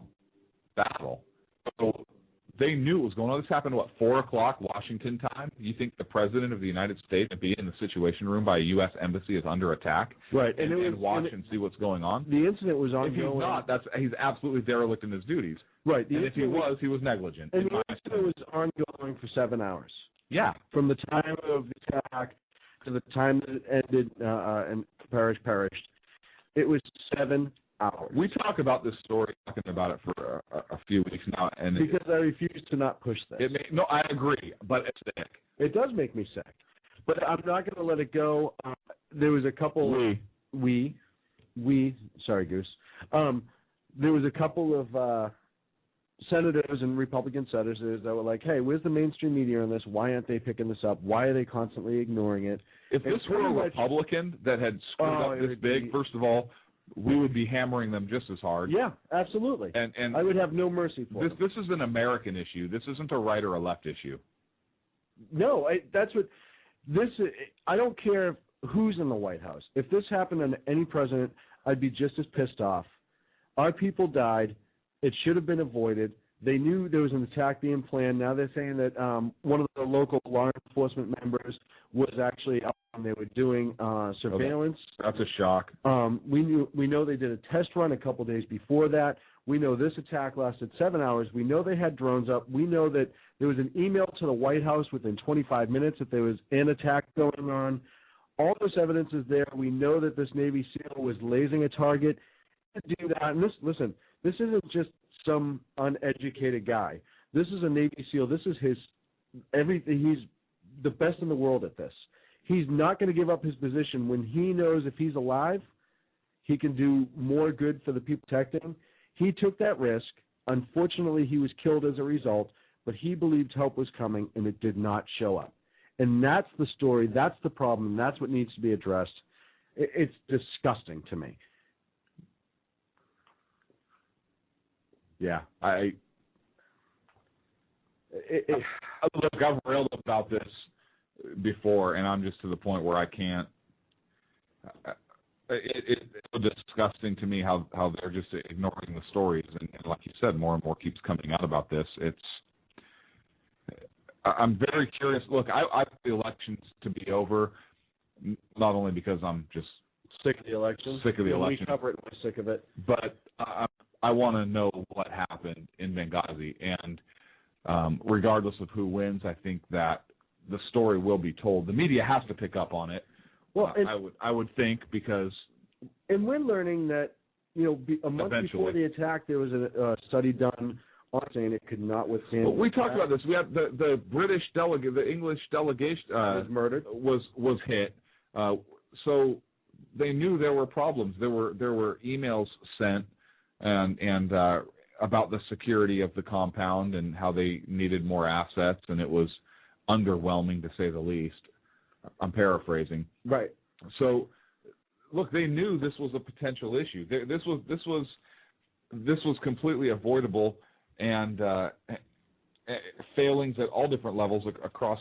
[SPEAKER 5] battle. So they knew it was going on. This happened, 4 o'clock Washington time? You think the President of the United States would be in the Situation Room by a U.S. embassy is under attack?
[SPEAKER 4] Right.
[SPEAKER 5] And watch and see what's going on?
[SPEAKER 4] The incident was ongoing.
[SPEAKER 5] If he's not, he's absolutely derelict in his duties.
[SPEAKER 4] Right.
[SPEAKER 5] And if he was negligent.
[SPEAKER 4] And the incident was ongoing for 7 hours.
[SPEAKER 5] Yeah.
[SPEAKER 4] From the time of the attack to the time that it ended and perished. It was 7 hours.
[SPEAKER 5] We talk about this story, talking about it for a few weeks now, and
[SPEAKER 4] because I refuse to not push this.
[SPEAKER 5] No, I agree, but it's sick.
[SPEAKER 4] It does make me sick, but I'm not going to let it go. There was a couple. Sorry, Goose. There was a couple of senators and Republican senators that were like, "Hey, where's the mainstream media on this? Why aren't they picking this up? Why are they constantly ignoring it?"
[SPEAKER 5] If this were a Republican that had screwed up this big, first of all, we would be hammering them just as hard.
[SPEAKER 4] Yeah, absolutely.
[SPEAKER 5] And
[SPEAKER 4] I would have no mercy for them.
[SPEAKER 5] This is an American issue. This isn't a right or a left issue.
[SPEAKER 4] No, that's what this is. I don't care who's in the White House. If this happened to any president, I'd be just as pissed off. Our people died. It should have been avoided. They knew there was an attack being planned. Now they're saying that one of the local law enforcement members was actually out and they were doing surveillance.
[SPEAKER 5] That's a shock.
[SPEAKER 4] We know they did a test run a couple days before that. We know this attack lasted 7 hours. We know they had drones up. We know that there was an email to the White House within 25 minutes that there was an attack going on. All this evidence is there. We know that this Navy SEAL was lasing a target. To do that, and listen, this isn't just some uneducated guy. This is a Navy SEAL. This is his everything. He's the best in the world at this. He's not going to give up his position when he knows if he's alive, he can do more good for the people protecting. He took that risk. Unfortunately, he was killed as a result, but he believed help was coming, and it did not show up. And that's the story. That's the problem. And that's what needs to be addressed. It's disgusting to me.
[SPEAKER 5] Yeah, Look, I've railed about this before, and I'm just to the point where I can't. It's disgusting to me how they're just ignoring the stories, and like you said, more and more keeps coming out about this. I'm very curious. Look, I want the elections to be over, not only because I'm just
[SPEAKER 4] sick of the election. We cover it, we're sick of it.
[SPEAKER 5] But I want to know what happened in Benghazi, and regardless of who wins, I think that the story will be told. The media has to pick up on it. Well, I would think, because.
[SPEAKER 4] And we're learning that, a month before the attack, there was a study done on saying it could not withstand.
[SPEAKER 5] Well, we talked about this. We had the British delegate, the English delegation
[SPEAKER 4] was murdered.
[SPEAKER 5] Was hit. So they knew there were problems. There were emails sent and about the security of the compound and how they needed more assets, and it was underwhelming, to say the least. I'm paraphrasing.
[SPEAKER 4] Right.
[SPEAKER 5] So, look, they knew this was a potential issue. This was completely avoidable, and failings at all different levels across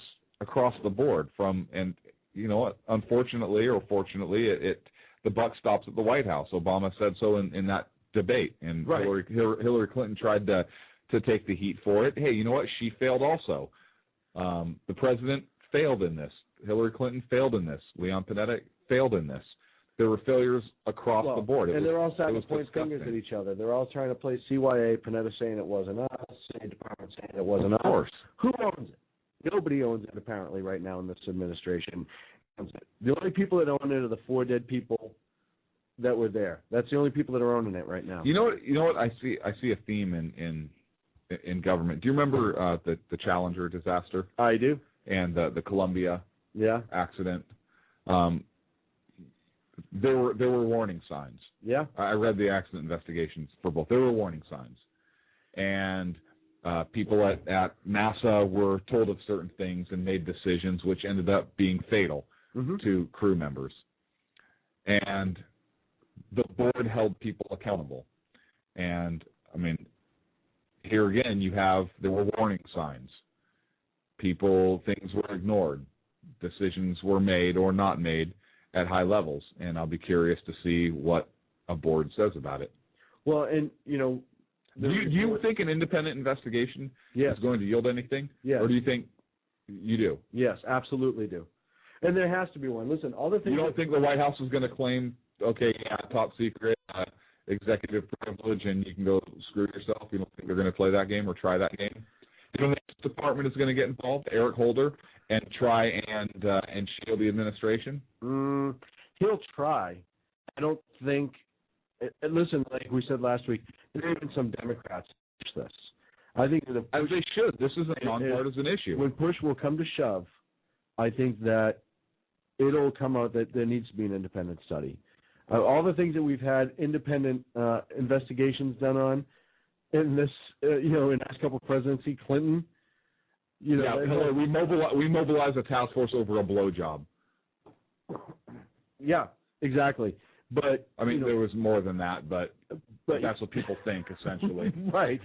[SPEAKER 5] the board. And you know what? Unfortunately or fortunately, the buck stops at the White House. Obama said so in that debate, and right. Hillary Clinton tried to take the heat for it. Hey, you know what? She failed also. The president failed in this. Hillary Clinton failed in this. Leon Panetta failed in this. There were failures across the board.
[SPEAKER 4] They're all starting to point fingers at each other. They're all trying to play CYA, Panetta saying it wasn't us, State Department saying it wasn't us. Of course. Who owns it? Nobody owns it, apparently, right now in this administration. The only people that own it are the 4 dead people that were there. That's the only people that are owning it right now. You know what? I see a theme in government. Do you remember the Challenger disaster? I do. And the Columbia accident. There were warning signs. Yeah. I read the accident investigations for both. There were warning signs. And people at NASA were told of certain things and made decisions which ended up being fatal to crew members. And the board held people accountable. And, I mean, here again, there were warning signs. Things were ignored. Decisions were made or not made at high levels, and I'll be curious to see what a board says about it. Well, and, do you think an independent investigation is going to yield anything? Yes. Or do you think you do? Yes, absolutely do. And there has to be one. Listen, all the things... You don't think the White House is going to claim, top secret, executive privilege, and you can go screw yourself? You don't think they're going to play that game or try that game? You don't think the department is going to get involved, Eric Holder, and try and shield the administration? He'll try. I don't think. Listen, like we said last week, there are even some Democrats push this. I think that as they should. This is a nonpartisan issue. When push will come to shove, I think that it'll come out that there needs to be an independent study. All the things that we've had independent investigations done on in this, in the last couple of presidency, Clinton. We mobilize a task force over a blowjob. Yeah, exactly. But I mean, there was more than that, but that's what people think, essentially. Right.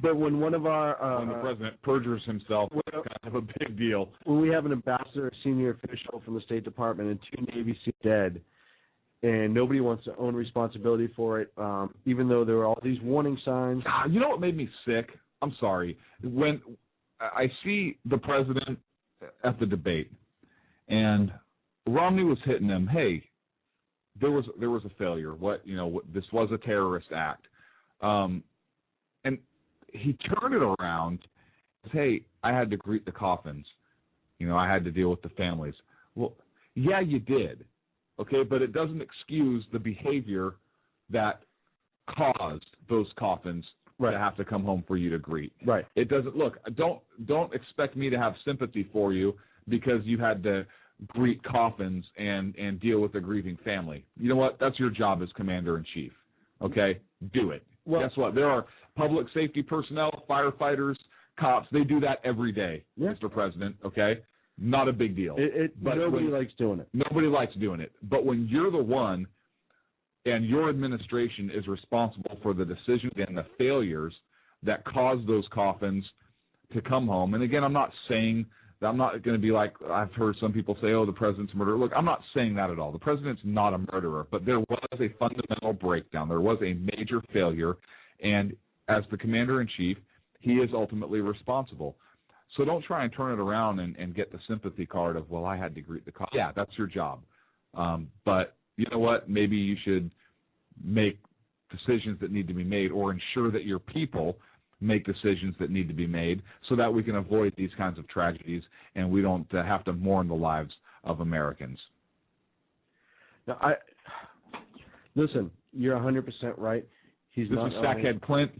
[SPEAKER 4] But when one of our when the president perjures himself, it's kind of a big deal. When we have an ambassador, a senior official from the State Department, and 2 Navy SEALs dead, and nobody wants to own responsibility for it, even though there were all these warning signs. You know what made me sick? I'm sorry. When I see the president at the debate, and Romney was hitting him. Hey, there was a failure. This was a terrorist act, and he turned it around. And said, hey, I had to greet the coffins. I had to deal with the families. Well, yeah, you did. Okay, but it doesn't excuse the behavior that caused those coffins to have to come home for you to greet. Right. It doesn't. Look, don't expect me to have sympathy for you because you had to greet coffins and deal with a grieving family. You know what? That's your job as commander-in-chief. Okay? Do it. Well, guess what? There are public safety personnel, firefighters, cops. They do that every day, Mr. President. Okay? Not a big deal. But nobody likes doing it. Nobody likes doing it. But when you're the one and your administration is responsible for the decisions and the failures that caused those coffins to come home, and again, I'm not saying that I'm not going to be like I've heard some people say, oh, the president's a murderer. Look, I'm not saying that at all. The president's not a murderer, but there was a fundamental breakdown. There was a major failure, and as the commander-in-chief, he is ultimately responsible. So don't try and turn it around and get the sympathy card of, well, I had to greet the cop. Yeah, that's your job. But you know what? Maybe you should make decisions that need to be made or ensure that your people
[SPEAKER 5] make decisions that need to be made so that we can avoid these kinds of tragedies and we don't have to mourn the lives of Americans.
[SPEAKER 4] Now, listen, you're 100% right.
[SPEAKER 5] This is Sackhead Clint.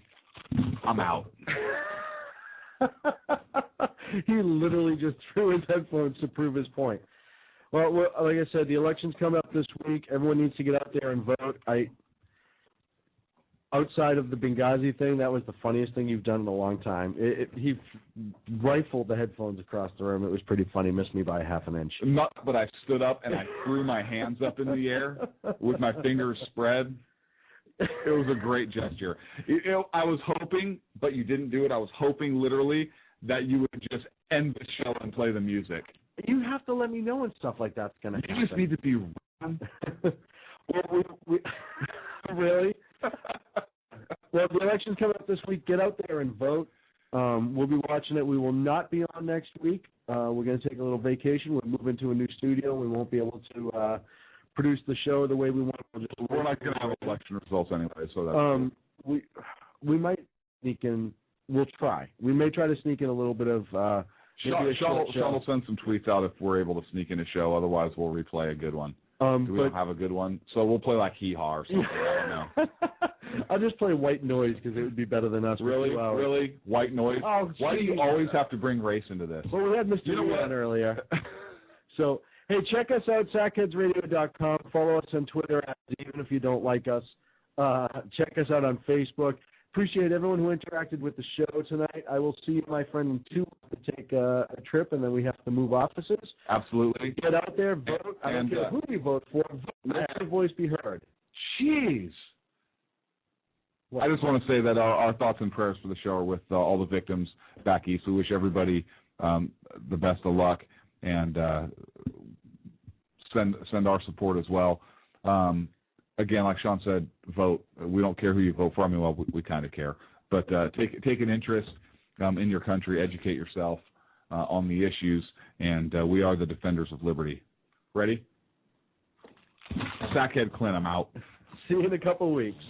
[SPEAKER 5] I'm out.
[SPEAKER 4] He literally just threw his headphones to prove his point. Well, like I said, the election's coming up this week. Everyone needs to get out there and vote. Outside of the Benghazi thing, that was the funniest thing you've done in a long time. He rifled the headphones across the room. It was pretty funny. Missed me by a half an inch.
[SPEAKER 5] Not, but I stood up and I threw my hands up in the air with my fingers spread. It was a great gesture. I was hoping, but you didn't do it. I was hoping literally that you would just end the show and play the music.
[SPEAKER 4] You have to let me know when stuff like that's going to happen.
[SPEAKER 5] You just need to be
[SPEAKER 4] Well, we really? Well, the election's coming up this week. Get out there and vote. We'll be watching it. We will not be on next week. We're going to take a little vacation. We'll move into a new studio. We won't be able to produce the show the way we want.
[SPEAKER 5] We're not going to have election results anyway, so that's
[SPEAKER 4] we might sneak in. We'll try. We may try to sneak in a little bit of.
[SPEAKER 5] Sean will send some tweets out if we're able to sneak in a show. Otherwise, we'll replay a good one. We don't have a good one, so we'll play like Hee Haw or something. I don't know.
[SPEAKER 4] I'll just play White Noise because it would be better than us.
[SPEAKER 5] Really?
[SPEAKER 4] For 2 hours.
[SPEAKER 5] Really? White Noise?
[SPEAKER 4] Oh,
[SPEAKER 5] why do you always have to bring race into this?
[SPEAKER 4] Well, we had Mr. on earlier. So, hey, check us out, sackheadsradio.com. Follow us on Twitter, even if you don't like us. Check us out on Facebook. Appreciate everyone who interacted with the show tonight. I will see you, my friend, in 2 weeks to take a trip, and then we have to move offices.
[SPEAKER 5] Absolutely.
[SPEAKER 4] Get out there, vote. I don't care who you vote for. Vote. Let your voice be heard.
[SPEAKER 5] Jeez. I just want to say that our thoughts and prayers for the show are with all the victims back east. We wish everybody the best of luck and send our support as well. Again, like Sean said, vote. We don't care who you vote for. I mean, well, we kind of care. But take an interest in your country. Educate yourself on the issues. And we are the defenders of liberty. Ready? Sackhead Clint, I'm out.
[SPEAKER 4] See you in a couple weeks.